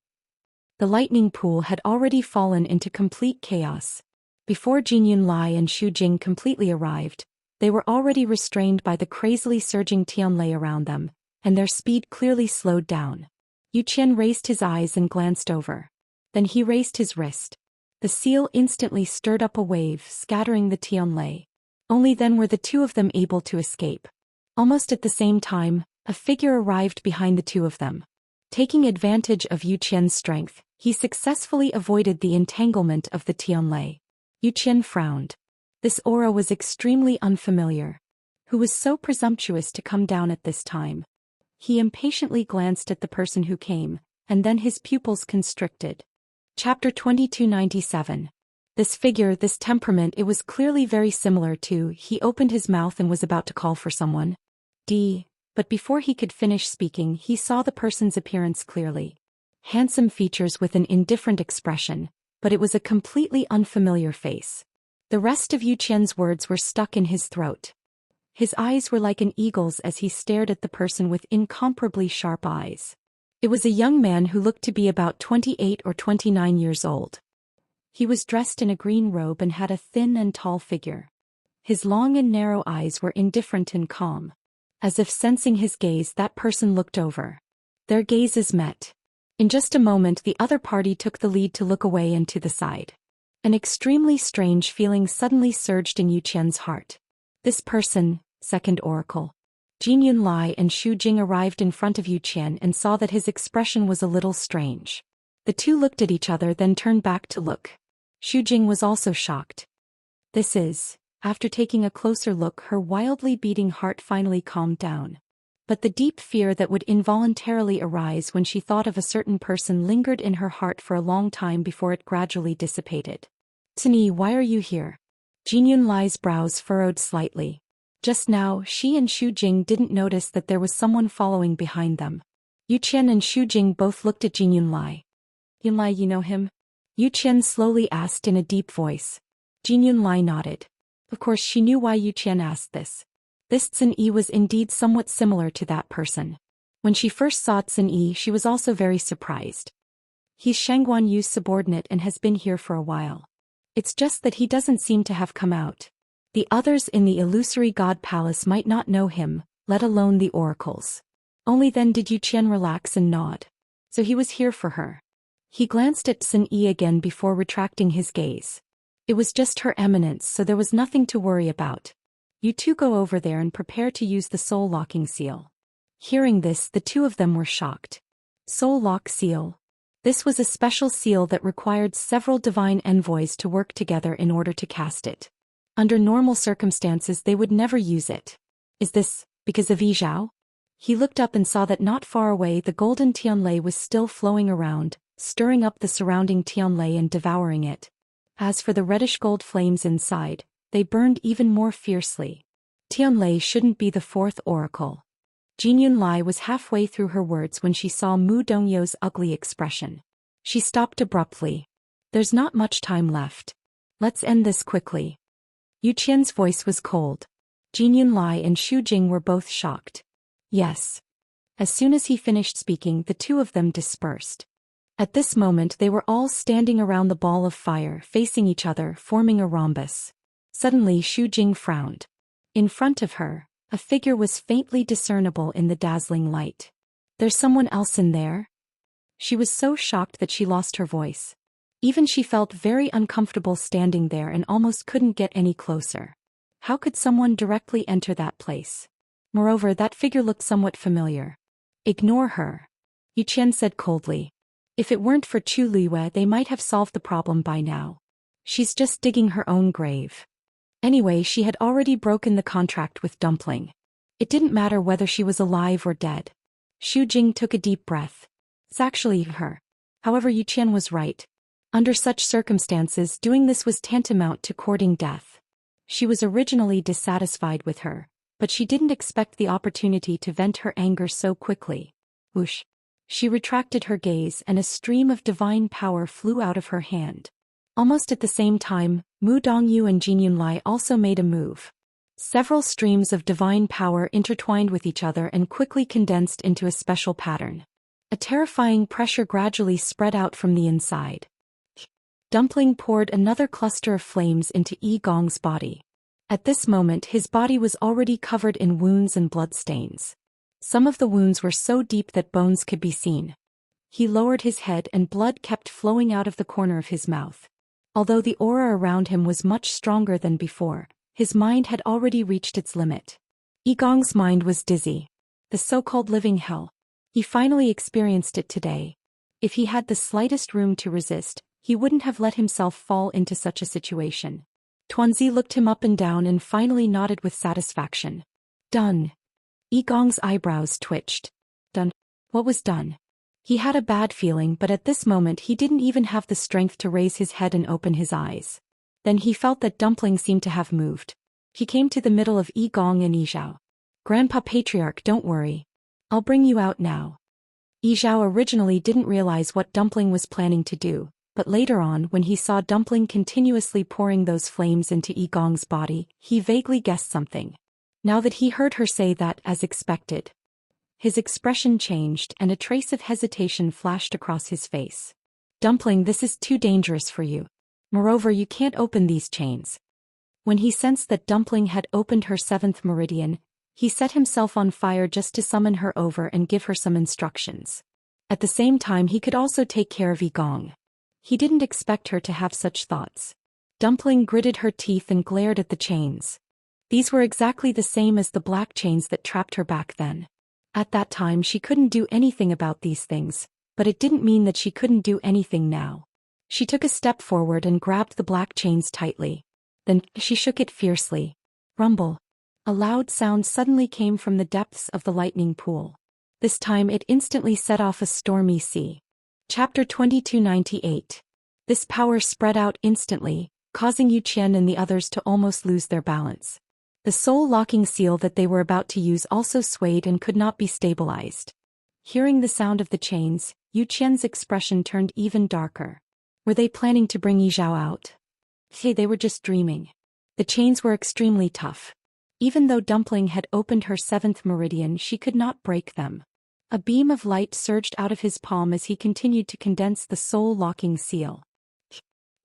A: The lightning pool had already fallen into complete chaos. Before Jinyunlai and Xu Jing completely arrived, they were already restrained by the crazily surging Tianlei around them, and their speed clearly slowed down. Yu Qian raised his eyes and glanced over. Then he raised his wrist. The seal instantly stirred up a wave, scattering the Tianlei. Only then were the two of them able to escape. Almost at the same time, a figure arrived behind the two of them. Taking advantage of Yu Qian's strength, he successfully avoided the entanglement of the Tianlei. Yu Qian frowned. This aura was extremely unfamiliar. Who was so presumptuous to come down at this time? He impatiently glanced at the person who came, and then his pupils constricted. Chapter 2297. This figure, this temperament, it was clearly very similar to. He opened his mouth and was about to call for someone. But before he could finish speaking, he saw the person's appearance clearly. Handsome features with an indifferent expression, but it was a completely unfamiliar face. The rest of Yu Qian's words were stuck in his throat. His eyes were like an eagle's as he stared at the person with incomparably sharp eyes. It was a young man who looked to be about 28 or 29 years old. He was dressed in a green robe and had a thin and tall figure. His long and narrow eyes were indifferent and calm. As if sensing his gaze, that person looked over. Their gazes met. In just a moment, the other party took the lead to look away and to the side. An extremely strange feeling suddenly surged in Yu Qian's heart. This person, second oracle. Jinyunlai and Xu Jing arrived in front of Yu Qian and saw that his expression was a little strange. The two looked at each other, then turned back to look. Xu Jing was also shocked. This is, after taking a closer look, her wildly beating heart finally calmed down. But the deep fear that would involuntarily arise when she thought of a certain person lingered in her heart for a long time before it gradually dissipated. Tini, why are you here? Jinyunlai's brows furrowed slightly. Just now, she and Xu Jing didn't notice that there was someone following behind them. Yu Qian and Xu Jing both looked at Jinyunlai. Yunlai, you know him? Yu Qian slowly asked in a deep voice. Jinyunlai nodded. Of course she knew why Yu Qian asked this. This Zhen Yi was indeed somewhat similar to that person. When she first saw Zhen Yi, she was also very surprised. He's Shangguan Yu's subordinate and has been here for a while. It's just that he doesn't seem to have come out. The others in the illusory god palace might not know him, let alone the oracles. Only then did Yu Qian relax and nod. So he was here for her. He glanced at Zhen Yi again before retracting his gaze. It was just her eminence, so there was nothing to worry about. You two go over there and prepare to use the soul locking seal. Hearing this, the two of them were shocked. Soul lock seal. This was a special seal that required several divine envoys to work together in order to cast it. Under normal circumstances they would never use it. Is this because of Yi Zhao? He looked up and saw that not far away the golden Tianlei was still flowing around, stirring up the surrounding Tianlei and devouring it. As for the reddish gold flames inside, they burned even more fiercely. Tianlei shouldn't be the fourth oracle. Jinyunlai was halfway through her words when she saw Mu Dongyou's ugly expression. She stopped abruptly. There's not much time left. Let's end this quickly. Yu Qian's voice was cold. Jinyunlai and Xu Jing were both shocked. Yes. As soon as he finished speaking, the two of them dispersed. At this moment they were all standing around the ball of fire, facing each other, forming a rhombus. Suddenly Xu Jing frowned. In front of her, a figure was faintly discernible in the dazzling light. There's someone else in there? She was so shocked that she lost her voice. Even she felt very uncomfortable standing there and almost couldn't get any closer. How could someone directly enter that place? Moreover, that figure looked somewhat familiar. Ignore her, Yu Qian said coldly. If it weren't for Chu Liwei, they might have solved the problem by now. She's just digging her own grave. Anyway, she had already broken the contract with Dumpling. It didn't matter whether she was alive or dead. Xu Jing took a deep breath. It's actually her. However, Yu Qian was right. Under such circumstances, doing this was tantamount to courting death. She was originally dissatisfied with her, but she didn't expect the opportunity to vent her anger so quickly. Whoosh. She retracted her gaze and a stream of divine power flew out of her hand. Almost at the same time, Mu Dongyu and Jinyunlai also made a move. Several streams of divine power intertwined with each other and quickly condensed into a special pattern. A terrifying pressure gradually spread out from the inside. Dumpling poured another cluster of flames into Yi Gong's body. At this moment his body was already covered in wounds and bloodstains. Some of the wounds were so deep that bones could be seen. He lowered his head and blood kept flowing out of the corner of his mouth. Although the aura around him was much stronger than before, his mind had already reached its limit. Yi Gong's mind was dizzy. The so-called living hell. He finally experienced it today. If he had the slightest room to resist, he wouldn't have let himself fall into such a situation. Tuanzi looked him up and down and finally nodded with satisfaction. Done. Yi Gong's eyebrows twitched. Done. What was done? He had a bad feeling, but at this moment he didn't even have the strength to raise his head and open his eyes. Then he felt that Dumpling seemed to have moved. He came to the middle of Yi Gong and Yi Zhao. Grandpa Patriarch, don't worry. I'll bring you out now. Yi Zhao originally didn't realize what Dumpling was planning to do, but later on when he saw Dumpling continuously pouring those flames into Yi Gong's body, he vaguely guessed something. Now that he heard her say that as expected, his expression changed and a trace of hesitation flashed across his face. Dumpling, this is too dangerous for you. Moreover, you can't open these chains. When he sensed that Dumpling had opened her 7th meridian, he set himself on fire just to summon her over and give her some instructions. At the same time he could also take care of Yi Gong. He didn't expect her to have such thoughts. Dumpling gritted her teeth and glared at the chains. These were exactly the same as the black chains that trapped her back then. At that time she couldn't do anything about these things, but it didn't mean that she couldn't do anything now. She took a step forward and grabbed the black chains tightly. Then she shook it fiercely. Rumble. A loud sound suddenly came from the depths of the lightning pool. This time it instantly set off a stormy sea. Chapter 2298. This power spread out instantly, causing Zhou Xian and the others to almost lose their balance. The soul-locking seal that they were about to use also swayed and could not be stabilized. Hearing the sound of the chains, Zhou Xian's expression turned even darker. Were they planning to bring Yi Zhao out? Hey, they were just dreaming. The chains were extremely tough. Even though Dumpling had opened her 7th meridian, she could not break them. A beam of light surged out of his palm as he continued to condense the soul-locking seal.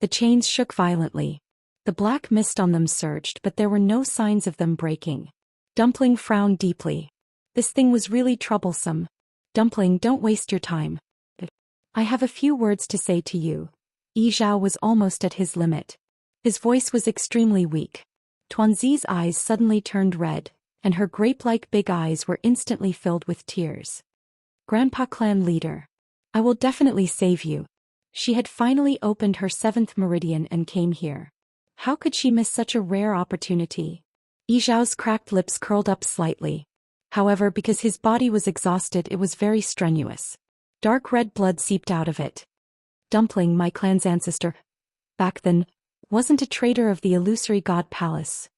A: The chains shook violently. The black mist on them surged, but there were no signs of them breaking. Dumpling frowned deeply. This thing was really troublesome. Dumpling, don't waste your time. I have a few words to say to you. Yi Zhao was almost at his limit. His voice was extremely weak. Tuanzi's eyes suddenly turned red, and her grape-like big eyes were instantly filled with tears. Grandpa Clan Leader. I will definitely save you. She had finally opened her 7th meridian and came here. How could she miss such a rare opportunity? Yi Zhao's cracked lips curled up slightly. However, because his body was exhausted, it was very strenuous. Dark red blood seeped out of it. Dumpling, my clan's ancestor, back then, wasn't a traitor of the illusory god palace.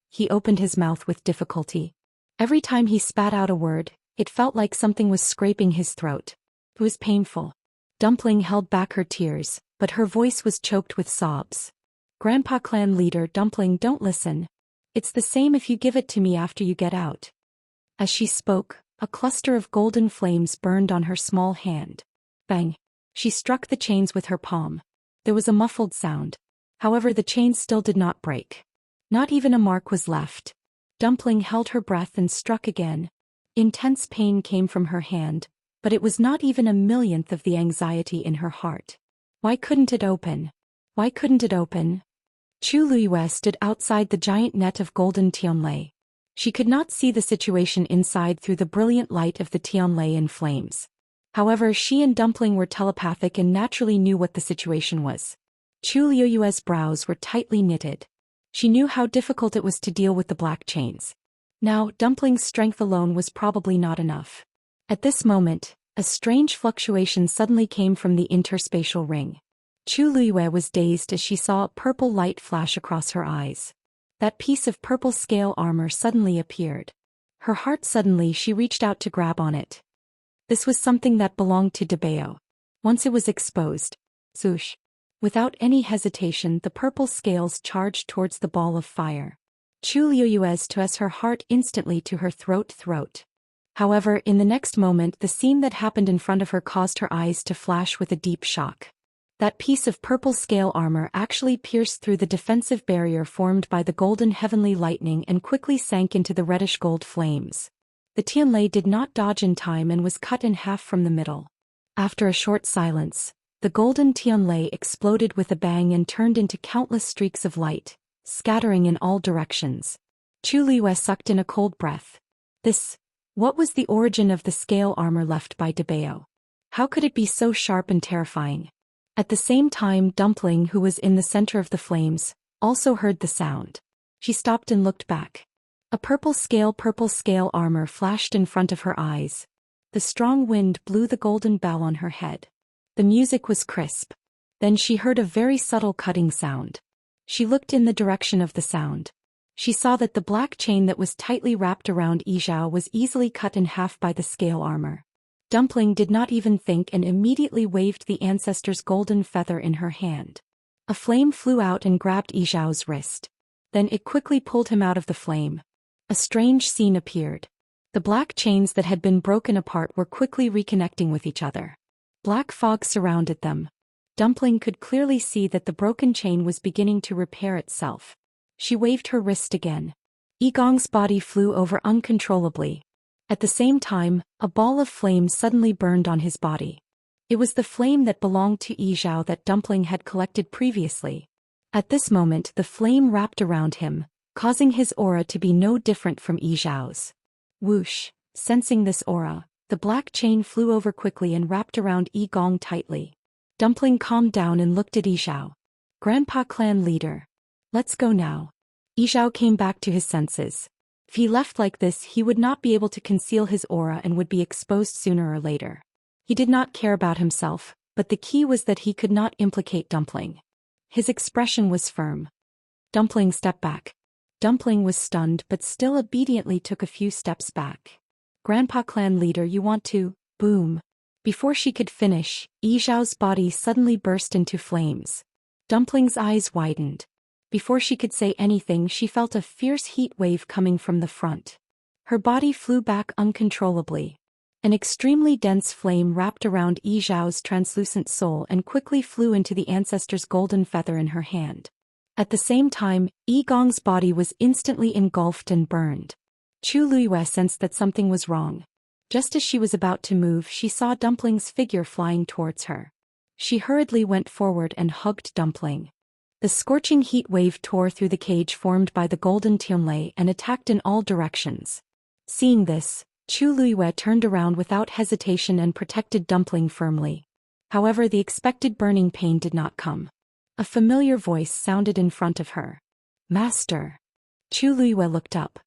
A: He opened his mouth with difficulty. Every time he spat out a word, it felt like something was scraping his throat. It was painful. Dumpling held back her tears, but her voice was choked with sobs. Grandpa Clan Leader, Dumpling, don't listen. It's the same if you give it to me after you get out. As she spoke, a cluster of golden flames burned on her small hand. Bang! She struck the chains with her palm. There was a muffled sound. However, the chains still did not break. Not even a mark was left. Dumpling held her breath and struck again. Intense pain came from her hand, but it was not even a millionth of the anxiety in her heart. Why couldn't it open? Why couldn't it open? Chu Luyue stood outside the giant net of golden Tianlei. She could not see the situation inside through the brilliant light of the Tianlei in flames. However, she and Dumpling were telepathic and naturally knew what the situation was. Chu Luyue's brows were tightly knitted. She knew how difficult it was to deal with the black chains. Now, Dumpling's strength alone was probably not enough. At this moment, a strange fluctuation suddenly came from the interspatial ring. Chu Luyue was dazed as she saw a purple light flash across her eyes. That piece of purple scale armor suddenly appeared. Her heart suddenly she reached out to grab on it. This was something that belonged to Daoist. Once it was exposed, zoosh. Without any hesitation, the purple scales charged towards the ball of fire. Chu Luyue's tossed her heart instantly to her throat. However, in the next moment the scene that happened in front of her caused her eyes to flash with a deep shock. That piece of purple scale armor actually pierced through the defensive barrier formed by the golden heavenly lightning and quickly sank into the reddish gold flames. The Tianlei did not dodge in time and was cut in half from the middle. After a short silence, the golden Tianlei exploded with a bang and turned into countless streaks of light, scattering in all directions. Chu Liyue sucked in a cold breath. What was the origin of the scale armor left by Debao? How could it be so sharp and terrifying? At the same time, Dumpling, who was in the center of the flames, also heard the sound. She stopped and looked back. A purple scale armor flashed in front of her eyes. The strong wind blew the golden bell on her head. The music was crisp. Then she heard a very subtle cutting sound. She looked in the direction of the sound. She saw that the black chain that was tightly wrapped around Yizhao was easily cut in half by the scale armor. Dumpling did not even think and immediately waved the ancestor's golden feather in her hand. A flame flew out and grabbed Yizhao's wrist. Then it quickly pulled him out of the flame. A strange scene appeared. The black chains that had been broken apart were quickly reconnecting with each other. Black fog surrounded them. Dumpling could clearly see that the broken chain was beginning to repair itself. She waved her wrist again. Yigong's body flew over uncontrollably. At the same time, a ball of flame suddenly burned on his body. It was the flame that belonged to Yizhao that Dumpling had collected previously. At this moment the flame wrapped around him, causing his aura to be no different from Yizhao's. Whoosh! Sensing this aura, the black chain flew over quickly and wrapped around Yigong tightly. Dumpling calmed down and looked at Yizhao. Grandpa clan leader. Let's go now. Yizhao came back to his senses. If he left like this, he would not be able to conceal his aura and would be exposed sooner or later. He did not care about himself, but the key was that he could not implicate Dumpling. His expression was firm. Dumpling stepped back. Dumpling was stunned but still obediently took a few steps back. Grandpa clan leader, you want to, boom. Before she could finish, Yizhao's body suddenly burst into flames. Dumpling's eyes widened. Before she could say anything, she felt a fierce heat wave coming from the front. Her body flew back uncontrollably. An extremely dense flame wrapped around Yizhao's translucent soul and quickly flew into the ancestor's golden feather in her hand. At the same time, Yigong's body was instantly engulfed and burned. Chu Liyue sensed that something was wrong. Just as she was about to move, she saw Dumpling's figure flying towards her. She hurriedly went forward and hugged Dumpling. The scorching heat wave tore through the cage formed by the golden Tianlei and attacked in all directions. Seeing this, Chu Liyue turned around without hesitation and protected Dumpling firmly. However, the expected burning pain did not come. A familiar voice sounded in front of her. Master. Chu Liyue looked up.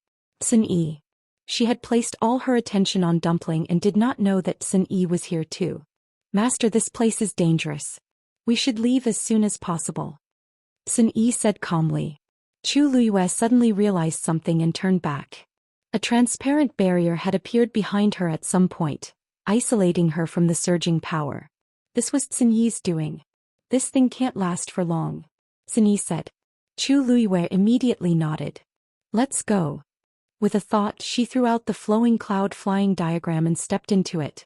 A: Sun Yi. She had placed all her attention on Dumpling and did not know that Sun Yi was here too. Master, this place is dangerous. We should leave as soon as possible. Sun Yi said calmly. Chu Liyue suddenly realized something and turned back. A transparent barrier had appeared behind her at some point, isolating her from the surging power. This was Sun Yi's doing. This thing can't last for long, Sun Yi said. Chu Liyue immediately nodded. Let's go. With a thought, she threw out the flowing cloud flying diagram and stepped into it.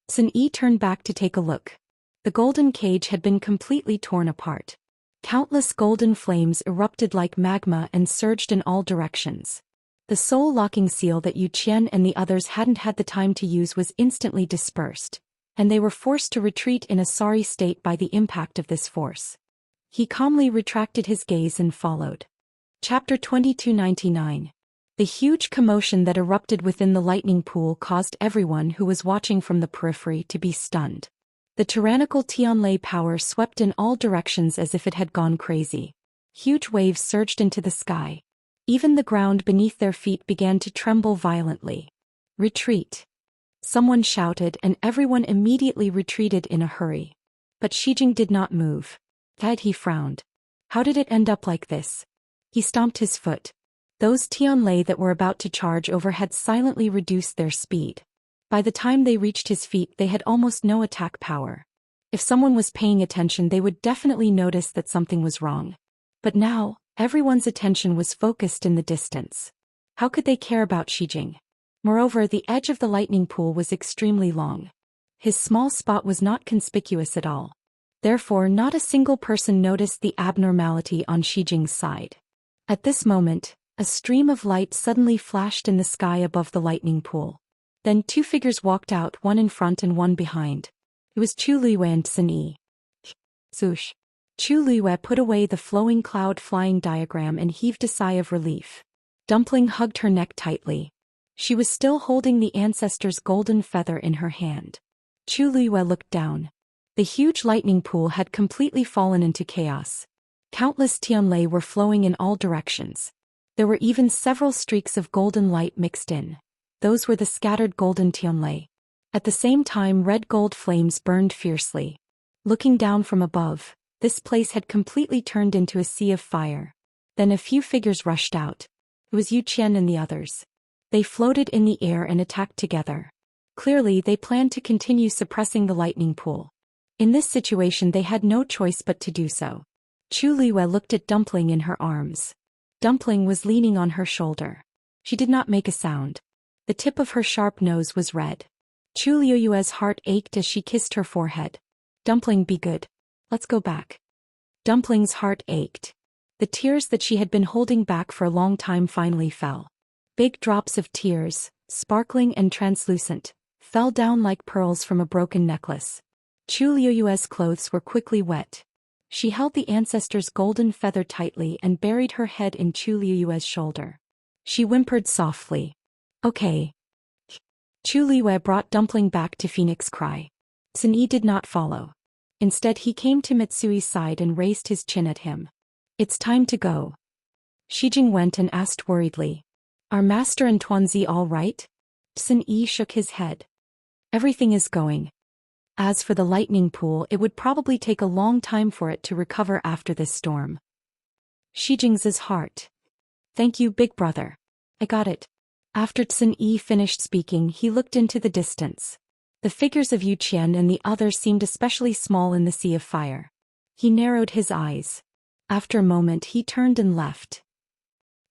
A: Sun Yi turned back to take a look. The golden cage had been completely torn apart. Countless golden flames erupted like magma and surged in all directions. The soul-locking seal that Zhou Xian and the others hadn't had the time to use was instantly dispersed, and they were forced to retreat in a sorry state by the impact of this force. He calmly retracted his gaze and followed. Chapter 2299. The huge commotion that erupted within the lightning pool caused everyone who was watching from the periphery to be stunned. The tyrannical Tianlei power swept in all directions as if it had gone crazy. Huge waves surged into the sky. Even the ground beneath their feet began to tremble violently. Retreat. Someone shouted and everyone immediately retreated in a hurry. But Shijing did not move. He frowned. How did it end up like this? He stomped his foot. Those Tianlei that were about to charge over had silently reduced their speed. By the time they reached his feet, they had almost no attack power. If someone was paying attention, they would definitely notice that something was wrong. But now, everyone's attention was focused in the distance. How could they care about Shijing? Moreover, the edge of the lightning pool was extremely long. His small spot was not conspicuous at all. Therefore, not a single person noticed the abnormality on Xijing's side. At this moment, a stream of light suddenly flashed in the sky above the lightning pool. Then two figures walked out, one in front and one behind. It was Chu Luiyue and Sun Yi. Zhoush. Chu Luiyue put away the flowing cloud flying diagram and heaved a sigh of relief. Dumpling hugged her neck tightly. She was still holding the ancestor's golden feather in her hand. Chu Luiyue looked down. The huge lightning pool had completely fallen into chaos. Countless tianlei were flowing in all directions. There were even several streaks of golden light mixed in. Those were the scattered golden tianlei. At the same time, red gold flames burned fiercely. Looking down from above, this place had completely turned into a sea of fire. Then a few figures rushed out. It was Zhou Xian and the others. They floated in the air and attacked together. Clearly, they planned to continue suppressing the lightning pool. In this situation, they had no choice but to do so. Chu Luiyue looked at Dumpling in her arms. Dumpling was leaning on her shoulder. She did not make a sound. The tip of her sharp nose was red. Chu Luiyue's heart ached as she kissed her forehead. Dumpling, be good. Let's go back. Dumpling's heart ached. The tears that she had been holding back for a long time finally fell. Big drops of tears, sparkling and translucent, fell down like pearls from a broken necklace. Chu Luiyue's clothes were quickly wet. She held the ancestor's golden feather tightly and buried her head in Chu Luiyue's shoulder. She whimpered softly. Okay. Chu Luiyue brought Dumpling back to Phoenix Cry. Sun Yi did not follow. Instead, he came to Mitsui's side and raised his chin at him. It's time to go. Xijing went and asked worriedly. Are Master and Tuanzi all right? Sun Yi shook his head. Everything is going. As for the lightning pool, it would probably take a long time for it to recover after this storm. Xijing's heart. Thank you, big brother. I got it. After Sun Yi finished speaking, he looked into the distance. The figures of Zhou Xian and the others seemed especially small in the sea of fire. He narrowed his eyes. After a moment, he turned and left.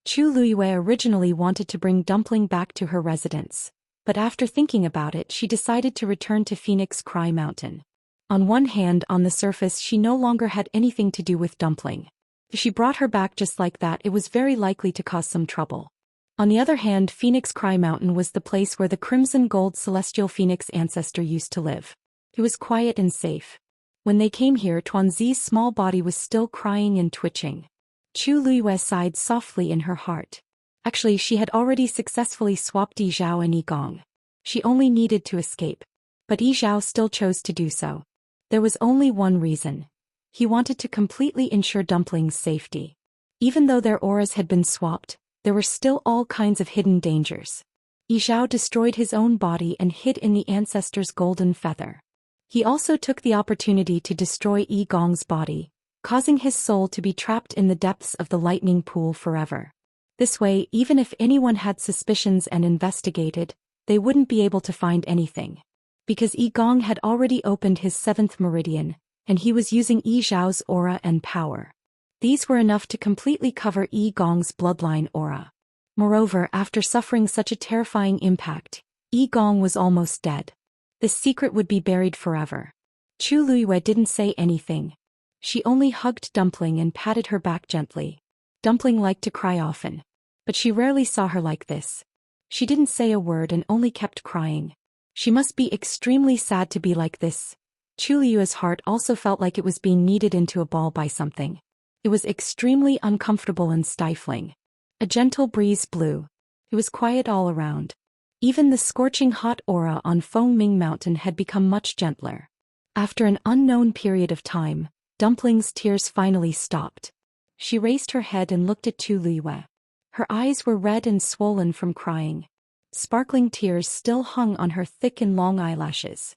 A: Chu Luiyue originally wanted to bring Dumpling back to her residence, but after thinking about it, she decided to return to Phoenix Cry Mountain. On one hand, on the surface, she no longer had anything to do with Dumpling. If she brought her back just like that, it was very likely to cause some trouble. On the other hand, Phoenix Cry Mountain was the place where the crimson gold celestial phoenix ancestor used to live. It was quiet and safe. When they came here, Tuanzi's small body was still crying and twitching. Chu Luiyue sighed softly in her heart. Actually, she had already successfully swapped Yi Zhao and Yi Gong. She only needed to escape. But Yi Zhao still chose to do so. There was only one reason. He wanted to completely ensure Dumpling's safety. Even though their auras had been swapped, there were still all kinds of hidden dangers. Yi Zhao destroyed his own body and hid in the ancestor's golden feather. He also took the opportunity to destroy Yi Gong's body, causing his soul to be trapped in the depths of the lightning pool forever. This way, even if anyone had suspicions and investigated, they wouldn't be able to find anything. Because Yi Gong had already opened his 7th meridian, and he was using Yi Zhao's aura and power. These were enough to completely cover Yi Gong's bloodline aura. Moreover, after suffering such a terrifying impact, Yi Gong was almost dead. This secret would be buried forever. Chu Luiyue didn't say anything. She only hugged Dumpling and patted her back gently. Dumpling liked to cry often. But she rarely saw her like this. She didn't say a word and only kept crying. She must be extremely sad to be like this. Chu Luiyue's heart also felt like it was being kneaded into a ball by something. It was extremely uncomfortable and stifling. A gentle breeze blew. It was quiet all around. Even the scorching hot aura on Fengming Mountain had become much gentler. After an unknown period of time, Dumpling's tears finally stopped. She raised her head and looked at Chu Luiyue. Her eyes were red and swollen from crying. Sparkling tears still hung on her thick and long eyelashes.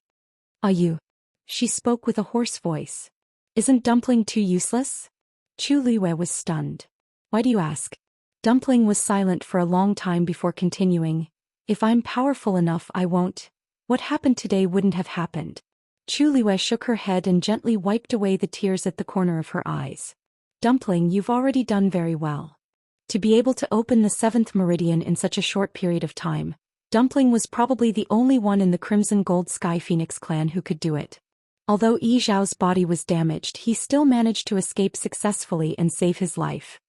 A: "Are you?" She spoke with a hoarse voice. "Isn't Dumpling too useless?" Chu Luiyue was stunned. "Why do you ask?" Dumpling was silent for a long time before continuing. "If I'm powerful enough, I won't. What happened today wouldn't have happened." Chu Luiyue shook her head and gently wiped away the tears at the corner of her eyes. "Dumpling, you've already done very well. To be able to open the 7th meridian in such a short period of time, Dumpling was probably the only one in the Crimson Gold Sky Phoenix clan who could do it. Although Yi Zhao's body was damaged, he still managed to escape successfully and save his life.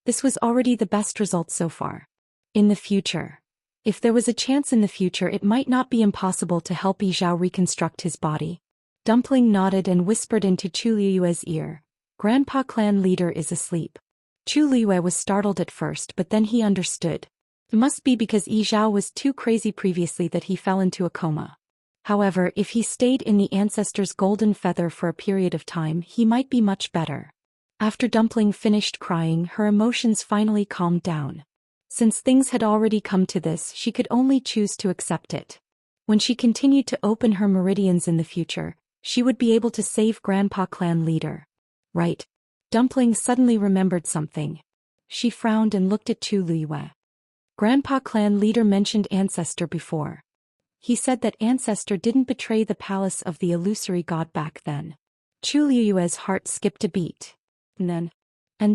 A: This was already the best result so far. In the future. If there was a chance in the future, it might not be impossible to help Yi Zhao reconstruct his body. Dumpling nodded and whispered into Chu Liyue's ear, "Grandpa clan leader is asleep." Chu Liyue was startled at first, but then he understood. It must be because Yi Zhao was too crazy previously that he fell into a coma. However, if he stayed in the ancestor's golden feather for a period of time, he might be much better. After Dumpling finished crying, her emotions finally calmed down. Since things had already come to this, she could only choose to accept it. When she continued to open her meridians in the future, she would be able to save Grandpa clan leader. Right. Dumpling suddenly remembered something. She frowned and looked at Chu Liyue. Grandpa clan leader mentioned ancestor before. He said that ancestor didn't betray the palace of the illusory god back then. Chu Liyue's heart skipped a beat. And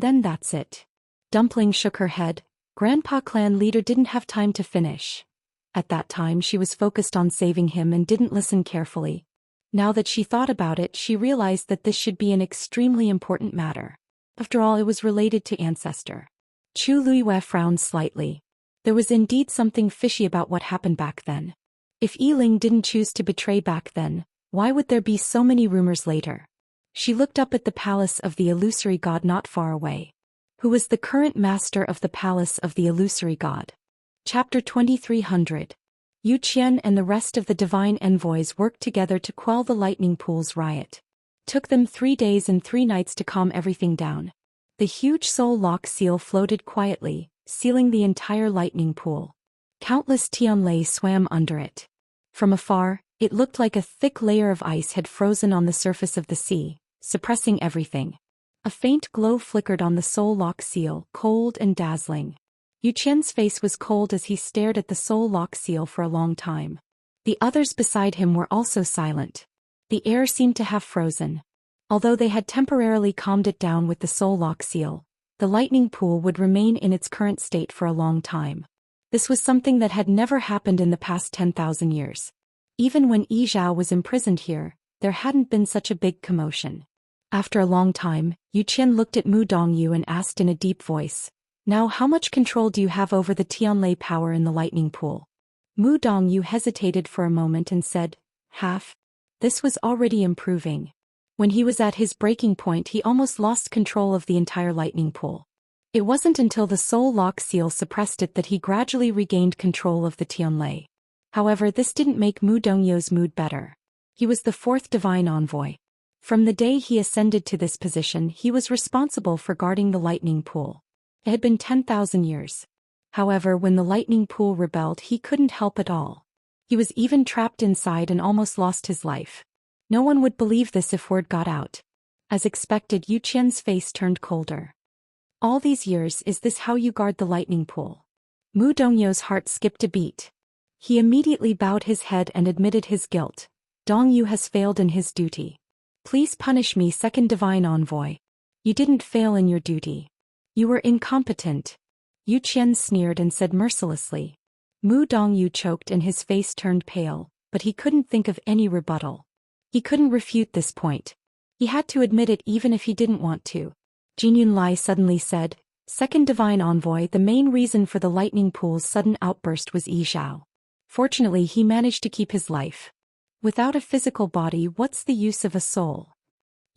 A: then that's it. Dumpling shook her head. Grandpa clan leader didn't have time to finish. At that time she was focused on saving him and didn't listen carefully. Now that she thought about it, she realized that this should be an extremely important matter. After all, it was related to ancestor. Chu Liyue frowned slightly. There was indeed something fishy about what happened back then. If Yiling didn't choose to betray back then, why would there be so many rumors later? She looked up at the palace of the illusory god not far away. Who was the current master of the palace of the illusory god? Chapter 2300. Zhou Xian and the rest of the divine envoys worked together to quell the lightning pool's riot. Took them 3 days and 3 nights to calm everything down. The huge soul lock seal floated quietly, sealing the entire lightning pool. Countless Tianlei swam under it. From afar, it looked like a thick layer of ice had frozen on the surface of the sea, suppressing everything. A faint glow flickered on the soul lock seal, cold and dazzling. Zhou Qian's face was cold as he stared at the soul lock seal for a long time. The others beside him were also silent. The air seemed to have frozen. Although they had temporarily calmed it down with the soul lock seal, the lightning pool would remain in its current state for a long time. This was something that had never happened in the past 10,000 years. Even when Yi Zhao was imprisoned here, there hadn't been such a big commotion. After a long time, Zhou Qian looked at Mu Dongyu and asked in a deep voice, "Now how much control do you have over the Tianlei power in the lightning pool?" Mu Dongyu hesitated for a moment and said, "Half." This was already improving. When he was at his breaking point, he almost lost control of the entire lightning pool. It wasn't until the soul lock seal suppressed it that he gradually regained control of the Tianlei. However, this didn't make Mu Dongyu's mood better. He was the 4th divine envoy. From the day he ascended to this position, he was responsible for guarding the lightning pool. It had been 10,000 years. However, when the lightning pool rebelled, he couldn't help at all. He was even trapped inside and almost lost his life. No one would believe this if word got out. As expected, Zhou Qian's face turned colder. "All these years, is this how you guard the lightning pool?" Mu Dongyu's heart skipped a beat. He immediately bowed his head and admitted his guilt. "Dongyu has failed in his duty. Please punish me, 2nd divine envoy. You didn't fail in your duty. You were incompetent." Zhou Qian sneered and said mercilessly. Mu Dongyu choked and his face turned pale, but he couldn't think of any rebuttal. He couldn't refute this point. He had to admit it even if he didn't want to. Jin Yunlai suddenly said, "Second divine envoy, the main reason for the lightning pool's sudden outburst was Yi Zhao. Fortunately, he managed to keep his life. Without a physical body, what's the use of a soul?"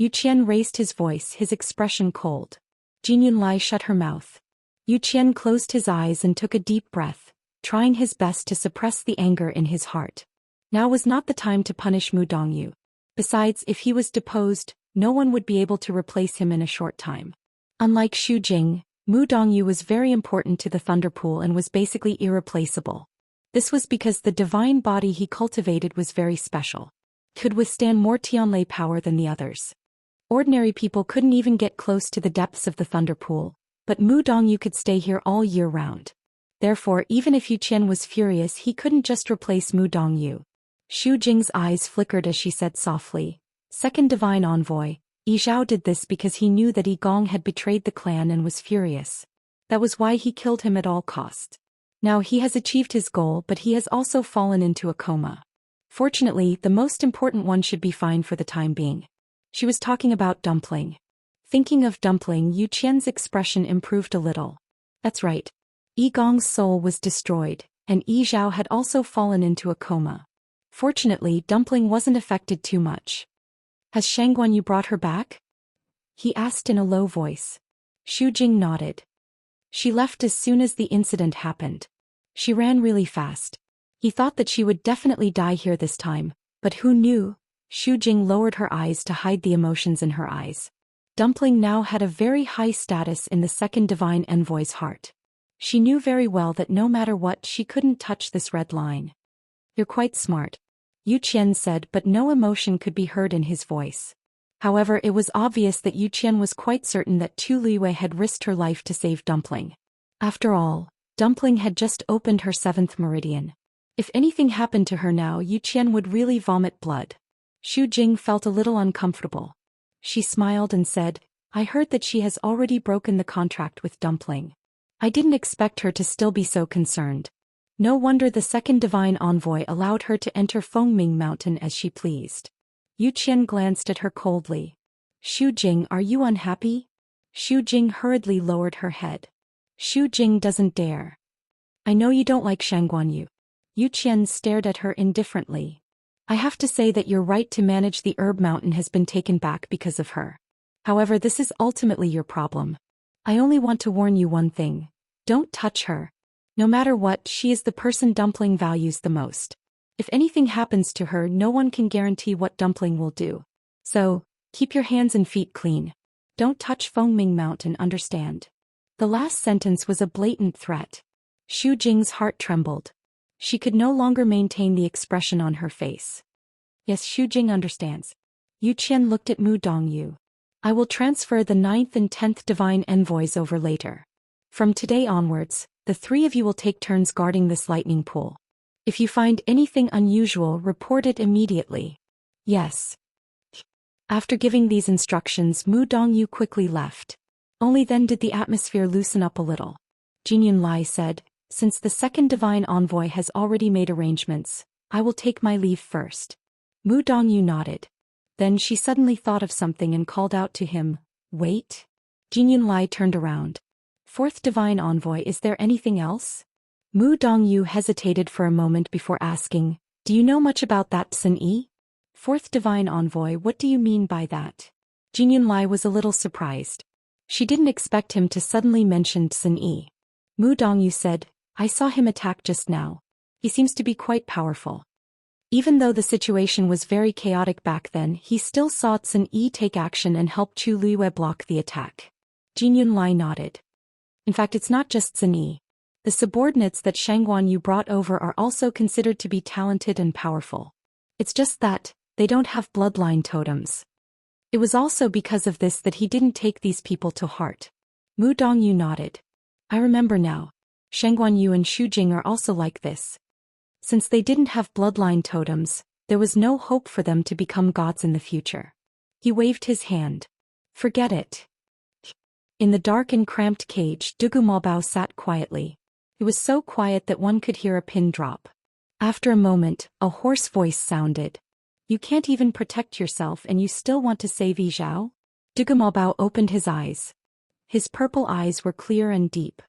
A: Zhou Qian raised his voice, his expression cold. Jin Yunlai shut her mouth. Zhou Qian closed his eyes and took a deep breath, trying his best to suppress the anger in his heart. Now was not the time to punish Mu Dongyu. Besides, if he was deposed, no one would be able to replace him in a short time. Unlike Xu Jing, Mu Dongyu was very important to the Thunder Pool and was basically irreplaceable. This was because the divine body he cultivated was very special. Could withstand more Tianlei power than the others. Ordinary people couldn't even get close to the depths of the Thunder Pool, but Mu Dongyu could stay here all year round. Therefore, even if Zhou Qian was furious, he couldn't just replace Mu Dongyu. Xu Jing's eyes flickered as she said softly, "Second divine envoy, Yi Zhao did this because he knew that Yi Gong had betrayed the clan and was furious. That was why he killed him at all cost. Now he has achieved his goal, but he has also fallen into a coma. Fortunately, the most important one should be fine for the time being. She was talking about Dumpling. Thinking of Dumpling, Yu Qian's expression improved a little. That's right. Yi Gong's soul was destroyed, and Yi Zhao had also fallen into a coma. Fortunately, Dumpling wasn't affected too much. Has Shangguanyu brought her back? He asked in a low voice. Xu Jing nodded. She left as soon as the incident happened. She ran really fast. He thought that she would definitely die here this time, but who knew? Xu Jing lowered her eyes to hide the emotions in her eyes. Dumpling now had a very high status in the second divine envoy's heart. She knew very well that no matter what, she couldn't touch this red line. You're quite smart, Yu Qian said, but no emotion could be heard in his voice. However, it was obvious that Yu Qian was quite certain that Tu Liwei had risked her life to save Dumpling. After all, Dumpling had just opened her 7th meridian. If anything happened to her now, Yu Qian would really vomit blood. Xu Jing felt a little uncomfortable. She smiled and said, I heard that she has already broken the contract with Dumpling. I didn't expect her to still be so concerned. No wonder the second divine envoy allowed her to enter Fengming Mountain as she pleased. Yu Qian glanced at her coldly. Xu Jing, are you unhappy? Xu Jing hurriedly lowered her head. Xu Jing doesn't dare. I know you don't like Shangguanyu. Yu Qian stared at her indifferently. I have to say that your right to manage the Herb Mountain has been taken back because of her. However, this is ultimately your problem. I only want to warn you one thing. Don't touch her. No matter what, she is the person Dumpling values the most. If anything happens to her, no one can guarantee what Dumpling will do. So, keep your hands and feet clean. Don't touch Fengming Mountain, understand? The last sentence was a blatant threat. Xu Jing's heart trembled. She could no longer maintain the expression on her face. Yes, Xu Jing understands. Yu Qian looked at Mu Dongyu. I will transfer the 9th and 10th divine envoys over later. From today onwards, the 3 of you will take turns guarding this lightning pool. If you find anything unusual, report it immediately. Yes. After giving these instructions, Mu Dongyu quickly left. Only then did the atmosphere loosen up a little. Jingyun Lai said, since the second divine envoy has already made arrangements, I will take my leave first. Mu Dongyu nodded. Then she suddenly thought of something and called out to him, wait. Jingyun Lai turned around. 4th divine envoy, is there anything else? Mu Dongyu hesitated for a moment before asking, do you know much about that Sun Yi? 4th divine envoy, what do you mean by that? Jingyun Lai was a little surprised. She didn't expect him to suddenly mention Sun Yi. Mu Dongyu said, I saw him attack just now. He seems to be quite powerful. Even though the situation was very chaotic back then, he still saw Sun Yi take action and help Chu Liwei block the attack. Jingyun Lai nodded. In fact, it's not just Sun Yi. The subordinates that Shangguanyu brought over are also considered to be talented and powerful. It's just that they don't have bloodline totems. It was also because of this that he didn't take these people to heart. Mu Dongyu nodded. I remember now. Shangguanyu and Xu Jing are also like this. Since they didn't have bloodline totems, there was no hope for them to become gods in the future. He waved his hand. Forget it. In the dark and cramped cage, Dugu Maobao sat quietly. It was so quiet that one could hear a pin drop. After a moment, a hoarse voice sounded. You can't even protect yourself and you still want to save Yi Zhao? Dugu Maobao opened his eyes. His purple eyes were clear and deep.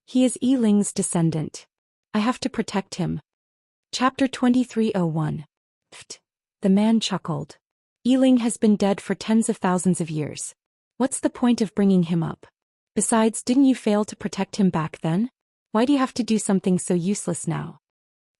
A: He is Yi Ling's descendant. I have to protect him. Chapter 2301. Pft. The man chuckled. Yi Ling has been dead for tens of thousands of years. What's the point of bringing him up? Besides, didn't you fail to protect him back then? Why do you have to do something so useless now?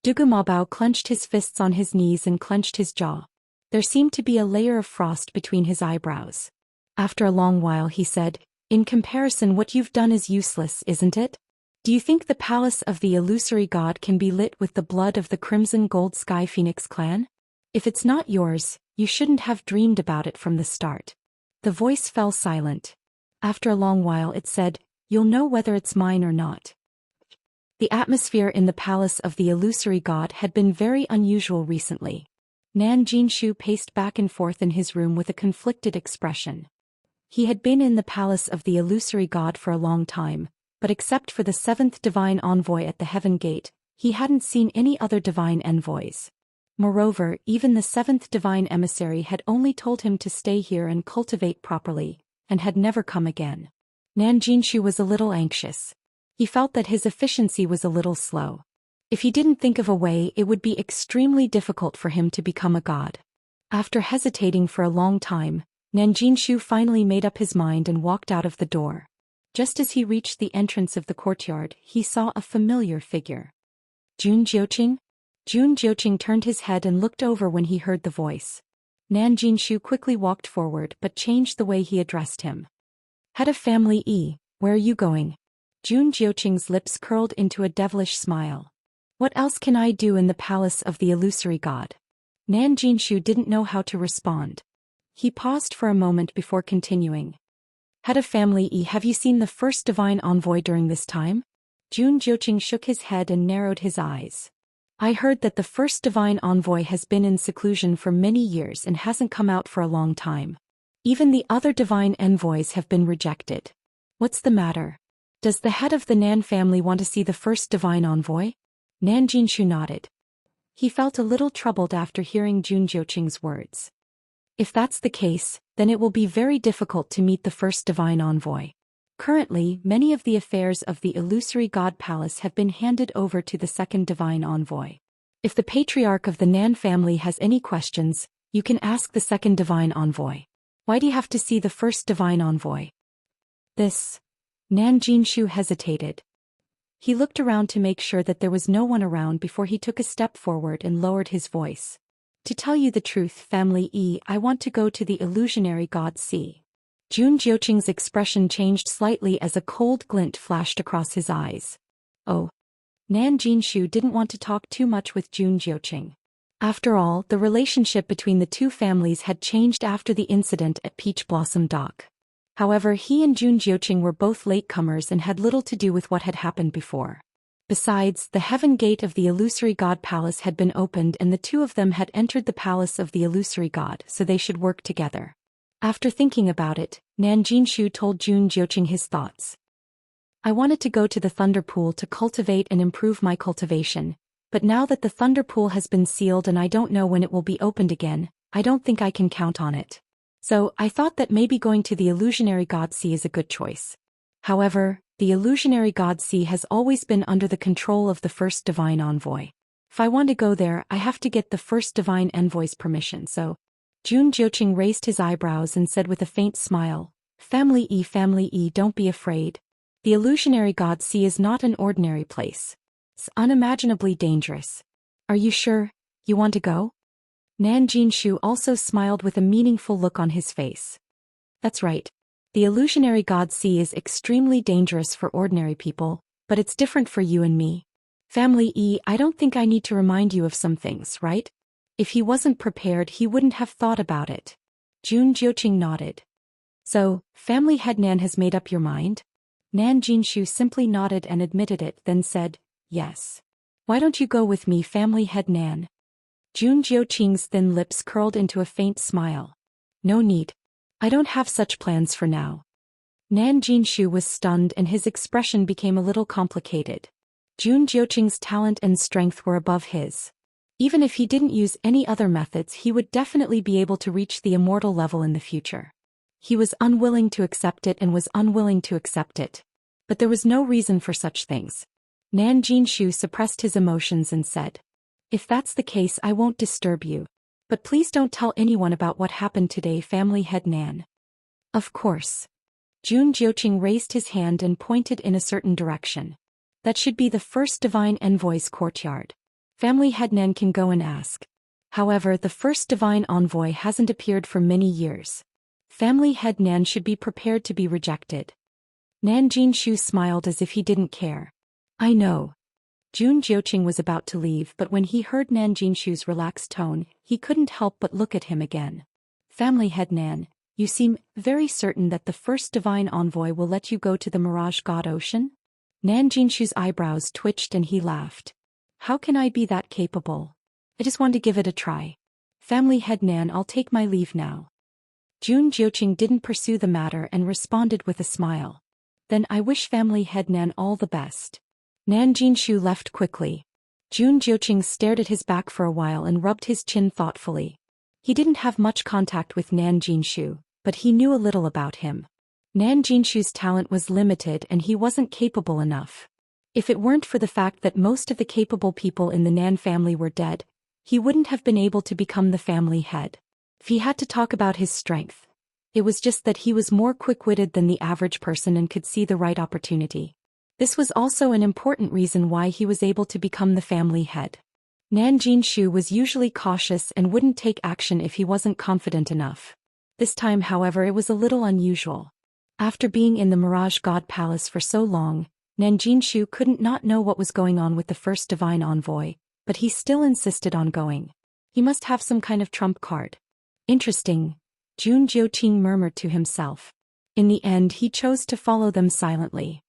A: Dugu Maobao clenched his fists on his knees and clenched his jaw. There seemed to be a layer of frost between his eyebrows. After a long while he said, in comparison, what you've done is useless, isn't it? Do you think the palace of the illusory god can be lit with the blood of the Crimson Gold Sky Phoenix clan? If it's not yours, you shouldn't have dreamed about it from the start. The voice fell silent. After a long while it said, you'll know whether it's mine or not. The atmosphere in the palace of the illusory god had been very unusual recently. Nan Jinshu paced back and forth in his room with a conflicted expression. He had been in the palace of the illusory god for a long time, but except for the seventh divine envoy at the heaven gate, he hadn't seen any other divine envoys. Moreover, even the seventh divine emissary had only told him to stay here and cultivate properly, and had never come again. Nan Jinshu was a little anxious. He felt that his efficiency was a little slow. If he didn't think of a way, it would be extremely difficult for him to become a god. After hesitating for a long time, Nan Jinshu finally made up his mind and walked out of the door. Just as he reached the entrance of the courtyard, he saw a familiar figure. Jun Jiuqing? Jun Jiuqing turned his head and looked over when he heard the voice. Nan Jinshu quickly walked forward but changed the way he addressed him. Head of family E, where are you going? Jun Jiuqing's lips curled into a devilish smile. What else can I do in the palace of the illusory god? Nan Jinshu didn't know how to respond. He paused for a moment before continuing. Head of family E, have you seen the first divine envoy during this time? Jun Jiuqing shook his head and narrowed his eyes. I heard that the first divine envoy has been in seclusion for many years and hasn't come out for a long time. Even the other divine envoys have been rejected. What's the matter? Does the head of the Nan family want to see the first divine envoy? Nan Jinshu nodded. He felt a little troubled after hearing Jun Jiuqing's words. If that's the case, then it will be very difficult to meet the first divine envoy. Currently, many of the affairs of the illusory god palace have been handed over to the second divine envoy. If the patriarch of the Nan family has any questions, you can ask the second divine envoy. Why do you have to see the first divine envoy? Nan Jinshu hesitated. He looked around to make sure that there was no one around before he took a step forward and lowered his voice. To tell you the truth, family E, I want to go to the illusionary god C. Jun Jiuqing's expression changed slightly as a cold glint flashed across his eyes. Oh. Nan Jinshu didn't want to talk too much with Jun Jiuqing. After all, the relationship between the two families had changed after the incident at Peach Blossom Dock. However, he and Jun Jiuqing were both latecomers and had little to do with what had happened before. Besides, the heaven gate of the illusory god palace had been opened and the two of them had entered the palace of the illusory god, so they should work together. After thinking about it, Nan Jinshu told Jun Jiuqing his thoughts. I wanted to go to the Thunder Pool to cultivate and improve my cultivation, but now that the Thunder Pool has been sealed and I don't know when it will be opened again, I don't think I can count on it. So, I thought that maybe going to the illusionary god sea is a good choice. However, the illusionary god sea has always been under the control of the first divine envoy. If I want to go there, I have to get the first divine envoy's permission, so... Jun Jiuqing raised his eyebrows and said with a faint smile, Family E, don't be afraid. The illusionary god sea is not an ordinary place. It's unimaginably dangerous. Are you sure you want to go? Nan Jinshu also smiled with a meaningful look on his face. That's right. The illusionary god sea is extremely dangerous for ordinary people, but it's different for you and me. Family E, I don't think I need to remind you of some things, right? If he wasn't prepared, he wouldn't have thought about it. Jun Jiuqing nodded. So, family head Nan has made up your mind? Nan Jinshu simply nodded and admitted it, then said, yes. Why don't you go with me, family head Nan? Jun Jiuqing's thin lips curled into a faint smile. No need. I don't have such plans for now. Nan Jinshu was stunned and his expression became a little complicated. Jun Jiuqing's talent and strength were above his. Even if he didn't use any other methods, he would definitely be able to reach the immortal level in the future. He was unwilling to accept it and was unwilling to accept it. But there was no reason for such things. Nan Jinshu suppressed his emotions and said, if that's the case, I won't disturb you. But please don't tell anyone about what happened today, family head Nan. Of course. Jun Jiuqing raised his hand and pointed in a certain direction. That should be the first divine envoy's courtyard. Family head Nan can go and ask. However, the first divine envoy hasn't appeared for many years. Family head Nan should be prepared to be rejected. Nan Jinshu smiled as if he didn't care. I know. Jun Jiuqing was about to leave, but when he heard Nan Jinshu's relaxed tone, he couldn't help but look at him again. Family head Nan, you seem very certain that the first divine envoy will let you go to the Mirage God Ocean? Nan Jinshu's eyebrows twitched and he laughed. How can I be that capable? I just want to give it a try. Family head Nan, I'll take my leave now. Jun Jiuqing didn't pursue the matter and responded with a smile. Then I wish family head Nan all the best. Nan Jinshu left quickly. Jun Jiuqing stared at his back for a while and rubbed his chin thoughtfully. He didn't have much contact with Nan Jinshu, but he knew a little about him. Nan Jinshu's talent was limited and he wasn't capable enough. If it weren't for the fact that most of the capable people in the Nan family were dead, he wouldn't have been able to become the family head. If he had to talk about his strength, it was just that he was more quick-witted than the average person and could see the right opportunity. This was also an important reason why he was able to become the family head. Nan Jinshu was usually cautious and wouldn't take action if he wasn't confident enough. This time, however, it was a little unusual. After being in the Mirage God Palace for so long, Nan Jinshu couldn't not know what was going on with the first divine envoy, but he still insisted on going. He must have some kind of trump card. Interesting, Jun Jiuqing murmured to himself. In the end, he chose to follow them silently.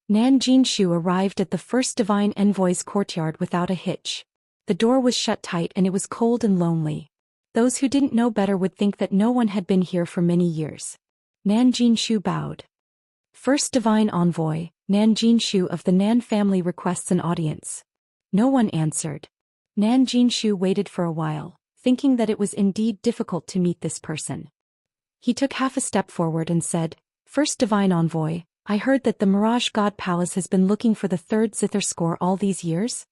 A: Nan Jinshu arrived at the first divine envoy's courtyard without a hitch. The door was shut tight and it was cold and lonely. Those who didn't know better would think that no one had been here for many years. Nan Jinshu bowed. First divine envoy, Nan Jinshu of the Nan family requests an audience. No one answered. Nan Jinshu waited for a while, thinking that it was indeed difficult to meet this person. He took half a step forward and said, "First divine envoy, I heard that the Mirage God Palace has been looking for the third zither score all these years?"